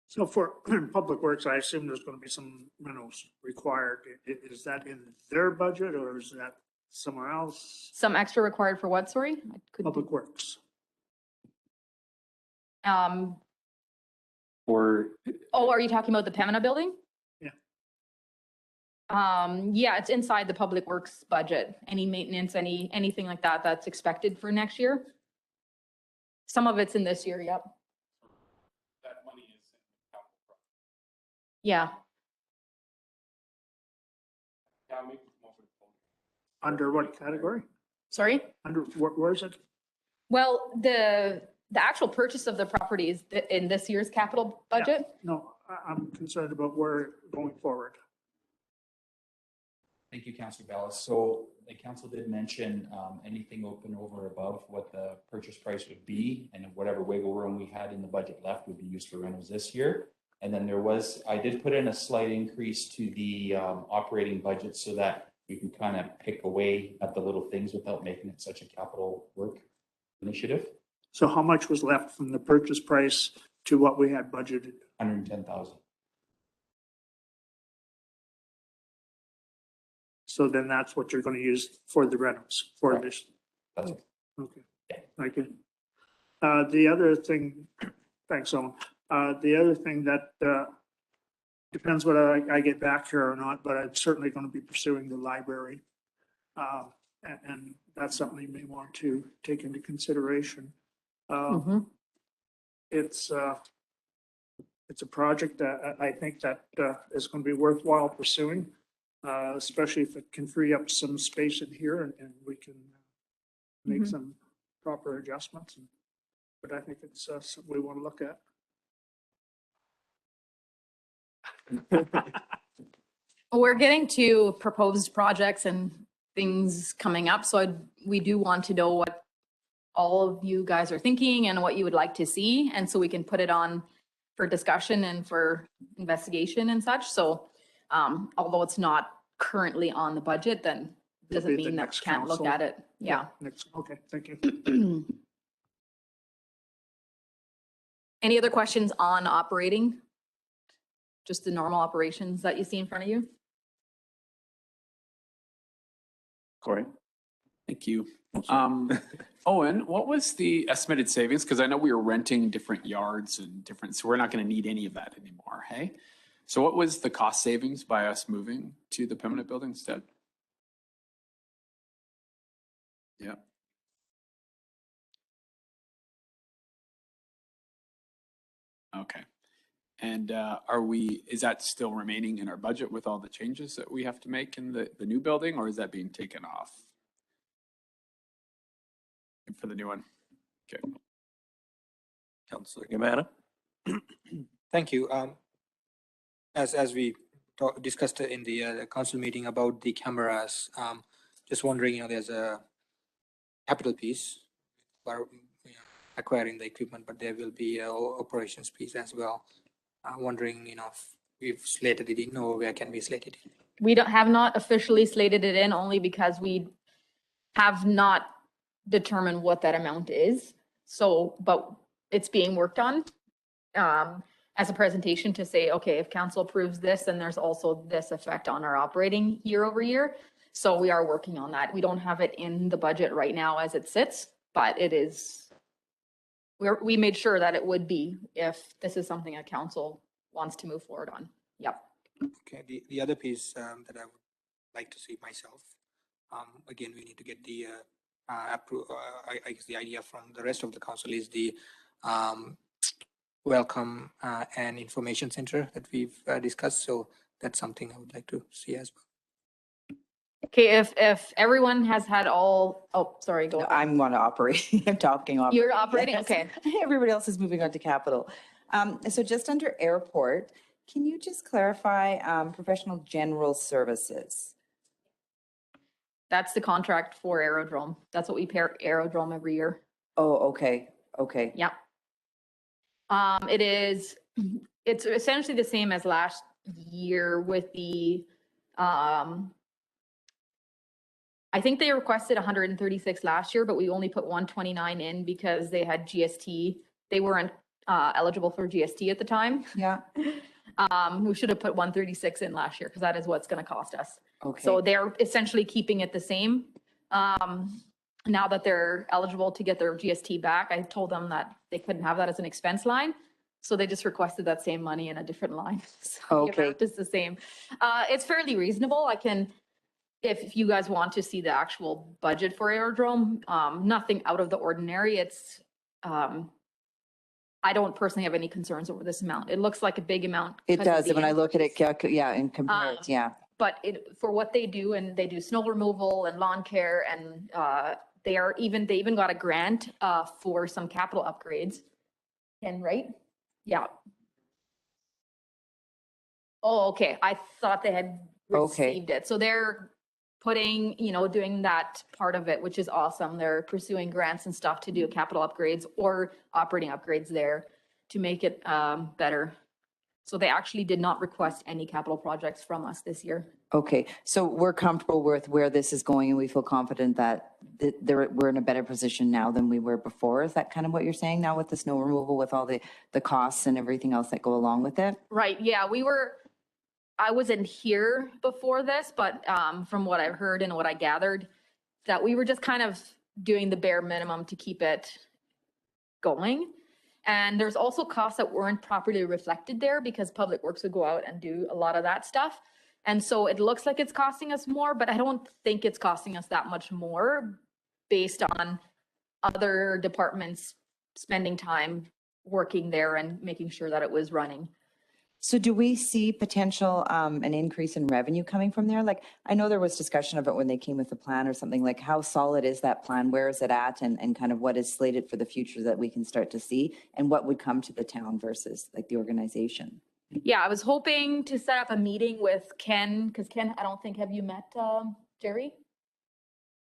So for Public Works, I assume there's going to be some rentals required. Is that in their budget or is that somewhere else? Some extra required for what, sorry? Public Works. Or, Oh, are you talking about the Pembina building? Yeah. Yeah, it's inside the Public Works budget. Any maintenance, anything like that that's expected for next year. Some of it's in this year, yep. That money is in the capital project. Yeah. Yeah, maybe it's more for the Under what category? Sorry? Under, where is it? Well, the actual purchase of the property is in this year's capital budget. No, I'm concerned about where going forward. Thank you, Councilor Ballas. So the council did mention anything open over above what the purchase price would be, and whatever wiggle room we had in the budget left would be used for rentals this year. And then I did put in a slight increase to the operating budget so that we can kind of pick away at the little things without making it such a capital work initiative. So how much was left from the purchase price to what we had budgeted? 110,000. So then that's what you're going to use for the rentals for Correct. this. That's it. Okay. Yeah. Thank you. The other thing, thanks, Owen. The other thing that depends whether I get back here or not, but I'm certainly going to be pursuing the library. And that's something you may want to take into consideration. It's a project that I think that is going to be worthwhile pursuing, especially if it can free up some space in here and we can make some proper adjustments. But I think it's something we want to look at. We're getting to proposed projects and things coming up, so we do want to know what all of you guys are thinking and what you would like to see, and so we can put it on for discussion and for investigation and such. So although it's not currently on the budget, then It'll doesn't be the mean that we next can't look council. at it. Yeah. Next, okay, thank you. Any other questions on operating? Just the normal operations that you see in front of you? Corey? Thank you. Owen, what was the estimated savings? Because I know we were renting different yards and different, so we're not going to need any of that anymore, hey? So what was the cost savings by us moving to the permanent building instead? Yeah. Okay. And is that still remaining in our budget with all the changes that we have to make in the new building, or is that being taken off for the new one? Okay. Councilor Gamana? Thank you. As we discussed in the council meeting about the cameras, just wondering, there's a capital piece for acquiring the equipment, but there will be a operations piece as well. I'm wondering, if we've slated it in, or where can we slate it in? We have not officially slated it in, only because we have not determined what that amount is. So, but it's being worked on as a presentation to say, okay, if council approves this, then there's also this effect on our operating year over year. So we are working on that. We don't have it in the budget right now as it sits, but it is, we made sure that it would be if this is something a council wants to move forward on. Yep. Okay, the other piece that I would like to see myself, again, we need to get the I guess the idea from the rest of the council is the welcome and information center that we've discussed. So that's something I would like to see as well. Okay, if everyone has had all, oh, sorry, go. No, I'm going to operate. I'm talking operating. You're operating, Yes. okay. Everybody else is moving on to capital. So just under airport, can you just clarify professional general services? That's the contract for Aerodrome. That's what we pay Aerodrome every year. Oh, okay, okay. Yep. It's essentially the same as last year with the, I think they requested 136 last year, but we only put 129 in because they had GST. They weren't eligible for GST at the time. Yeah. We should have put 136 in last year because that is what's going to cost us. Okay. So they're essentially keeping it the same. Now that they're eligible to get their GST back, I told them that they couldn't have that as an expense line. So they just requested that same money in a different line. So Okay. the amount is the same. It's fairly reasonable. I can, if you guys want to see the actual budget for Aerodrome, nothing out of the ordinary. It's, I don't personally have any concerns over this amount. It looks like a big amount. It because of does. the When I look at it, yeah, and compare it, yeah. But for what they do, and they do snow removal and lawn care, and they even got a grant for some capital upgrades. And right? Yeah. Oh, okay. I thought they had Okay. received it. So they're putting, doing that part of it, which is awesome. They're pursuing grants and stuff to do capital upgrades or operating upgrades there to make it better. So they actually did not request any capital projects from us this year. Okay, so we're comfortable with where this is going and we feel confident that we're in a better position now than we were before. Is that kind of what you're saying now with the snow removal, with all the costs and everything else that go along with it? Right, yeah, I wasn't here before this, but from what I've heard and what I gathered, that we were just kind of doing the bare minimum to keep it going. And there's also costs that weren't properly reflected there because Public Works would go out and do a lot of that stuff. And so it looks like it's costing us more, but I don't think it's costing us that much more based on other departments spending time working there and making sure that it was running. So do we see potential, an increase in revenue coming from there? Like, I know there was discussion of it when they came with the plan or something, like how solid is that plan? Where is it at? And kind of what is slated for the future that we can start to see? And what would come to the town versus like the organization? Yeah, I was hoping to set up a meeting with Ken, because Ken, I don't think, have you met Jerry?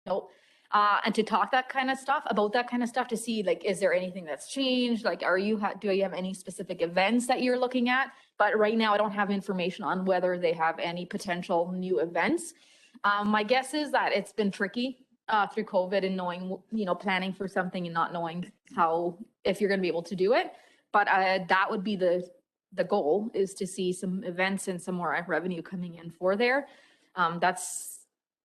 Nope. and to talk that kind of stuff about that kind of stuff to see like, is there anything that's changed? Like, do you have any specific events that you're looking at? But right now I don't have information on whether they have any potential new events. My guess is that it's been tricky through COVID and knowing, planning for something and not knowing if you're going to be able to do it. But that would be the goal, is to see some events and some more revenue coming in for there.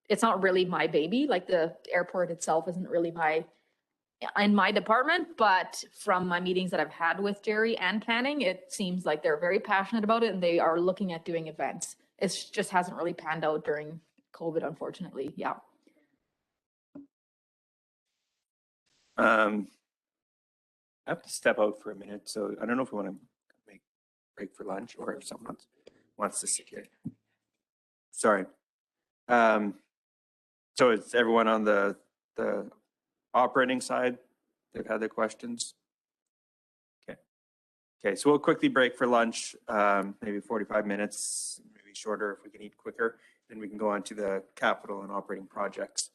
It's not really my baby, like the airport itself isn't really in my department, but from my meetings that I've had with Jerry and planning, it seems like they're very passionate about it and they are looking at doing events. It just hasn't really panned out during COVID, unfortunately. Yeah. I have to step out for a minute, so I don't know if we want to make a break for lunch or if someone wants to sit here. Sorry. So it's everyone on the operating side, they've had their questions? Okay. Okay, so we'll quickly break for lunch, maybe 45 minutes, maybe shorter if we can eat quicker. Then we can go on to the capital and operating projects.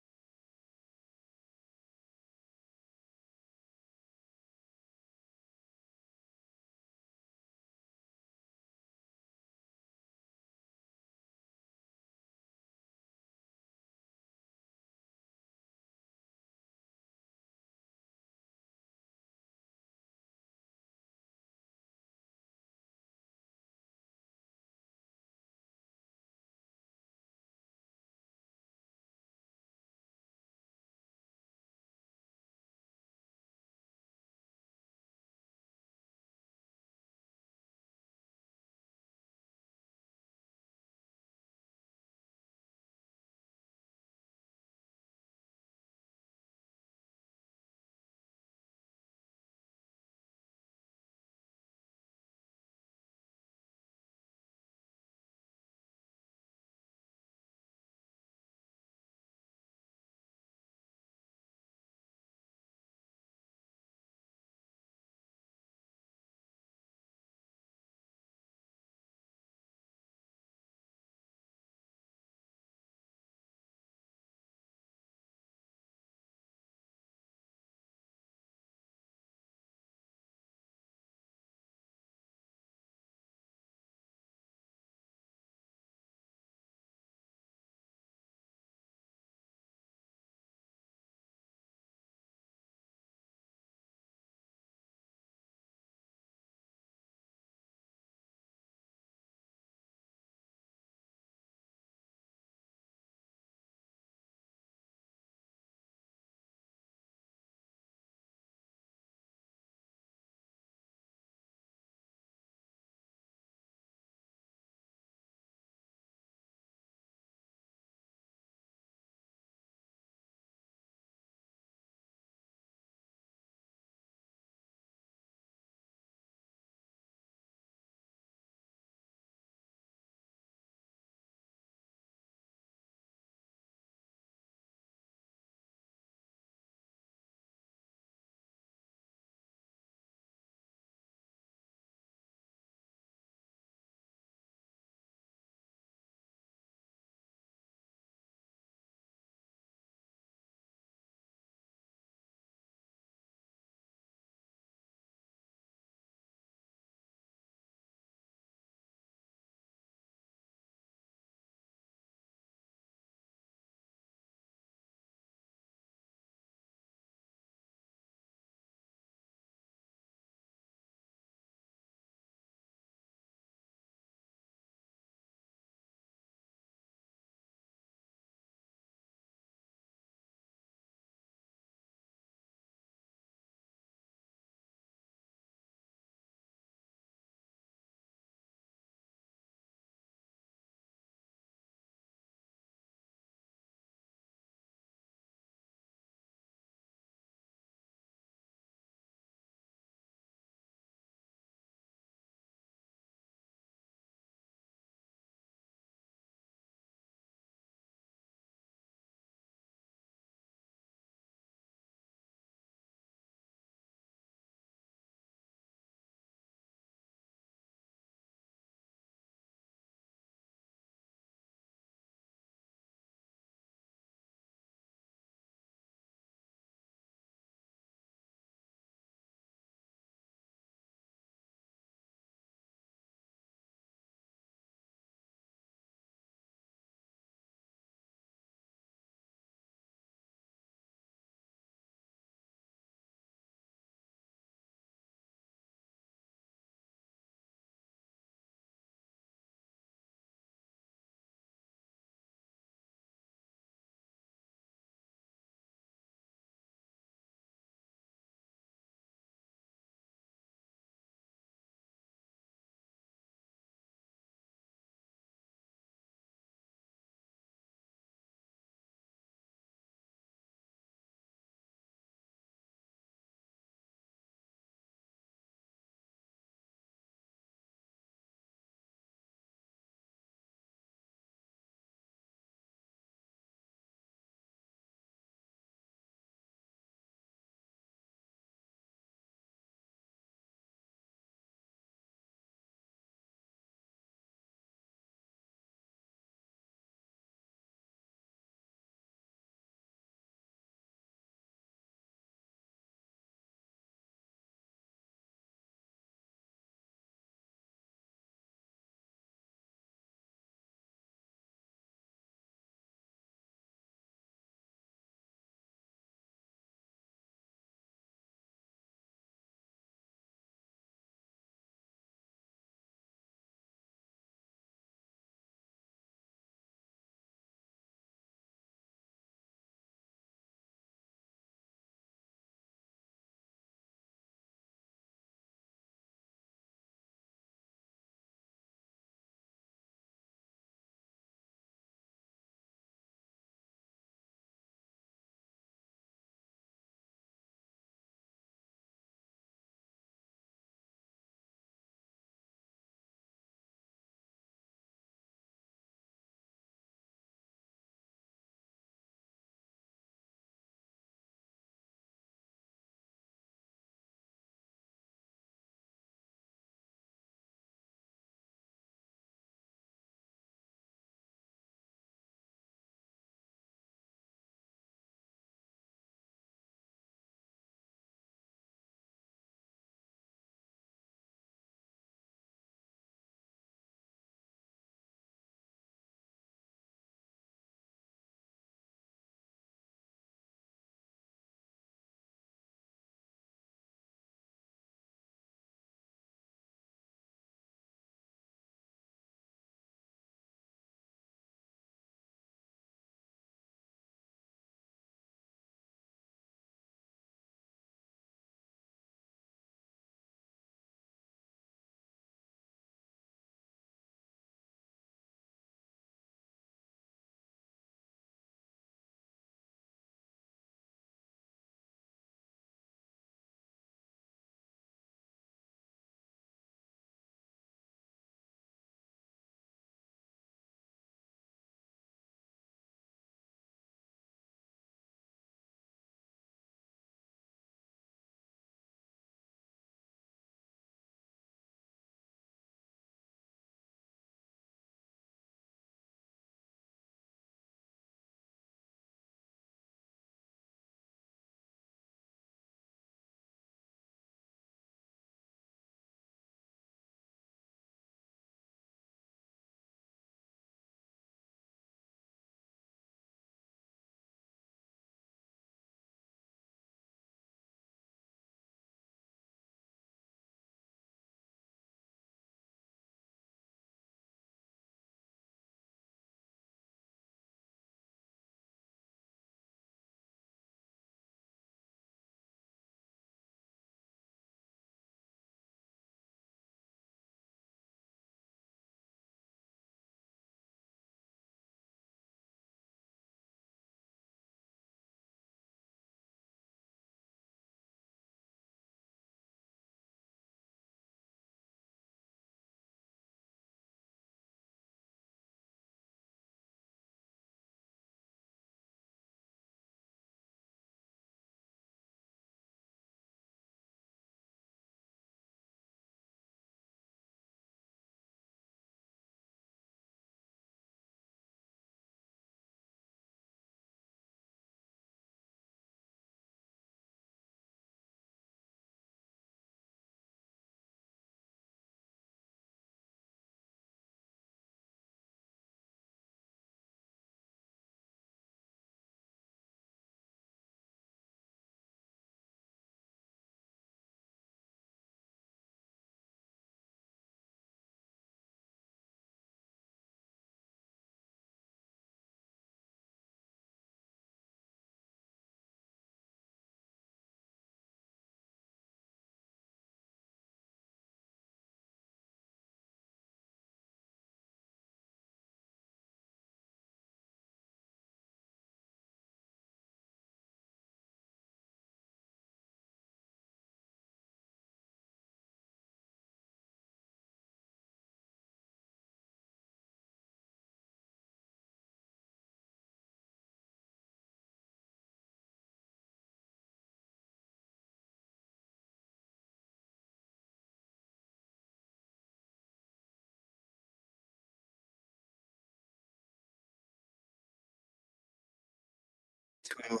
we'll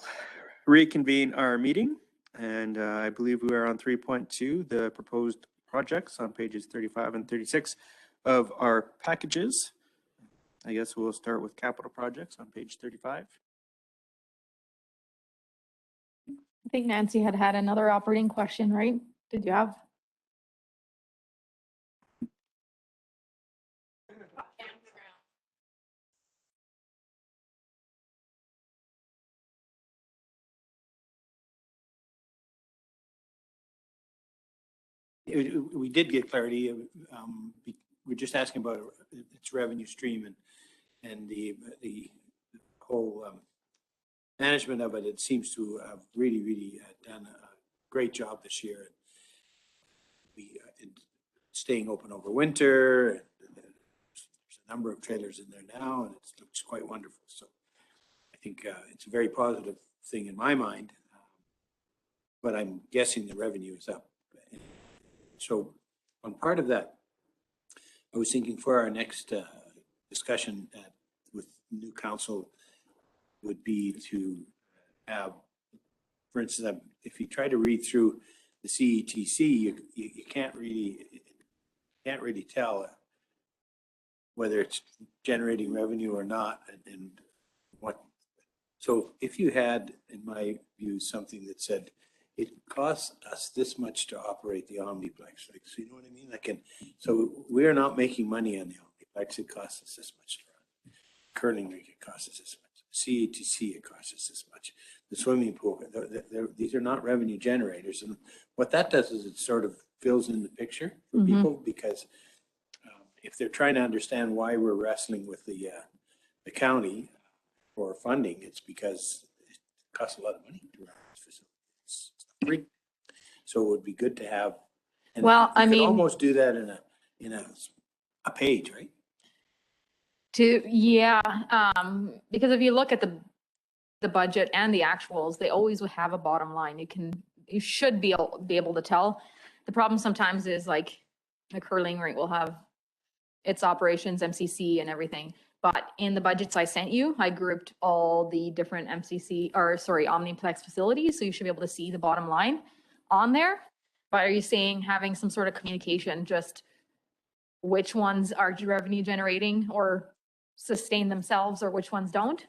reconvene our meeting. And I believe we are on 3.2, the proposed projects on pages 35 and 36 of our packages. I guess we'll start with capital projects on page 35. I think Nancy had another operating question, right? Did you have? We did get clarity. We're just asking about its revenue stream and the whole management of it. It seems to have really done a great job this year. We staying open over winter. There's a number of trailers in there now, and it looks quite wonderful. So I think it's a very positive thing in my mind. But I'm guessing the revenue is up. So on part of that, I was thinking for our next discussion with new council would be to have, for instance, if you try to read through the CETC, you can't really tell whether it's generating revenue or not, and what. So if you had, in my view, something that said, it costs us this much to operate the Omniplex. Like, so you know what I mean? So we're not making money on the Omniplex. It costs us this much to run. Curling rink, it costs us this much. CETC, it costs us this much. The swimming pool, these are not revenue generators. And what that does is it sort of fills in the picture for people, because if they're trying to understand why we're wrestling with the county for funding, it's because it costs a lot of money to run this facility. Free. So it would be good to have. And well, I mean, almost do that in a page, right? Because if you look at the budget and the actuals, they always would have a bottom line. You should be able to tell. The problem sometimes is like a curling rink will have its operations, MCC and everything. But in the budgets I sent you, I grouped all the different Omniplex facilities. So you should be able to see the bottom line on there. But are you saying having some sort of communication, just which ones are revenue generating or sustain themselves or which ones don't?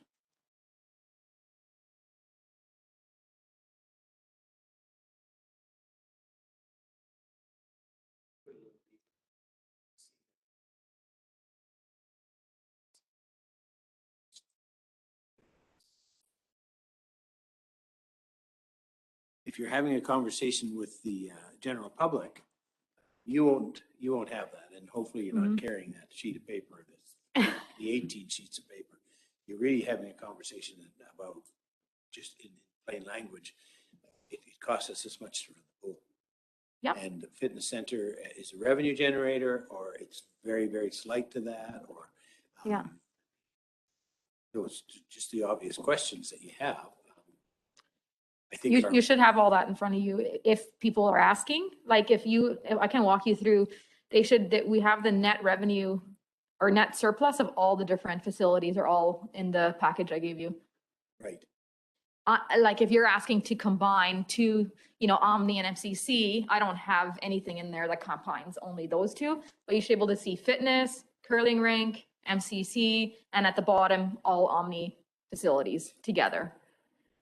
If you're having a conversation with the general public, you won't have that, and hopefully you're not carrying that sheet of paper, the 18 sheets of paper. You're really having a conversation about, just in plain language, it costs us this much to run the pool. Yep. And the fitness center is a revenue generator, or it's very slight to that, or those just the obvious questions that you have. I think you should have all that in front of you if people are asking. Like if I can walk you through, we have the net revenue or net surplus of all the different facilities are all in the package I gave you. Right. Like if you're asking to combine two, Omni and MCC, I don't have anything in there that combines only those two, but you should be able to see fitness, curling rink, MCC, and at the bottom, all Omni facilities together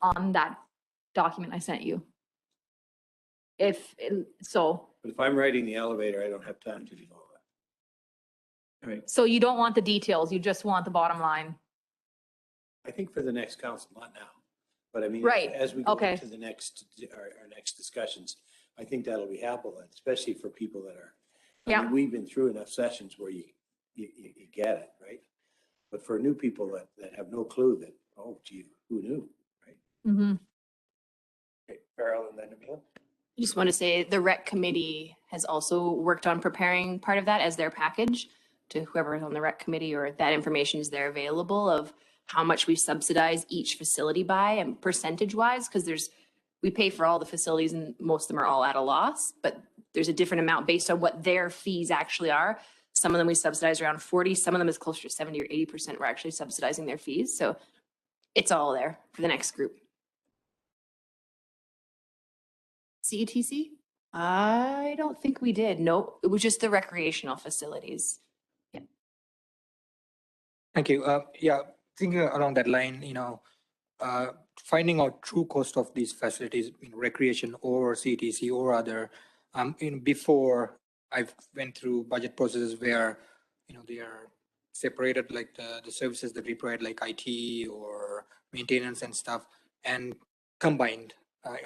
on that document I sent you. But if I'm writing the elevator, I don't have time to do all that. Right. So you don't want the details, you just want the bottom line. I think for the next council, not now, but I mean, Right. as we go Okay. into our next discussions, I think that'll be helpful, especially for people that are, I mean, we've been through enough sessions where you get it, right? But for new people that have no clue that, oh gee, who knew, right? Mm-hmm. Okay, Farrell and then Emil. I just want to say the rec committee has also worked on preparing part of that as their package to whoever is on the rec committee, or that information is there available of how much we subsidize each facility by and percentage wise, because we pay for all the facilities and most of them are all at a loss, but there's a different amount based on what their fees actually are. Some of them we subsidize around 40, some of them is closer to 70 or 80% we're actually subsidizing their fees. So it's all there for the next group. CETC? I don't think we did. No, it was just the recreational facilities. Thank you. Yeah, thinking along that line, finding out true cost of these facilities in recreation or CTC or other, before I've went through budget processes where, they are separated, like the services that we provide, like IT or maintenance and stuff, and combined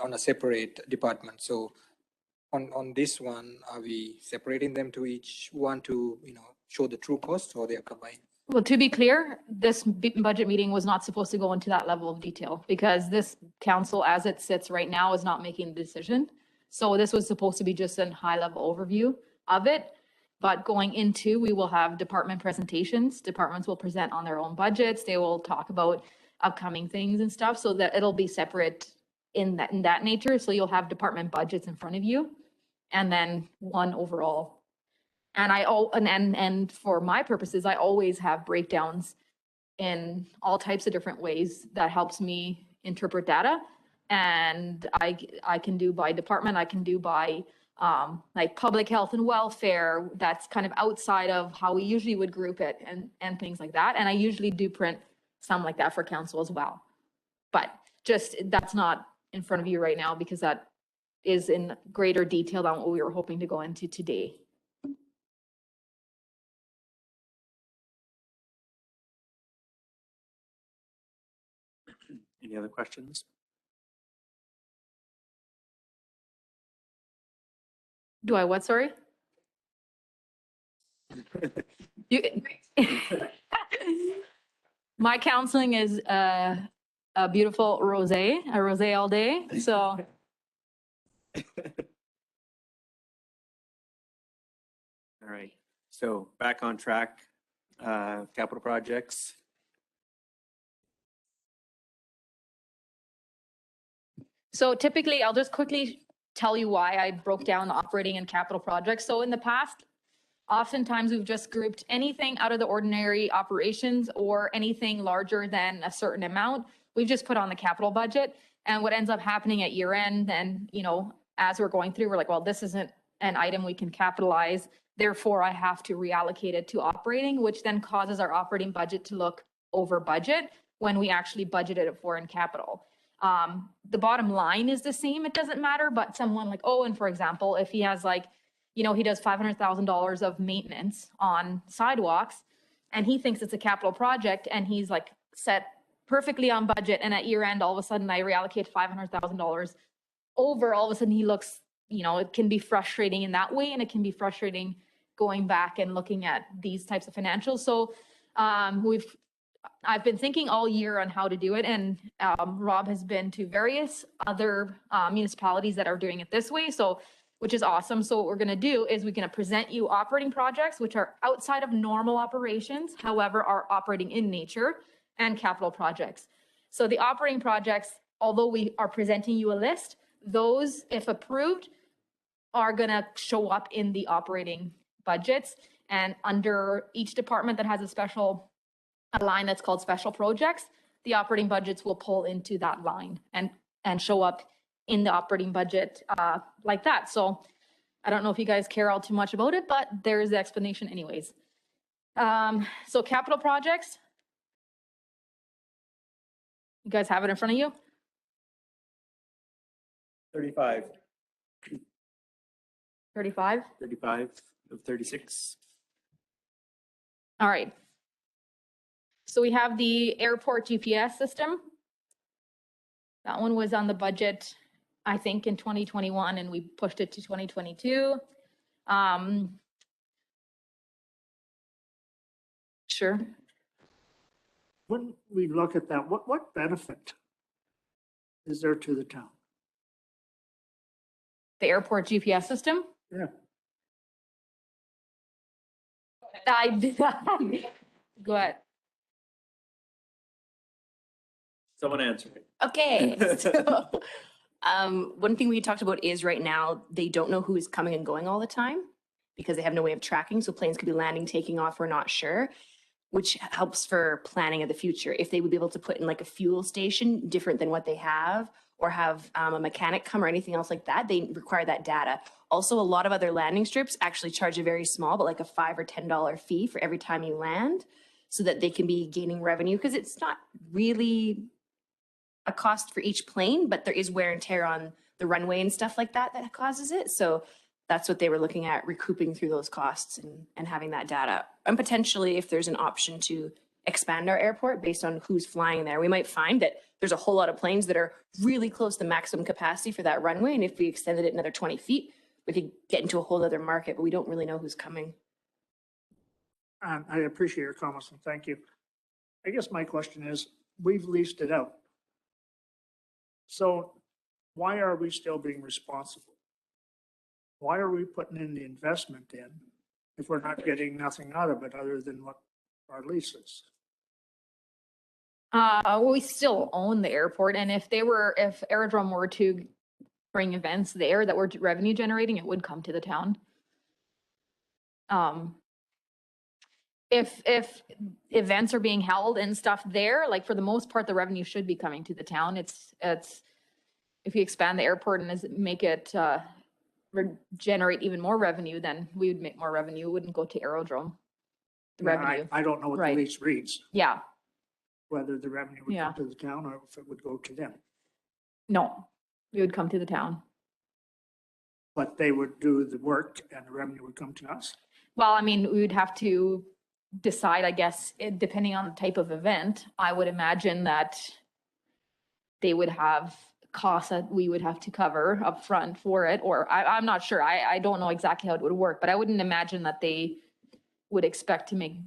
on a separate department. So on this one, are we separating them to each one to, show the true cost, or they are combined? Well, to be clear, this budget meeting was not supposed to go into that level of detail because this council, as it sits right now, is not making the decision. So this was supposed to be just a high level overview of it. But going into, we will have department presentations. Departments will present on their own budgets. They will talk about upcoming things and stuff, so that it'll be separate in that nature. So you'll have department budgets in front of you and then one overall. And for my purposes, I always have breakdowns in all types of different ways that helps me interpret data. And I can do by department, I can do by like public health and welfare. That's kind of outside of how we usually would group it and things like that. And I usually do print some like that for council as well. But just, that's not in front of you right now because that is in greater detail than what we were hoping to go into today. Any other questions? Do I what, sorry? My counseling is a beautiful rosé, a rosé all day, so. All right, so back on track, capital projects. So typically, I'll just quickly tell you why I broke down the operating and capital projects. So in the past, oftentimes we've just grouped anything out of the ordinary operations or anything larger than a certain amount. We've just put on the capital budget. And what ends up happening at year end, then, as we're going through, we're like, well, this isn't an item we can capitalize. Therefore, I have to reallocate it to operating, which then causes our operating budget to look over budget when we actually budgeted it for in capital. The bottom line is the same, it doesn't matter, but someone like Owen, for example, if he has like, he does $500,000 of maintenance on sidewalks and he thinks it's a capital project and he's like set perfectly on budget. And at year end, all of a sudden I reallocate $500,000 over, all of a sudden he looks, it can be frustrating in that way. And it can be frustrating going back and looking at these types of financials. So, I've been thinking all year on how to do it, and Rob has been to various other municipalities that are doing it this way, which is awesome. So what we're going to do is we're going to present you operating projects, which are outside of normal operations, however, are operating in nature, and capital projects. So the operating projects, although we are presenting you a list, those, if approved, are going to show up in the operating budgets, and under each department that has a line that's called special projects, the operating budgets will pull into that line and show up in the operating budget like that. So I don't know if you guys care all too much about it, but there is the explanation anyways. So capital projects, you guys have it in front of you? 35. 35? 35 of 36. All right. So we have the airport GPS system. That one was on the budget, I think, in 2021, and we pushed it to 2022. Sure. When we look at that, what benefit is there to the town? The airport GPS system? Yeah. Go ahead. Someone answer it. Okay. So, one thing we talked about is right now, they don't know who is coming and going all the time because they have no way of tracking. So planes could be landing, taking off, we're not sure. which helps for planning of the future. If they would be able to put in like a fuel station different than what they have, or have a mechanic come or anything else like that, they require that data. Also, a lot of other landing strips actually charge a very small, but like a $5 or $10 fee for every time you land, so that they can be gaining revenue, because it's not really a cost for each plane, but there is wear and tear on the runway and stuff like that that causes it. So that's what they were looking at, recouping through those costs and having that data. And potentially, if there's an option to expand our airport based on who's flying there, we might find that there's a whole lot of planes that are really close to maximum capacity for that runway. And if we extended it another 20 feet, we could get into a whole other market, but we don't really know who's coming. I appreciate your comments and thank you. I guess my question is, we've leased it out. So why are we still being responsible? Why are we putting in the investment in if we're not getting nothing out of it other than what our lease is? We still own the airport, and if Aerodrome were to bring events there that were revenue generating, it would come to the town. If events are being held and stuff there, like for the most part, the revenue should be coming to the town. It's if you expand the airport and make it generate even more revenue, then we would make more revenue. It wouldn't go to Aerodrome. The revenue. I don't know what the lease reads, Yeah, whether the revenue would come to the town or if it would go to them. no, it would come to the town. But they would do the work and the revenue would come to us. Well, I mean, we would have to decide, I guess, depending on the type of event. I would imagine that they would have costs that we would have to cover up front for it, or I'm not sure. I don't know exactly how it would work, but I wouldn't imagine that they would expect to make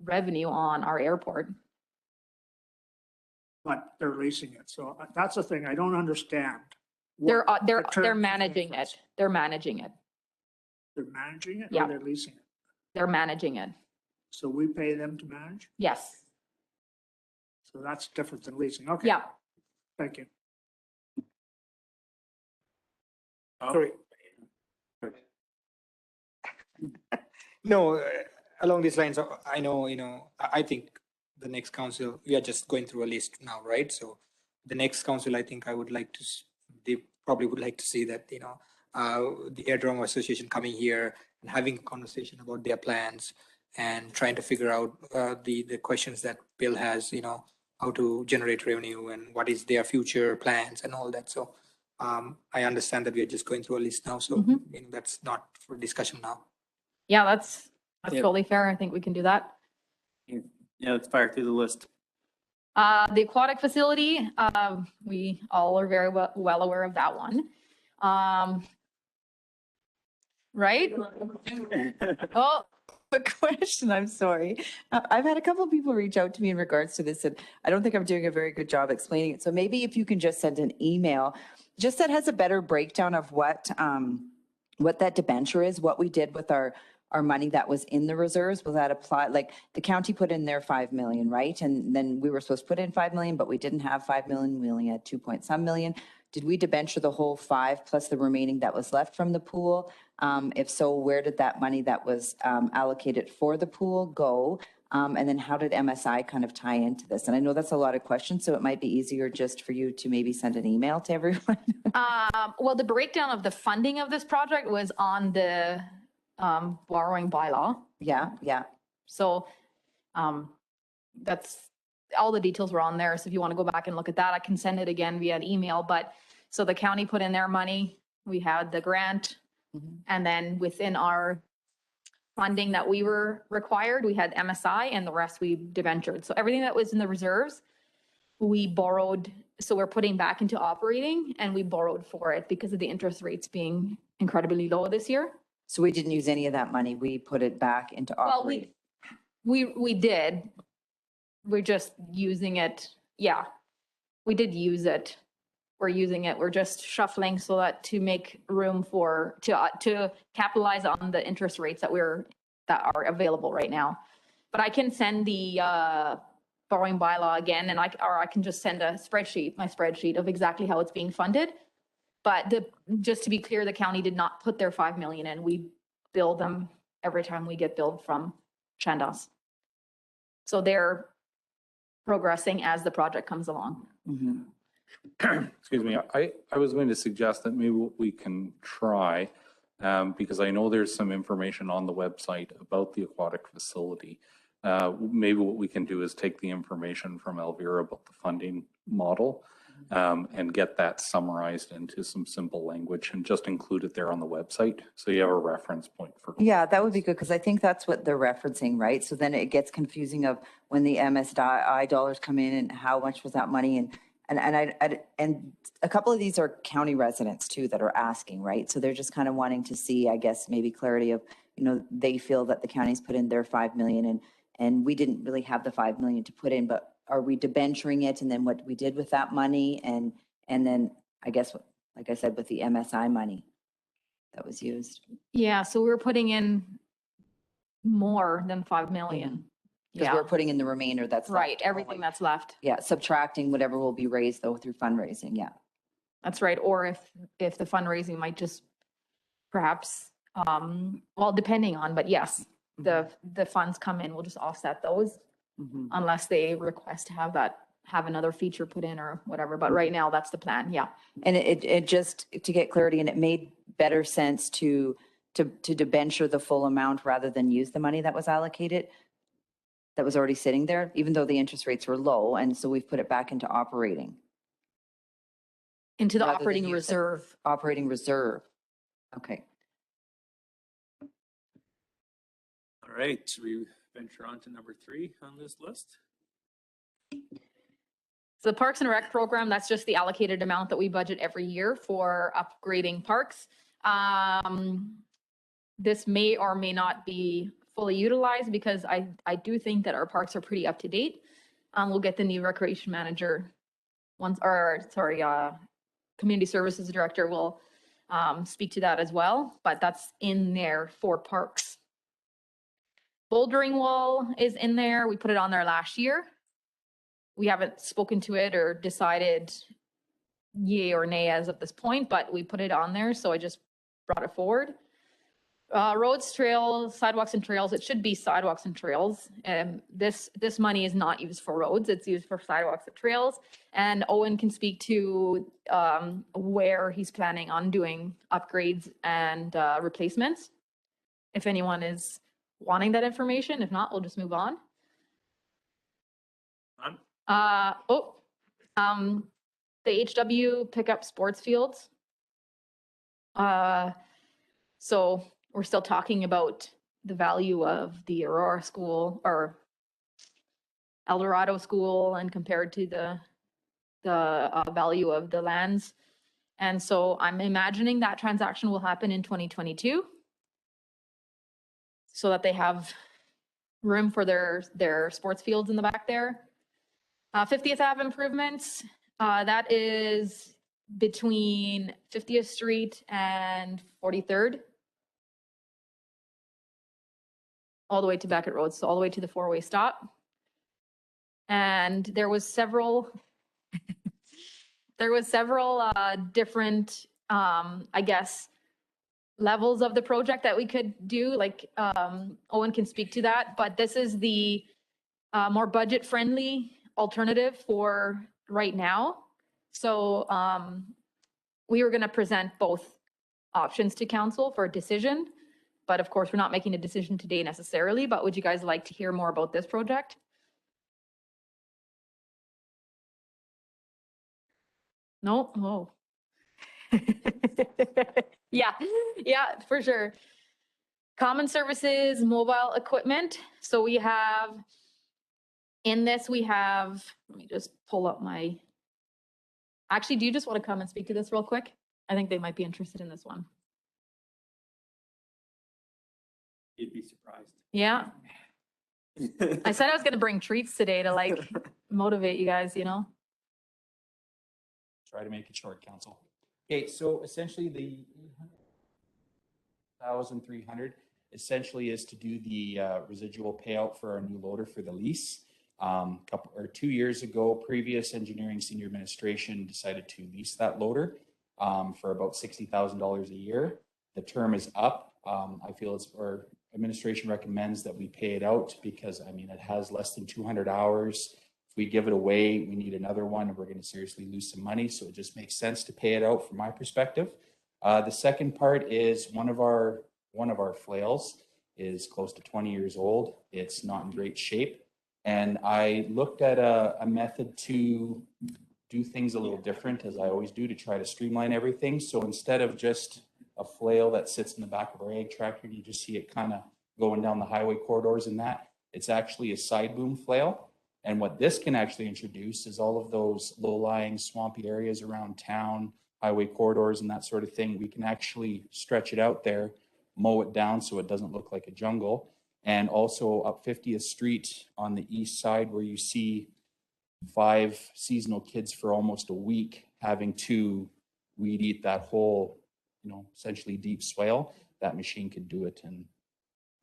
revenue on our airport. But they're leasing it. So that's the thing I don't understand. They're terms managing of it. They're managing it. They're managing it Yeah. or they're leasing it? They're managing it. So we pay them to manage? Yes. So that's different than leasing. Okay. Yeah. Thank you. Sorry. No, along these lines, I know, I think the next council, we are just going through a list now, right? So the next council, I think I would like to, they probably would like to see that, the Aerodrome Association coming here and having a conversation about their plans and trying to figure out the questions that Bill has, how to generate revenue and what is their future plans and all that. So I understand that we are just going through a list now. So that's not for discussion now. Yeah, that's Yeah. totally fair. I think we can do that. Yeah, let's fire through the list. The aquatic facility, we all are very well aware of that one. Right? Oh, a question, I'm sorry. I've had a couple of people reach out to me in regards to this, and I don't think I'm doing a very good job explaining it. So maybe if you can just send an email, just that has a better breakdown of what that debenture is, what we did with our money that was in the reserves. Was that applied, like the county put in their 5 million, right? And then we were supposed to put in 5 million, but we didn't have 5 million. We only had 2 point some million. Did we debenture the whole 5 plus the remaining that was left from the pool? If so, where did that money that was allocated for the pool go? And then how did MSI kind of tie into this? And I know that's a lot of questions, so it might be easier just for you to maybe send an email to everyone. Well, the breakdown of the funding of this project was on the borrowing bylaw. Yeah. So that's, all the details were on there. So if you want to go back and look at that, I can send it again via an email. But so the county put in their money, we had the grant, and then within our funding that we were required, we had MSI, and the rest we debentured. So everything that was in the reserves, we borrowed. So we're putting back into operating, and we borrowed for it because of the interest rates being incredibly low this year. So we didn't use any of that money. We put it back into operating. Well, we did. We're just using it. Yeah, we did use it. We're using it. We're just shuffling so that to make room for, to capitalize on the interest rates that are available right now. But I can send the borrowing bylaw again, and I can just send my spreadsheet of exactly how it's being funded. But just to be clear, the county did not put their 5 million in. We bill them every time we get billed from Chandos. So they're progressing as the project comes along. Excuse me, I was going to suggest that maybe what we can try, because I know there's some information on the website about the aquatic facility. Maybe what we can do is take the information from Elvira about the funding model and get that summarized into some simple language and just include it there on the website. So you have a reference point for. Yeah, that would be good because I think that's what they're referencing, right? So then it gets confusing of when the MSI dollars come in and how much was that money and a couple of these are county residents too that are asking, right? So they're just kind of wanting to see, I guess, maybe clarity of, they feel that the county's put in their 5 million and we didn't really have the 5 million to put in, but are we debenturing it? And then what we did with that money and then I guess, like I said, with the MSI money that was used. Yeah, so we were putting in more than 5 million. Because we're putting in the remainder that's left. Right, everything that's left. Yeah, subtracting whatever will be raised though through fundraising, yeah. That's right. Or if the fundraising might just perhaps, well, depending on, but yes, the funds come in, we'll just offset those unless they request to have another feature put in or whatever. But right now, that's the plan, yeah. And it just, to get clarity, and it made better sense to debenture the full amount rather than use the money that was allocated, that was already sitting there, even though the interest rates were low. And so we've put it back into operating. Into the rather than operating use it. reserve. Operating reserve. Okay. All right, should we venture on to number 3 on this list? So the Parks and Rec program, that's just the allocated amount that we budget every year for upgrading parks. This may or may not be fully utilized because I do think that our parks are pretty up to date. We'll get the new recreation manager community services director will speak to that as well, but that's in there for parks. Bouldering wall is in there. We put it on there last year. We haven't spoken to it or decided yay or nay as of this point, but we put it on there, so I just brought it forward. Roads, trails, sidewalks and trails. It should be sidewalks and trails. This money is not used for roads. It's used for sidewalks and trails. And Owen can speak to where he's planning on doing upgrades and replacements. If anyone is wanting that information, if not, we'll just move on. The HW pickup sports fields. So we're still talking about the value of the Aurora School or El Dorado School and compared to the value of the lands. And so I'm imagining that transaction will happen in 2022 so that they have room for their sports fields in the back there. 50th Ave improvements, that is between 50th Street and 43rd. All the way to Beckett Road, so all the way to the 4-way stop. And there was several different, I guess, levels of the project that we could do, like Owen can speak to that, but this is the more budget-friendly alternative for right now. So we were gonna present both options to council for a decision. But of course, we're not making a decision today necessarily, but would you guys like to hear more about this project? No? Oh. Yeah, for sure. Common services, mobile equipment. So we have, in this, let me just pull up actually, do you just want to come and speak to this real quick? I think they might be interested in this one. You'd be surprised. Yeah. I said I was going to bring treats today to motivate you guys, Try to make it short, council. Okay, so essentially the 1,300 essentially is to do the residual payout for our new loader for the lease. 2 years ago, previous engineering senior administration decided to lease that loader for about $60,000 a year. The term is up. I feel administration recommends that we pay it out because, I mean, it has less than 200 hours. If we give it away, we need another one and we're going to seriously lose some money. So it just makes sense to pay it out from my perspective. The second part is one of our flails is close to 20 years old. It's not in great shape. And I looked at a method to do things a little different, as I always do, to try to streamline everything. So instead of just a flail that sits in the back of our ag tractor, you just see it kind of going down the highway corridors and that, it's actually a side boom flail. And what this can actually introduce is all of those low-lying swampy areas around town, highway corridors and that sort of thing. We can actually stretch it out there, mow it down so it doesn't look like a jungle. And also up 50th Street on the east side where you see 5 seasonal kids for almost a week having to weed eat that whole, essentially deep swale, that machine could do it in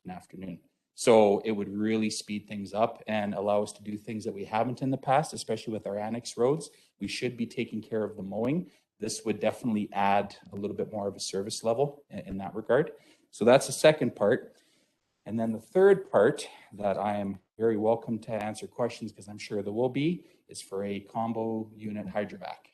an afternoon. So it would really speed things up and allow us to do things that we haven't in the past, especially with our annex roads. We should be taking care of the mowing. This would definitely add a little bit more of a service level in that regard. So that's the second part. And then the third part that I am very welcome to answer questions, because I'm sure there will be, is for a combo unit hydrovac.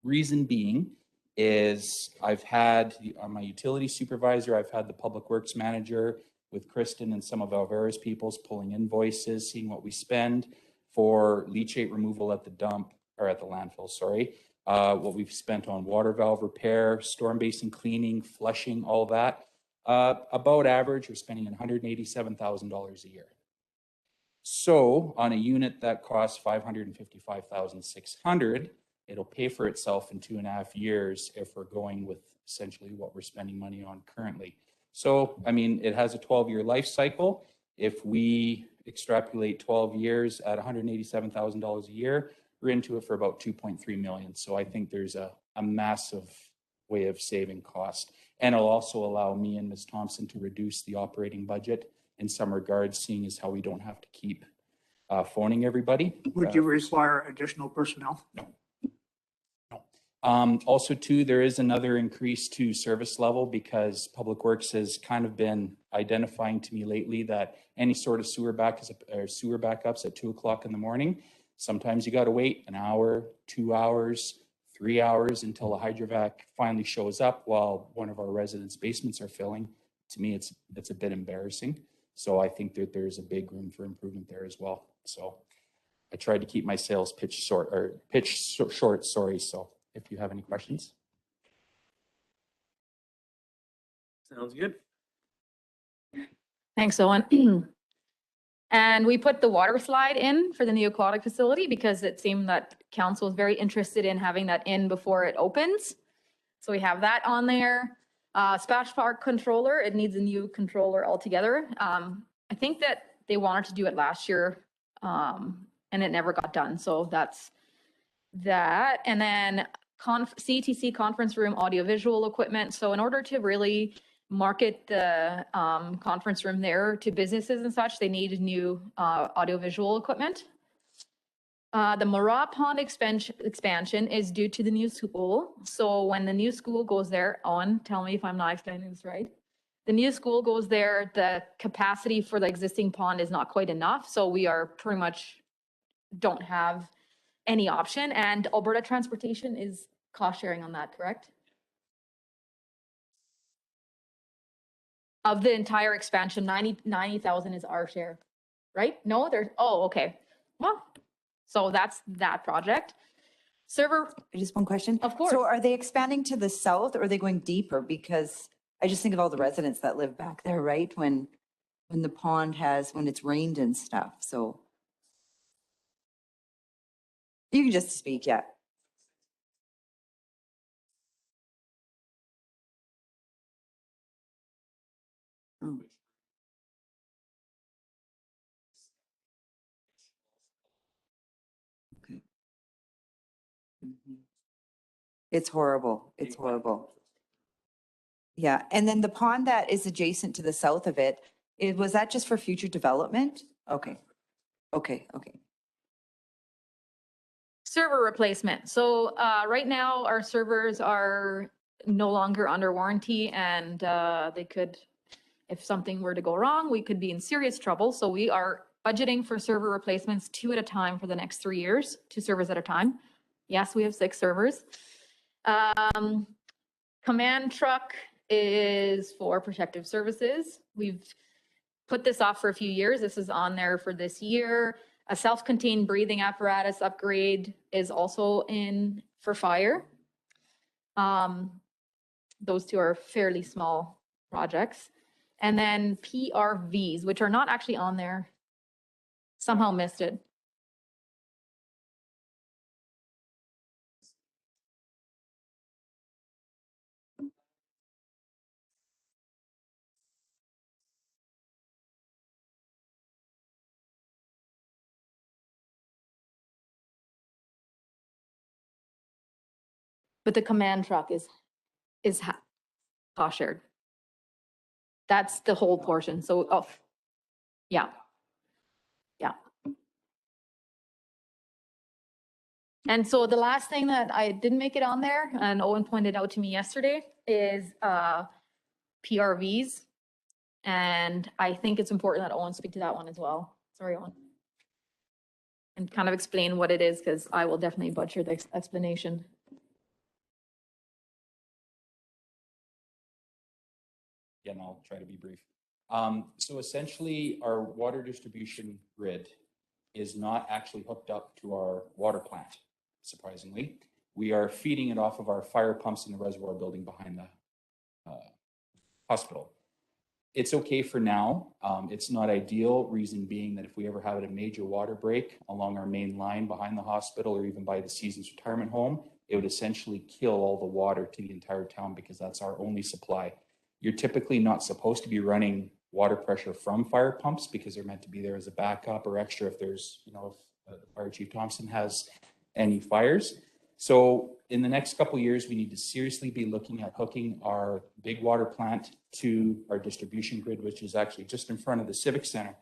Reason being is I've had my utility supervisor, I've had the public works manager with Kristen and some of Alvera's peoples pulling invoices, seeing what we spend for leachate removal at the dump, or at the landfill, sorry. What we've spent on water valve repair, storm basin cleaning, flushing, all that. About average, we're spending $187,000 a year. So on a unit that costs $555,600, it'll pay for itself in 2.5 years if we're going with essentially what we're spending money on currently. So, I mean, it has a 12-year life cycle. If we extrapolate 12 years at $187,000 a year, we're into it for about 2.3 million. So I think there's a massive way of saving cost. And it'll also allow me and Ms. Thompson to reduce the operating budget in some regards, seeing as how we don't have to keep phoning everybody. Would you require additional personnel? No. Also too, there is another increase to service level because Public Works has kind of been identifying to me lately that any sort of sewer backups at 2 o'clock in the morning, sometimes you got to wait an hour, 2 hours, 3 hours until a hydrovac finally shows up while one of our residents' basements are filling. To me, it's a bit embarrassing. So I think that there's a big room for improvement there as well. So I tried to keep my sales pitch short, sorry. So if you have any questions. Sounds good. Thanks, Owen. And we put the water slide in for the new aquatic facility because it seemed that council is very interested in having that in before it opens. So we have that on there. Splash Park controller, it needs a new controller altogether. I think that they wanted to do it last year and it never got done. So that's that. And then CTC conference room audiovisual equipment. So in order to really market the conference room there to businesses and such, they need new audiovisual equipment. The Mara Pond expansion is due to the new school. So when the new school goes there, Owen, tell me if I'm not explaining this right. The new school goes there, the capacity for the existing pond is not quite enough. So we are pretty much don't have any option. And Alberta Transportation is cost sharing on that, correct? Of the entire expansion, 90,000 is our share, right? No, there's, oh, okay. Well, so that's that project. Server. Just one question. Of course. So are they expanding to the south or are they going deeper? Because I just think of all the residents that live back there, right? When the pond when it's rained and stuff. So you can just speak, yeah. Oh. Okay. It's horrible. It's horrible. Yeah. And then the pond that is adjacent to the south of it, was that just for future development? Okay. Okay. Okay. Server replacement. So right now our servers are no longer under warranty and they could If something were to go wrong, we could be in serious trouble. So we are budgeting for server replacements 2 at a time for the next 3 years, 2 servers at a time. Yes, we have 6 servers. Command truck is for protective services. We've put this off for a few years. This is on there for this year. A self-contained breathing apparatus upgrade is also in for fire. Those 2 are fairly small projects. And then PRVs, which are not actually on there. Somehow missed it. But the command truck is cost shared. That's the whole portion. So, oh, yeah. Yeah. And so the last thing that I didn't make it on there, and Owen pointed out to me yesterday, is PRVs. And I think it's important that Owen speak to that one as well. Sorry, Owen. And kind of explain what it is, because I will definitely butcher the explanation. Again, I'll try to be brief. So essentially, our water distribution grid is not actually hooked up to our water plant, surprisingly. We are feeding it off of our fire pumps in the reservoir building behind the hospital. It's okay for now. It's not ideal, reason being that if we ever have a major water break along our main line behind the hospital or even by the Seasons Retirement Home, it would essentially kill all the water to the entire town because that's our only supply. You're typically not supposed to be running water pressure from fire pumps because they're meant to be there as a backup or extra if there's, if Fire Chief Thompson has any fires. So in the next couple of years, we need to seriously be looking at hooking our big water plant to our distribution grid, which is actually just in front of the Civic Center.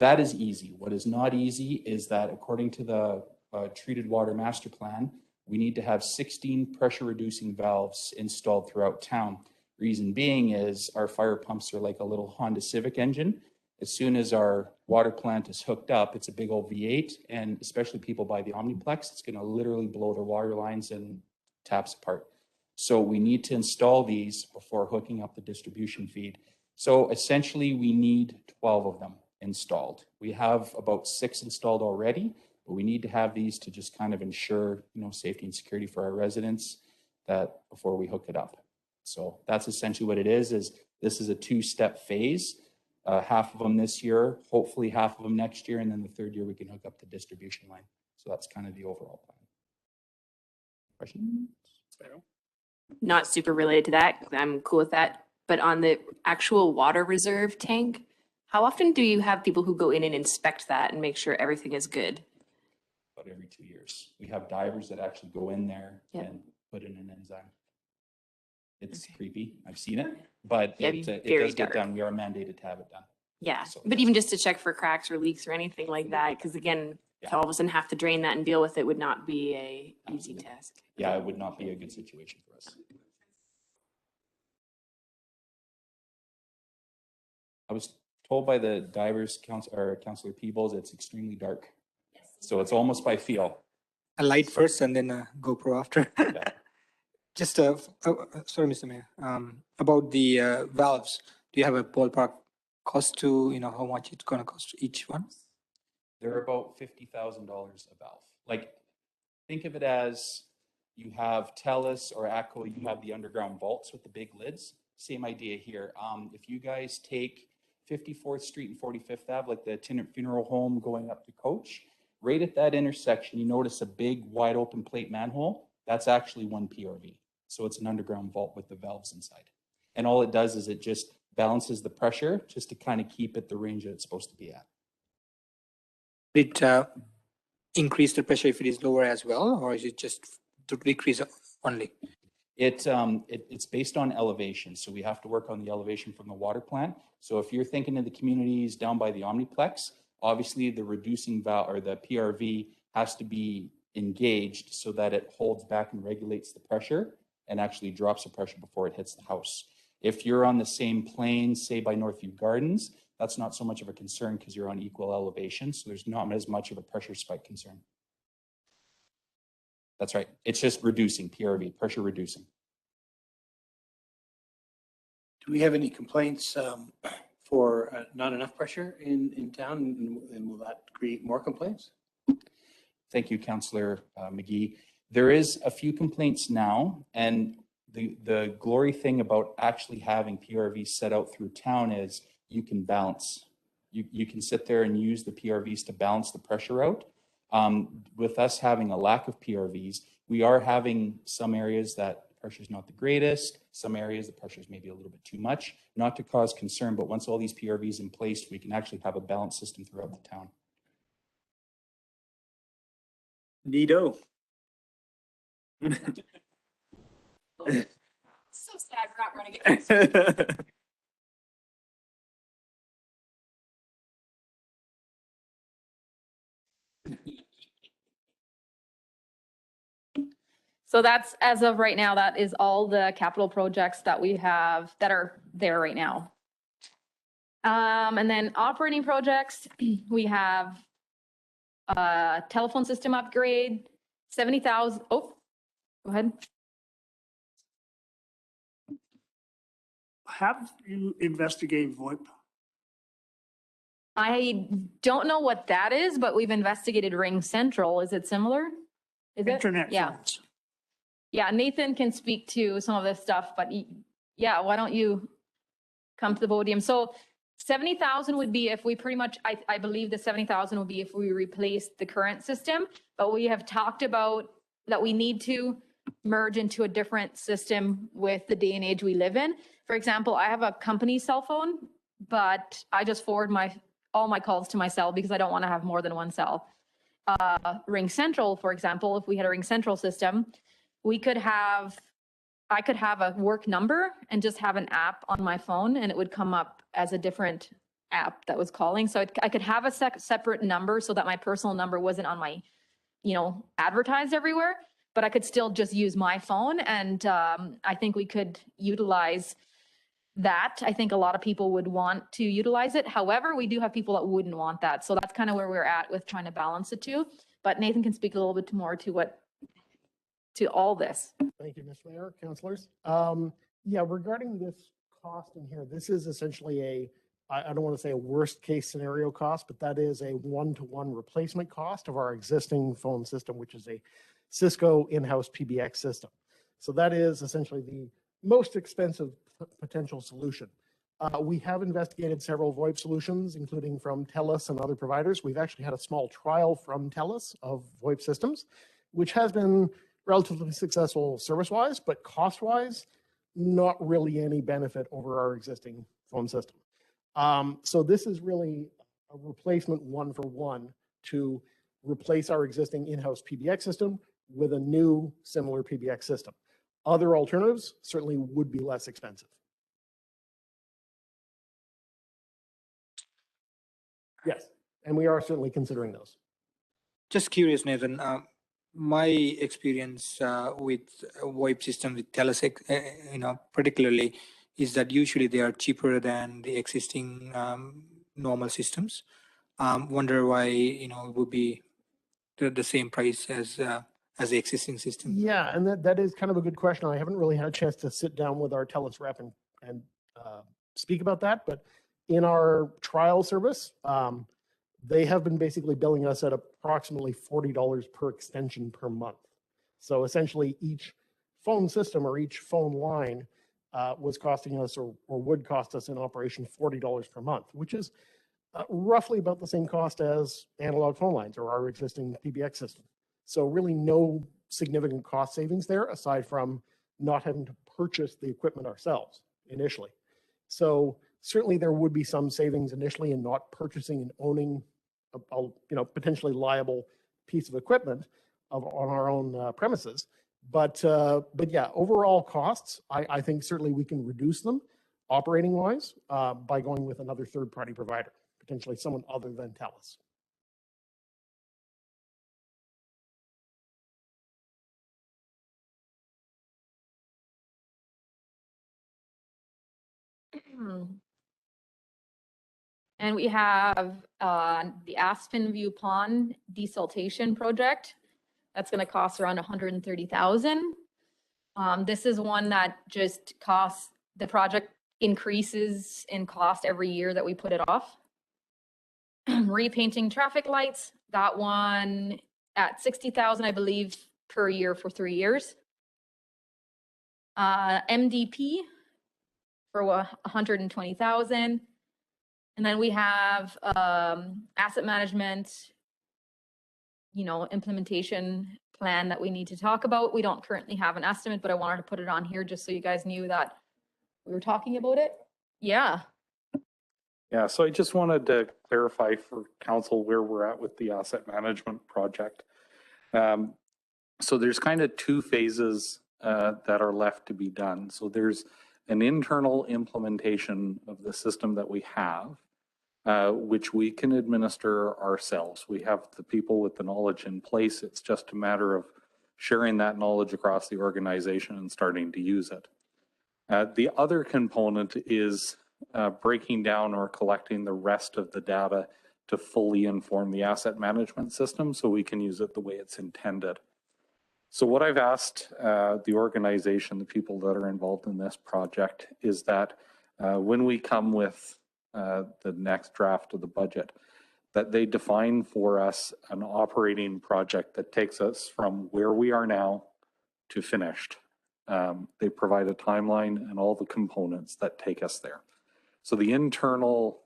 That is easy. What is not easy is that according to the treated water master plan, we need to have 16 pressure reducing valves installed throughout town. Reason being is our fire pumps are like a little Honda Civic engine. As soon as our water plant is hooked up, it's a big old V8, and especially people by the Omniplex, it's going to literally blow their water lines and taps apart. So we need to install these before hooking up the distribution feed. So essentially, we need 12 of them installed. We have about 6 installed already, but we need to have these to just kind of ensure, safety and security for our residents that before we hook it up. So that's essentially what it is this is a 2-step phase. Half of them this year, hopefully half of them next year, and then the 3rd year we can hook up the distribution line. So that's kind of the overall plan. Questions? Not super related to that. I'm cool with that. But on the actual water reserve tank, how often do you have people who go in and inspect that and make sure everything is good? About every 2 years. We have divers that actually go in there and put in an enzyme. It's creepy. I've seen it, but it does get done. We are mandated to have it done. Yeah, so but even just to check for cracks or leaks or anything like that, because again, to all of a sudden have to drain that and deal with it would not be a easy task. Yeah, it would not be a good situation for us. I was told by the divers Councillor Peebles, it's extremely dark. Yes. So it's almost by feel. A light first and then a GoPro after. Yeah. Just, sorry, Mr. Mayor, about the valves, do you have a ballpark cost to, how much it's going to cost each one? They're about $50,000 a valve. Like, think of it as you have TELUS or ATCO, you have the underground vaults with the big lids. Same idea here. If you guys take 54th Street and 45th Ave, like the Tenant Funeral Home going up to Coach, right at that intersection, you notice a big wide open plate manhole. That's actually one PRV. So it's an underground vault with the valves inside. And all it does is it just balances the pressure just to kind of keep it the range that it's supposed to be at. It increase the pressure if it is lower as well, or is it just to decrease only? It's based on elevation. So we have to work on the elevation from the water plant. So if you're thinking of the communities down by the Omniplex, obviously the reducing valve or the PRV has to be engaged so that it holds back and regulates the pressure and actually drops the pressure before it hits the house. If you're on the same plane, say by Northview Gardens, that's not so much of a concern because you're on equal elevation. So there's not as much of a pressure spike concern. That's right. It's just reducing PRV, pressure reducing. Do we have any complaints for not enough pressure in town, and will that create more complaints? Thank you, Councillor McGee. There is a few complaints now, and the glory thing about actually having PRVs set out through town is you can balance. You can sit there and use the PRVs to balance the pressure out. With us having a lack of PRVs, we are having some areas that pressure is not the greatest, some areas the pressure is maybe a little bit too much, not to cause concern, but once all these PRVs in place, we can actually have a balanced system throughout the town. Neato. So sad we're not running it. So that's, as of right now, that is all the capital projects that we have that are there right now. And then operating projects, we have telephone system upgrade, 70,000. Oh, go ahead. Have you investigated VoIP? I don't know what that is, but we've investigated Ring Central. Is it similar? Is it? Internet Yeah. phones. Yeah, Nathan can speak to some of this stuff, but yeah, why don't you come to the podium? So 70,000 would be if we pretty much, I believe the 70,000 would be if we replaced the current system, but we have talked about that we need to merge into a different system with the day and age we live in. For example, I have a company cell phone, but I just forward all my calls to my cell because I don't want to have more than one cell. Ring Central, for example, if we had a Ring Central system, I could have a work number and just have an app on my phone and it would come up as a different app that was calling. So I could have a separate number so that my personal number wasn't on my, advertised everywhere, but I could still just use my phone. And I think we could utilize that. I think a lot of people would want to utilize it. However, we do have people that wouldn't want that. So that's kind of where we're at with trying to balance the two. But Nathan can speak a little bit more to all this. Thank you, Ms. Mayor, councilors. Yeah, regarding this cost in here, this is essentially I don't want to say a worst case scenario cost, but that is a one-to-one replacement cost of our existing phone system, which is a Cisco in-house PBX system. So that is essentially the most expensive potential solution. We have investigated several VoIP solutions, including from TELUS and other providers. We've actually had a small trial from TELUS of VoIP systems, which has been relatively successful service-wise, but cost-wise, not really any benefit over our existing phone system. So this is really a replacement one-for-one to replace our existing in-house PBX system with a new similar PBX system. Other alternatives certainly would be less expensive. Yes, and we are certainly considering those. Just curious, Nathan. My experience with VoIP system with TELUS, particularly, is that usually they are cheaper than the existing normal systems. Wonder why it would be the same price as the existing system. Yeah, and that is kind of a good question. I haven't really had a chance to sit down with our TELUS rep and speak about that, but in our trial service, they have been basically billing us at approximately $40 per extension per month. So essentially each phone system or each phone line was costing us or would cost us in operation $40 per month, which is roughly about the same cost as analog phone lines or our existing PBX system. So really no significant cost savings there aside from not having to purchase the equipment ourselves initially. So certainly there would be some savings initially in not purchasing and owning a potentially liable piece of equipment on our own premises. But yeah, overall costs, I think certainly we can reduce them operating wise by going with another third-party provider, potentially someone other than TELUS. And we have the Aspen View Pond desiltation project. That's going to cost around 130,000. This is one that just costs, the project increases in cost every year that we put it off. Repainting traffic lights, that one at 60,000, I believe, per year for 3 years. MDP for 120,000. And then we have asset management, implementation plan that we need to talk about. We don't currently have an estimate, but I wanted to put it on here just so you guys knew that we were talking about it. Yeah. Yeah, so I just wanted to clarify for council where we're at with the asset management project. So there's kind of two phases that are left to be done. So there's an internal implementation of the system that we have, which we can administer ourselves. We have the people with the knowledge in place. It's just a matter of sharing that knowledge across the organization and starting to use it. The other component is breaking down or collecting the rest of the data to fully inform the asset management system so we can use it the way it's intended. So what I've asked the organization, the people that are involved in this project, is that when we come with the next draft of the budget, that they define for us an operating project that takes us from where we are now to finished. They provide a timeline and all the components that take us there. So the internal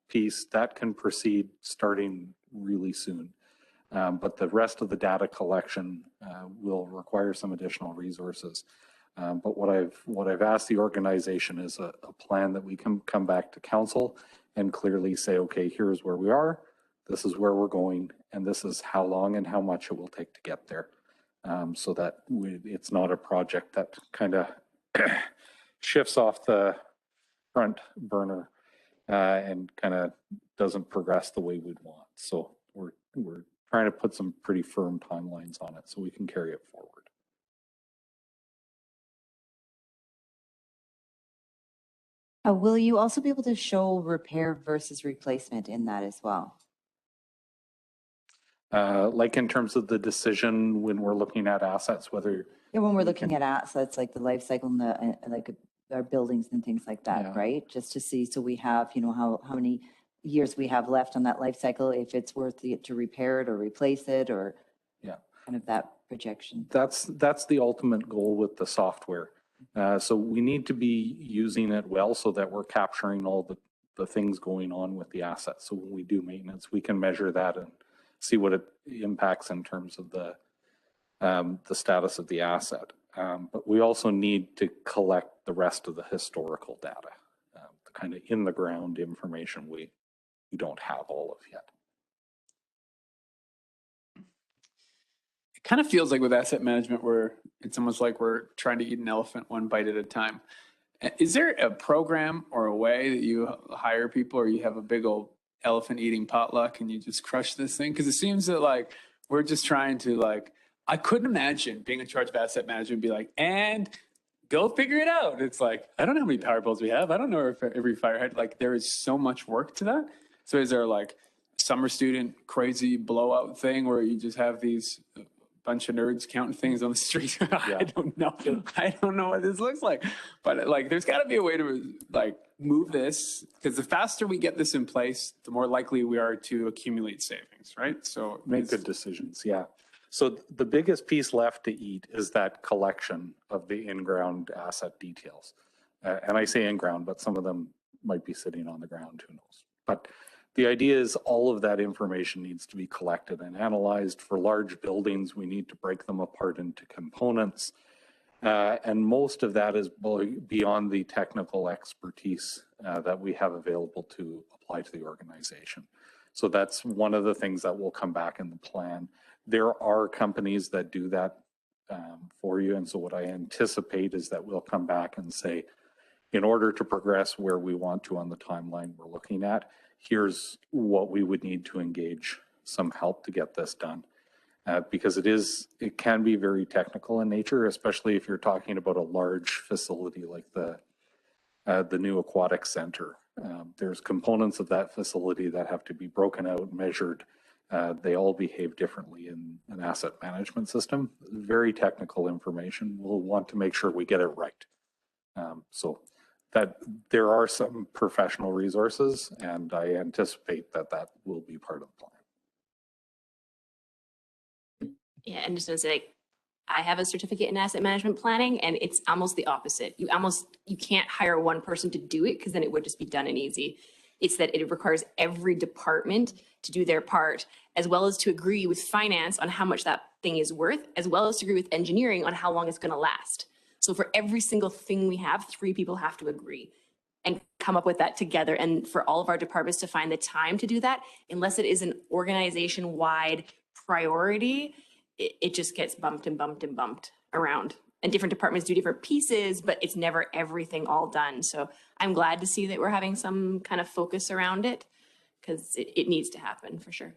piece, that can proceed starting really soon. But the rest of the data collection will require some additional resources. But what I've asked the organization is a plan that we can come back to council and clearly say, okay, here's where we are, this is where we're going, and this is how long and how much it will take to get there. So that it's not a project that kind of shifts off the front burner and kind of doesn't progress the way we'd want. So we're trying to put some pretty firm timelines on it so we can carry it forward. Will you also be able to show repair versus replacement in that as well? Like in terms of the decision when we're looking at assets, whether When we're looking at assets like the life cycle and the like our buildings and things like that, right? Just to see, so we have, how many years we have left on that life cycle, if it's worth it to repair it or replace it, or kind of that projection. That's the ultimate goal with the software. So we need to be using it well so that we're capturing all the things going on with the assets. So when we do maintenance, we can measure that and see what it impacts in terms of the status of the asset. But we also need to collect the rest of the historical data, the kind of in the ground information we don't have all of yet. It kind of feels like with asset management where it's almost like we're trying to eat an elephant one bite at a time. Is there a program or a way that you hire people, or you have a big old elephant eating potluck and you just crush this thing? Because it seems that like we're just trying to I couldn't imagine being in charge of asset management and be like, and go figure it out. It's like, I don't know how many power poles we have. I don't know if every fire had, there is so much work to that. So is there summer student crazy blowout thing where you just have these bunch of nerds counting things on the street? I don't know. I don't know what this looks like, but there's got to be a way to move this, because the faster we get this in place, the more likely we are to accumulate savings, right? So make good decisions. Yeah. So the biggest piece left to eat is that collection of the in-ground asset details. And I say in-ground, but some of them might be sitting on the ground, who knows? But the idea is all of that information needs to be collected and analyzed. For large buildings, we need to break them apart into components. And most of that is beyond the technical expertise that we have available to apply to the organization. So that's one of the things that will come back in the plan. There are companies that do that for you. And so what I anticipate is that we'll come back and say, in order to progress where we want to on the timeline we're looking at, here's what we would need to engage some help to get this done. Because it can be very technical in nature, especially if you're talking about a large facility like the the new aquatic center. There's components of that facility that have to be broken out, measured. They all behave differently in an asset management system. Very technical information. We'll want to make sure we get it right. So that there are some professional resources, and I anticipate that that will be part of the plan. Yeah, and just to say, I have a certificate in asset management planning, and it's almost the opposite. You can't hire one person to do it, because then it would just be done and easy. It's that it requires every department to do their part, as well as to agree with finance on how much that thing is worth, as well as to agree with engineering on how long it's going to last. So for every single thing we have, 3 people have to agree and come up with that together. And for all of our departments to find the time to do that, unless it is an organization-wide priority, it just gets bumped and bumped and bumped around. And different departments do different pieces, but it's never everything all done. So I'm glad to see that we're having some kind of focus around it, because it needs to happen for sure.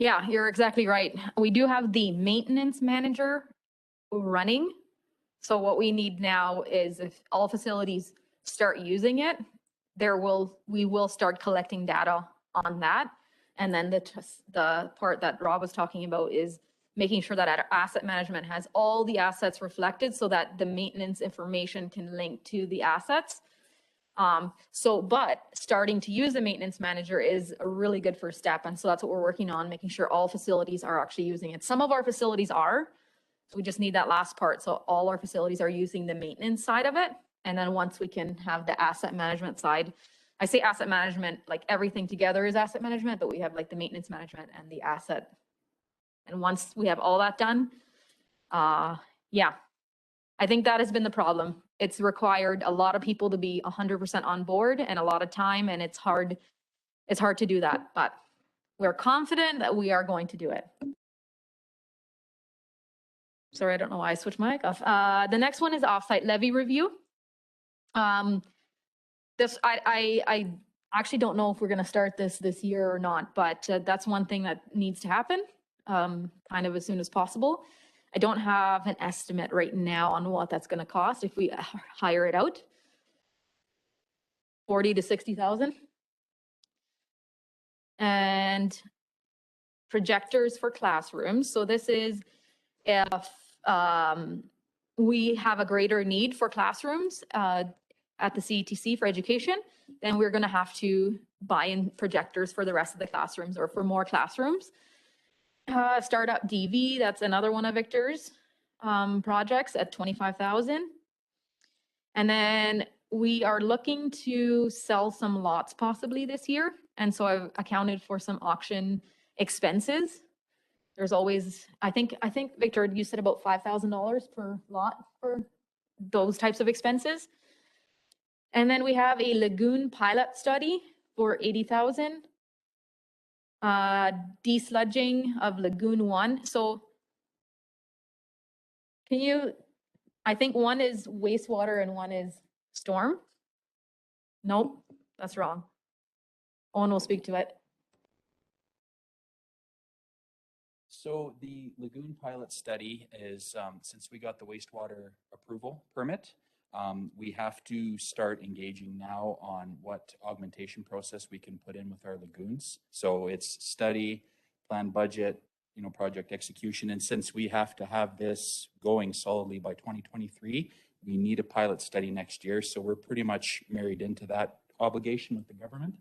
Yeah, you're exactly right. We do have the maintenance manager running. So what we need now is, if all facilities start using it, we will start collecting data on that. And then the part that Rob was talking about is making sure that our asset management has all the assets reflected, so that the maintenance information can link to the assets. But starting to use the maintenance manager is a really good first step. And so that's what we're working on, making sure all facilities are actually using it. Some of our facilities are, so we just need that last part. So all our facilities are using the maintenance side of it. And then once we can have the asset management side, I say asset management, like everything together is asset management, but we have like the maintenance management and the asset. And once we have all that done, yeah, I think that has been the problem. It's required a lot of people to be 100% on board, and a lot of time, and it's hard to do that, but we're confident that we are going to do it. Sorry, I don't know why I switched my mic off. The next one is offsite levy review. I actually don't know if we're going to start this year or not, but that's one thing that needs to happen kind of as soon as possible. I don't have an estimate right now on what that's going to cost if we hire it out. 40 to 60,000. And projectors for classrooms. So this is if we have a greater need for classrooms at the CETC for education, then we're going to have to buy in projectors for the rest of the classrooms, or for more classrooms. Startup DV, that's another one of Victor's projects at 25,000. And then we are looking to sell some lots possibly this year. And so I've accounted for some auction expenses. There's always, I think Victor, you said about $5,000 per lot for those types of expenses. And then we have a lagoon pilot study for 80,000. Desludging of Lagoon 1. So can you, I think one is wastewater and one is storm. Nope, that's wrong. Owen will speak to it. So the lagoon pilot study is, since we got the wastewater approval permit, we have to start engaging now on what augmentation process we can put in with our lagoons. So it's study, plan, budget, project execution. And since we have to have this going solidly by 2023, we need a pilot study next year. So we're pretty much married into that obligation with the government.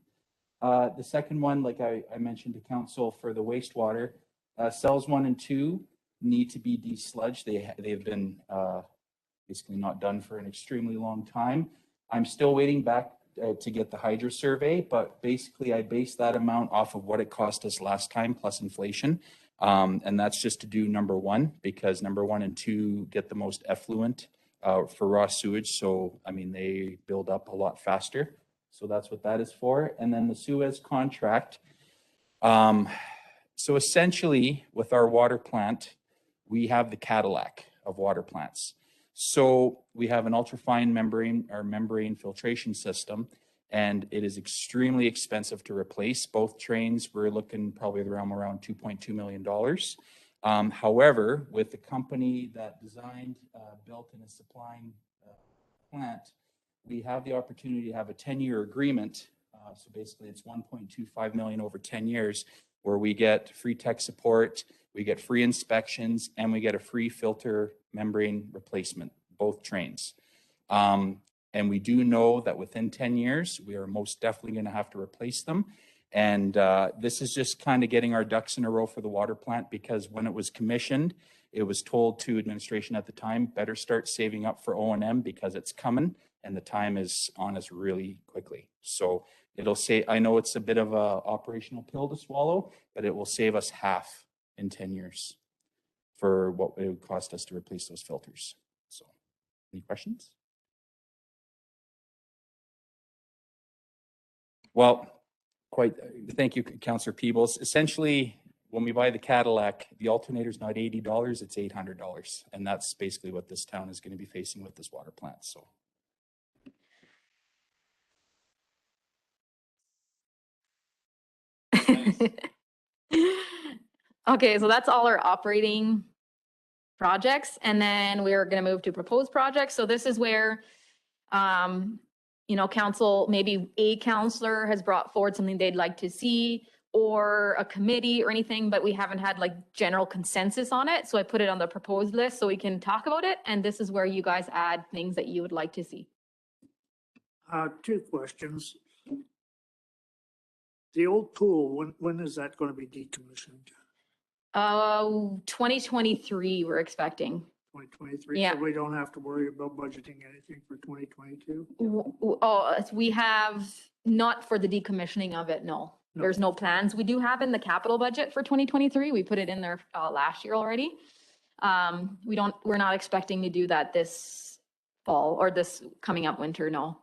The second one, like I mentioned to council, for the wastewater, cells 1 and 2 need to be desludged. They've been basically not done for an extremely long time. I'm still waiting back to get the hydro survey, but basically I based that amount off of what it cost us last time plus inflation. And that's just to do number 1, because number 1 and 2 get the most effluent for raw sewage. So, I mean, they build up a lot faster. So that's what that is for. And then the Suez contract. So essentially with our water plant, we have the Cadillac of water plants. So we have an ultrafine membrane filtration system, and it is extremely expensive to replace. Both trains, we're looking probably around $2.2 million. However, with the company that designed, built, and is supplying plant, we have the opportunity to have a 10-year agreement. So basically it's 1.25 million over 10 years where we get free tech support, we get free inspections, and we get a free filter membrane replacement, both trains. And we do know that within 10 years, we are most definitely going to have to replace them. And this is just kind of getting our ducks in a row for the water plant, because when it was commissioned, it was told to administration at the time, better start saving up for O&M because it's coming and the time is on us really quickly. So it'll say, I know it's a bit of a operational pill to swallow, but it will save us half in 10 years for what it would cost us to replace those filters. So any questions? Well, thank you, Councillor Peebles. Essentially, when we buy the Cadillac, the alternator is not $80, it's $800. And that's basically what this town is going to be facing with this water plant. So. Okay, so that's all our operating projects. And then we're going to move to proposed projects. So this is where, council, maybe a councillor has brought forward something they'd like to see, or a committee or anything, but we haven't had like general consensus on it. So I put it on the proposed list so we can talk about it. And this is where you guys add things that you would like to see. Two questions. The old pool, when is that going to be decommissioned? 2023, we're expecting. 2023? Yeah. So we don't have to worry about budgeting anything for 2022? We have not for the decommissioning of it, no. There's no plans. We do have in the capital budget for 2023. We put it in there last year already. We're not expecting to do that this fall or this coming up winter, no.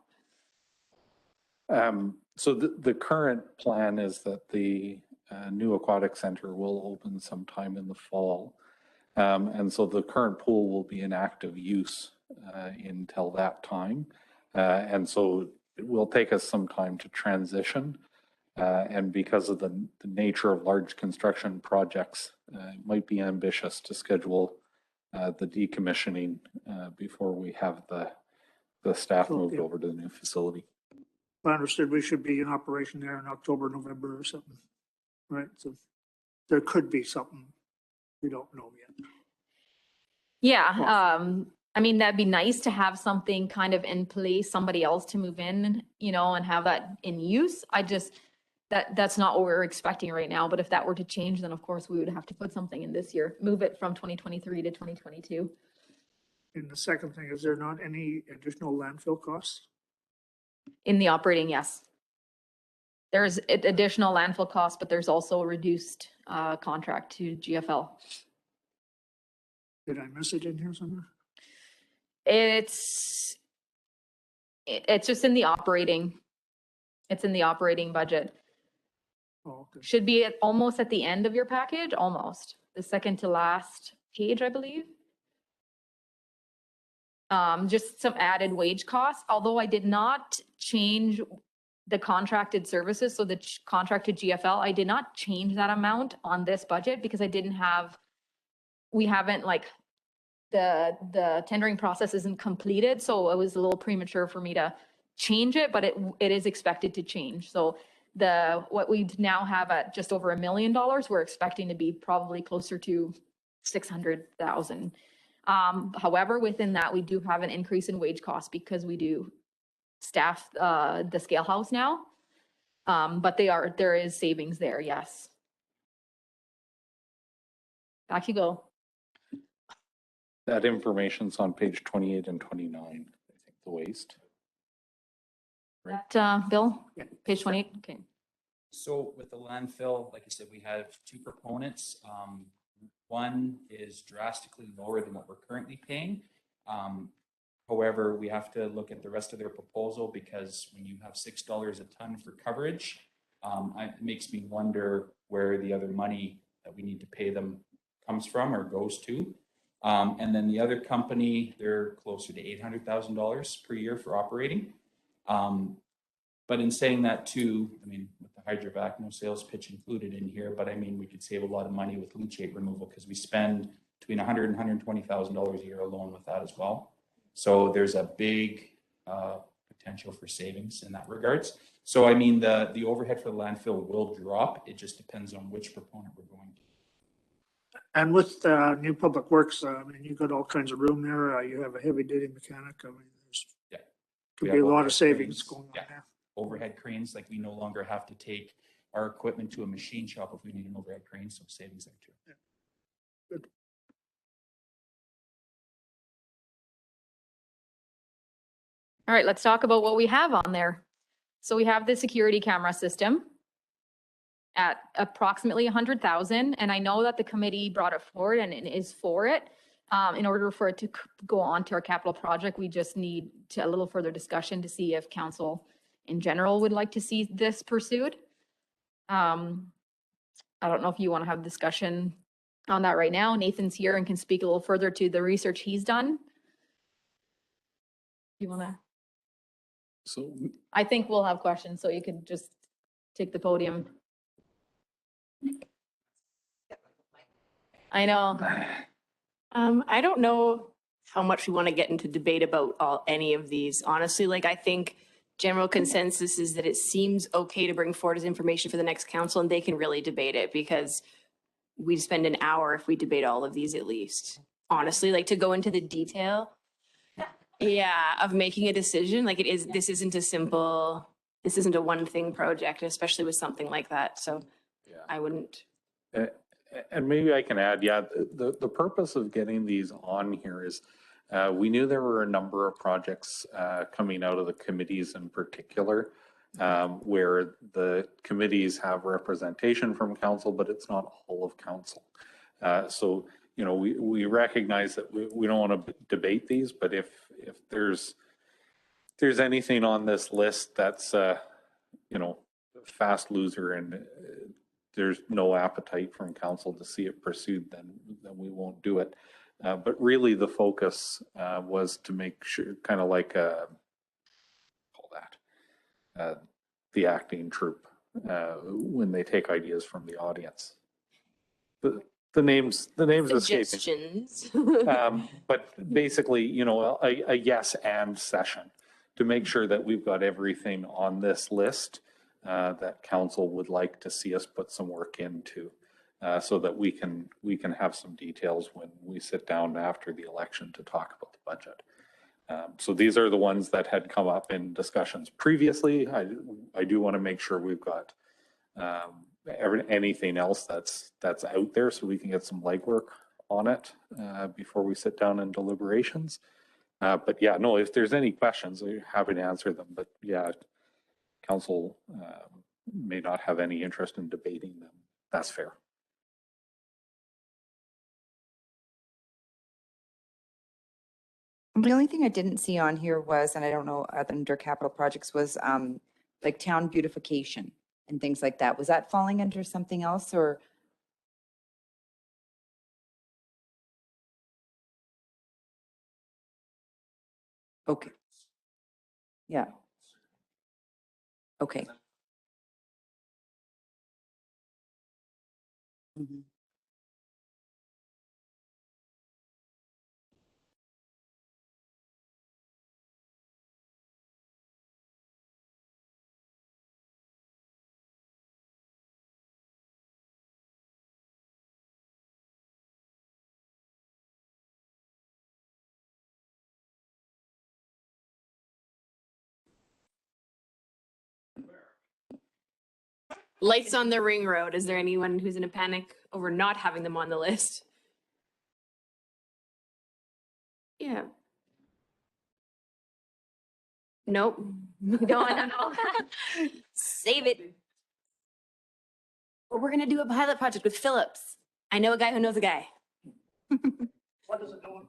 So the current plan is that the new aquatic center will open sometime in the fall. And so the current pool will be in active use until that time. And so it will take us some time to transition. And because of the nature of large construction projects, it might be ambitious to schedule the decommissioning before we have the staff moved over to the new facility. I understood we should be in operation there in October, November or something, right? So there could be something we don't know yet. Yeah, I mean, that'd be nice to have something kind of in place, somebody else to move in, and have that in use. That's not what we're expecting right now, but if that were to change, then of course we would have to put something in this year, move it from 2023 to 2022. And the second thing, is there not any additional landfill costs? In the operating, yes. There's additional landfill costs, but there's also a reduced contract to GFL. Did I miss it in here somewhere? It's just in the operating. It's in the operating budget. Oh, okay. Should be almost at the end of your package, almost. The second to last page, I believe. Just some added wage costs, although I did not change the contracted services. So the contract to GFL, I did not change that amount on this budget because we haven't the tendering process isn't completed. So it was a little premature for me to change it, but it is expected to change. So what we now have at just over $1 million, we're expecting to be probably closer to 600,000. However, within that, we do have an increase in wage costs because we do staff the scale house now. But there is savings there, yes. Back you go. That information's on page 28 and 29, I think, the waste. That, Bill? Yeah. Page 28, okay. So with the landfill, like I said, we have two proponents. One is drastically lower than what we're currently paying. However, we have to look at the rest of their proposal because when you have $6 a ton for coverage, it makes me wonder where the other money that we need to pay them comes from or goes to. And then the other company, they're closer to $800,000 per year for operating. But in saying that too, I mean, with the hydrovac, no sales pitch included in here, but I mean, we could save a lot of money with leachate removal because we spend between $100,000 and $120,000 a year alone with that as well. So there's a big potential for savings in that regards. So I mean, the overhead for the landfill will drop. It just depends on which proponent we're going to. And with new public works, I mean, you've got all kinds of room there. You have a heavy duty mechanic. I mean, there's could We be have a lot overhead of savings cranes. going on Yeah. there. Overhead cranes, like we no longer have to take our equipment to a machine shop if we need an overhead crane, so savings there too. Good. All right, let's talk about what we have on there. So we have the security camera system at approximately 100,000. And I know that the committee brought it forward and it is for it. In order for it to go on to our capital project, we just need a little further discussion to see if council in general would like to see this pursued. I don't know if you want to have discussion on that right now. Nathan's here and can speak a little further to the research he's done. You want to? So I think we'll have questions, so you can just take the podium. I know. I don't know how much we want to get into debate about any of these. Honestly, like I think general consensus is that it seems okay to bring forward as information for the next council and they can really debate it because we'd spend an hour if we debate all of these at least. Honestly, like to go into the detail. Yeah, of making a decision. Like this isn't a one thing project, especially with something like that. So I wouldn't. And maybe I can add, the purpose of getting these on here is we knew there were a number of projects coming out of the committees in particular, where the committees have representation from council, but it's not all of council. So, you know, we recognize that we don't want to debate these, but if there's anything on this list that's, you know, fast loser and there's no appetite from council to see it pursued, then we won't do it. But really the focus was to make sure, kind of like the acting troupe when they take ideas from the audience. The names escaping. Suggestions. But basically, you know, a yes and session to make sure that we've got everything on this list that council would like to see us put some work into, so that we can have some details when we sit down after the election to talk about the budget. So these are the ones that had come up in discussions previously. I do want to make sure we've got anything else that's out there so we can get some legwork on it before we sit down in deliberations. But yeah, no, if there's any questions, I'm happy to answer them. But yeah, council may not have any interest in debating them. That's fair. The only thing I didn't see on here was, and I don't know, under capital projects was like town beautification and things like that. Was that falling under something else or? Okay. Yeah. Okay. Mhm. Lights on the ring road. Is there anyone who's in a panic over not having them on the list? Yeah. Nope. No. Save it. Or we're gonna do a pilot project with Phillips. I know a guy who knows a guy. What does it do?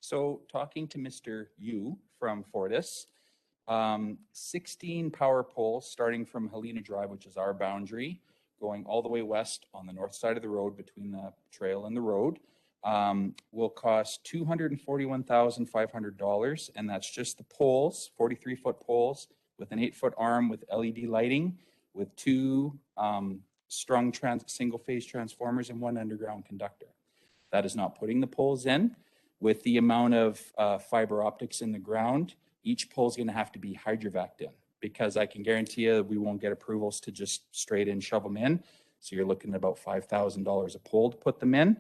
So talking to Mr. Yu from Fortis, 16 power poles starting from Helena Drive, which is our boundary, going all the way west on the north side of the road between the trail and the road, will cost $241,500. And that's just the poles, 43-foot poles with an 8-foot arm with LED lighting with 2 strung single-phase transformers and 1 underground conductor. That is not putting the poles in. With the amount of fiber optics in the ground, each pole is going to have to be hydrovac'd in, because I can guarantee you we won't get approvals to just straight in shove them in. So you're looking at about $5,000 a pole to put them in.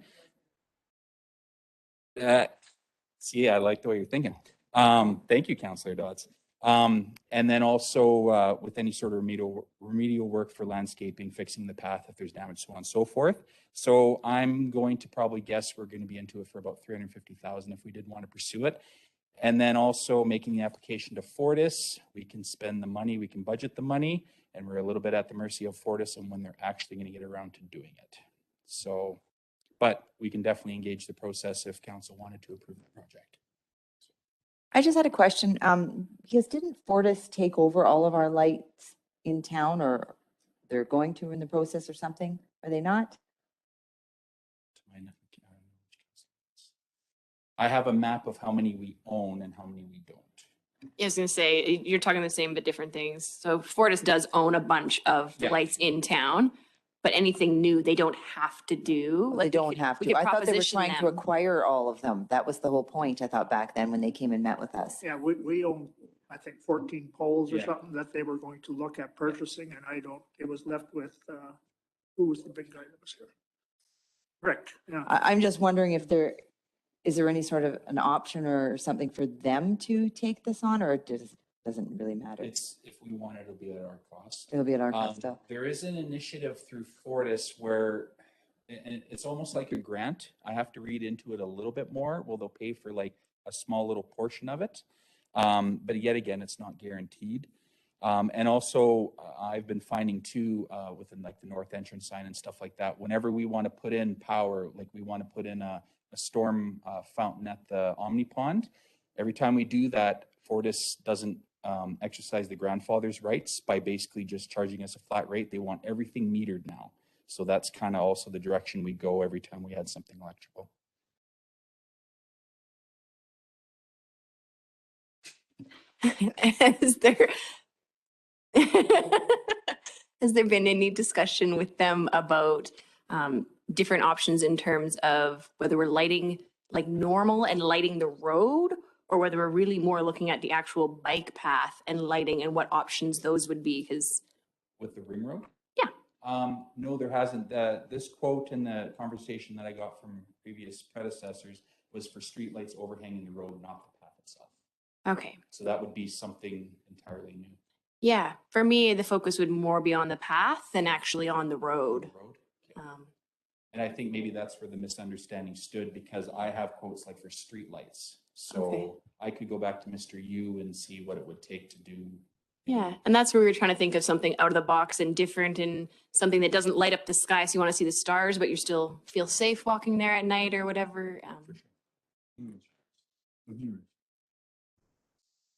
See, I like the way you're thinking. Thank you, Councillor Dodds. And then also with any sort of remedial work for landscaping, fixing the path if there's damage, so on and so forth. So I'm going to probably guess we're going to be into it for about $350,000 if we did want to pursue it. And then also making the application to Fortis. We can spend the money, we can budget the money, and we're a little bit at the mercy of Fortis and when they're actually going to get around to doing it. So, but we can definitely engage the process if council wanted to approve the project. I just had a question, because didn't Fortis take over all of our lights in town, or they're going to in the process or something? Are they not? I have a map of how many we own and how many we don't. I was going to say, you're talking the same but different things. So Fortis does own a bunch of Yeah. lights in town, but anything new, they don't have to do. They don't have we to. could I thought they were proposition trying to them. acquire all of them. That was the whole point, I thought, back then when they came and met with us. Yeah, we own, I think, 14 poles or Yeah. something that they were going to look at purchasing, and it was left with, who was the big guy that was here? Rick, yeah. I'm just wondering if is there any sort of an option or something for them to take this on, or it doesn't really matter? It's, if we want it, it'll be at our cost. It'll be at our cost still. There is an initiative through Fortis where, and it's almost like a grant. I have to read into it a little bit more. Well, they'll pay for like a small little portion of it. But yet again, it's not guaranteed. And also I've been finding too, within like the north entrance sign and stuff like that, whenever we want to put in power, like we want to put in a storm fountain at the Omni Pond, every time we do that, Fortis doesn't exercise the grandfather's rights by basically just charging us a flat rate. They want everything metered now. So that's kind of also the direction we go every time we had something electrical. Has there been any discussion with them about different options in terms of whether we're lighting like normal and lighting the road, or whether we're really more looking at the actual bike path and lighting and what options those would be? Because with the ring road? Yeah. No, there hasn't. This quote in the conversation that I got from previous predecessors was for streetlights overhanging the road, not the path itself. Okay. So that would be something entirely new. Yeah, for me, the focus would more be on the path than actually on the road. Okay. And I think maybe that's where the misunderstanding stood, because I have quotes like for streetlights. So Okay. I could go back to Mr. Yu and see what it would take to do. Yeah, and that's where we were trying to think of something out of the box and different, and something that doesn't light up the sky so you want to see the stars, but you still feel safe walking there at night or whatever.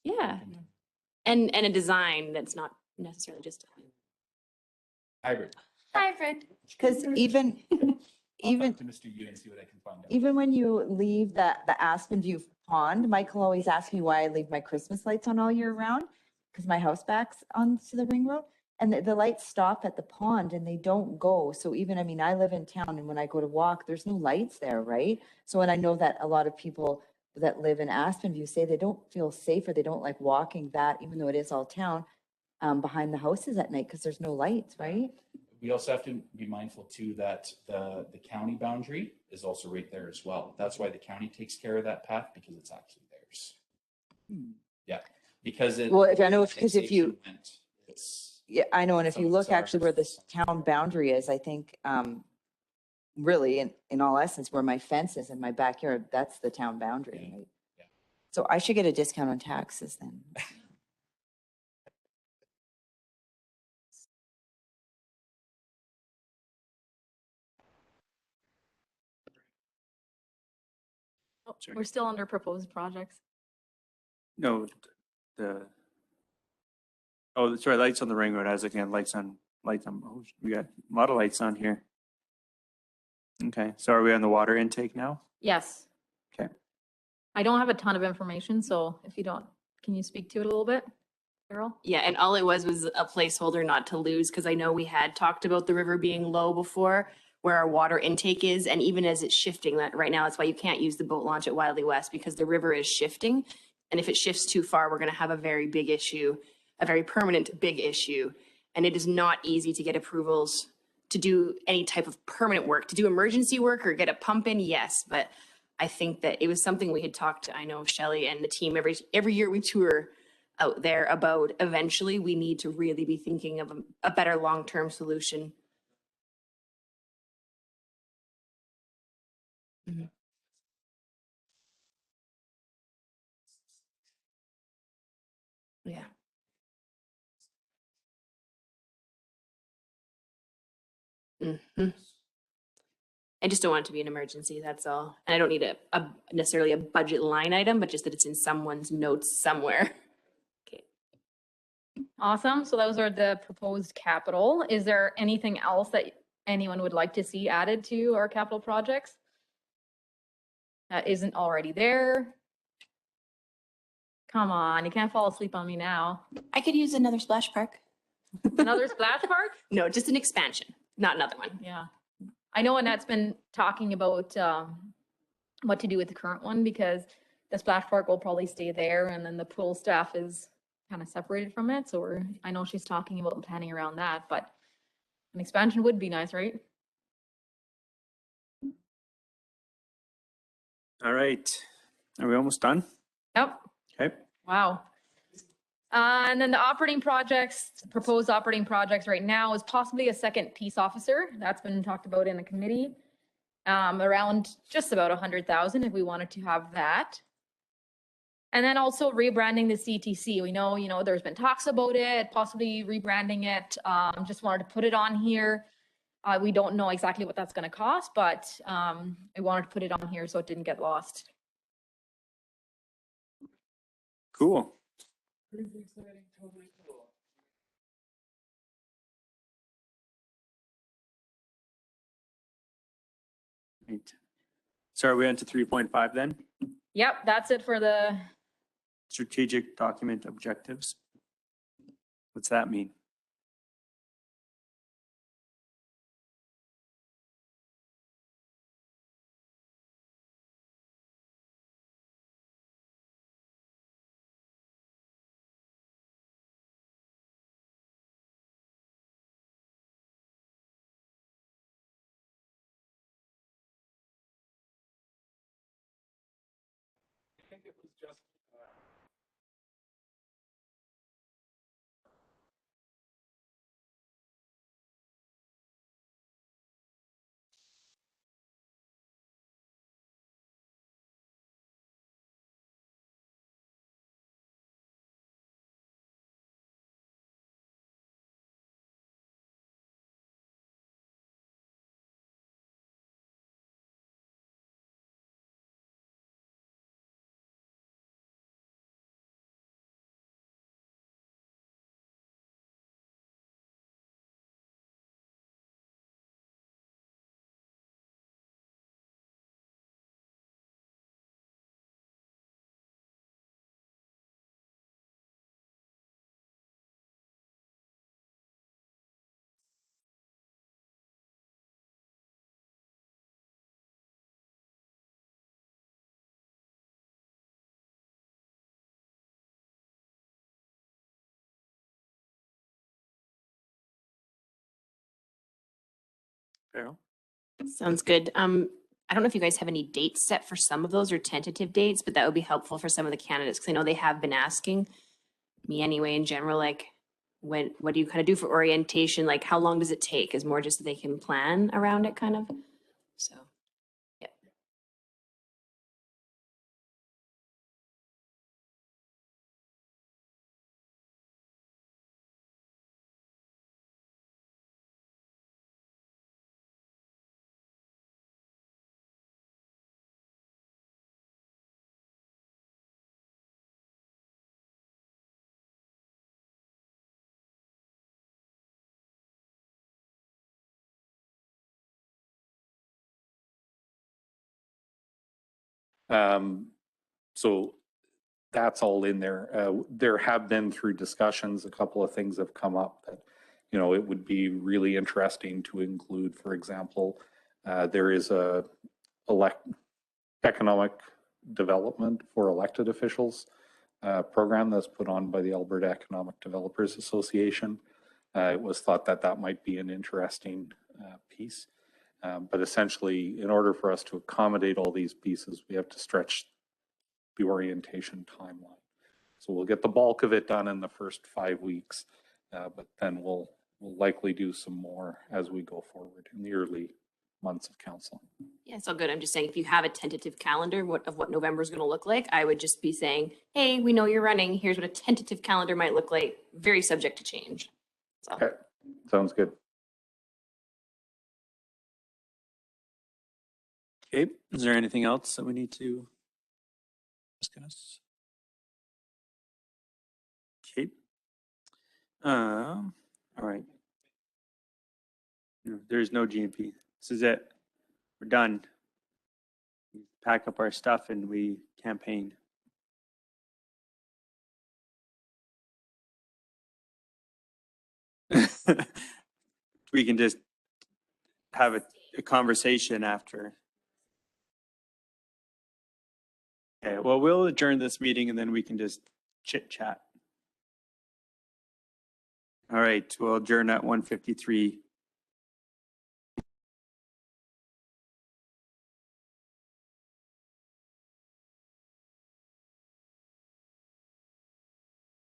Yeah, and a design that's not necessarily just Hybrid. hybrid. Because even I'll talk to Mr. Yu and see what I can find out. even when you leave the Aspen View Pond, Michael always asks me why I leave my Christmas lights on all year round, because my house backs onto the ring road. And the lights stop at the pond and they don't go. So even, I mean, I live in town, and when I go to walk, there's no lights there, right? So, and I know that a lot of people that live in Aspen View say they don't feel safe, or they don't like walking that, even though it is all town, behind the houses at night, because there's no lights, right? We also have to be mindful too that the county boundary is also right there as well. That's why the county takes care of that path, because it's actually theirs. Yeah, because it. Well, if I know, because if you, annexation went, it's, yeah, I know, and if you Some- look some are- actually where this town boundary is, I think, really, in all essence, where my fence is in my backyard, that's the town boundary, right? Yeah. So I should get a discount on taxes then. Oh, we're still under proposed projects. No, oh, sorry, lights on the ring road. I was looking at lights on, oh, we got a lot of lights on here. Okay, so are we on the water intake now? Yes. Okay. I don't have a ton of information, so if you don't, can you speak to it a little bit? Carol? Yeah, and all it was a placeholder not to lose, because I know we had talked about the river being low before, where our water intake is, and even as it's shifting, that right now, that's why you can't use the boat launch at Wildly West, because the river is shifting. And if it shifts too far, we're gonna have a very big issue, a very permanent big issue. And it is not easy to get approvals to do any type of permanent work, to do emergency work or get a pump in, yes, but I think that it was something we had talked to, I know Shelley and the team, every year we tour out there about eventually we need to really be thinking of a better long-term solution. Mhm. Yeah. Mhm. I just don't want it to be an emergency, that's all. And I don't need a necessarily a budget line item, but just that it's in someone's notes somewhere. Okay. Awesome. So those are the proposed capital. Is there anything else that anyone would like to see added to our capital projects that isn't already there? Come on, you can't fall asleep on me now. I could use another splash park. Another splash park? No, just an expansion, not another one. Yeah. I know Annette's been talking about what to do with the current one, because the splash park will probably stay there and then the pool staff is kind of separated from it. So I know she's talking about planning around that, but an expansion would be nice, right? All right. Are we almost done? Yep. Okay. Wow. And then the operating projects, proposed operating projects right now is possibly a second peace officer. That's been talked about in the committee. Around just about 100,000 if we wanted to have that. And then also rebranding the CTC. We know, there's been talks about it, possibly rebranding it. Just wanted to put it on here. We don't know exactly what that's going to cost, but I wanted to put it on here so it didn't get lost. Cool. Right. So are we on to 3.5 then? Yep, that's it for the Strategic document objectives. What's that mean? Farrell? Sounds good. I don't know if you guys have any dates set for some of those or tentative dates, but that would be helpful for some of the candidates, because I know they have been asking me anyway in general, like what do you kind of do for orientation? Like how long does it take? Is more just so they can plan around it kind of. So, yeah. So that's all in there. There have been through discussions, a couple of things have come up that, you know, it would be really interesting to include. For example, there is a economic development for elected officials program that's put on by the Alberta Economic Developers Association. It was thought that that might be an interesting piece. But essentially, in order for us to accommodate all these pieces, we have to stretch the orientation timeline. So we'll get the bulk of it done in the first 5 weeks, but then we'll likely do some more as we go forward in the early months of council. Yeah, it's all good. I'm just saying, if you have a tentative calendar of what November is going to look like, I would just be saying, hey, we know you're running. Here's what a tentative calendar might look like, very subject to change. So. Okay, sounds good. Okay, is there anything else that we need to discuss? Okay. All right. No, there's no GMP. This is it. We're done. We pack up our stuff and we campaign. We can just have a conversation after. Okay, well, we'll adjourn this meeting and then we can just chit chat. All right, we'll adjourn at 1:53.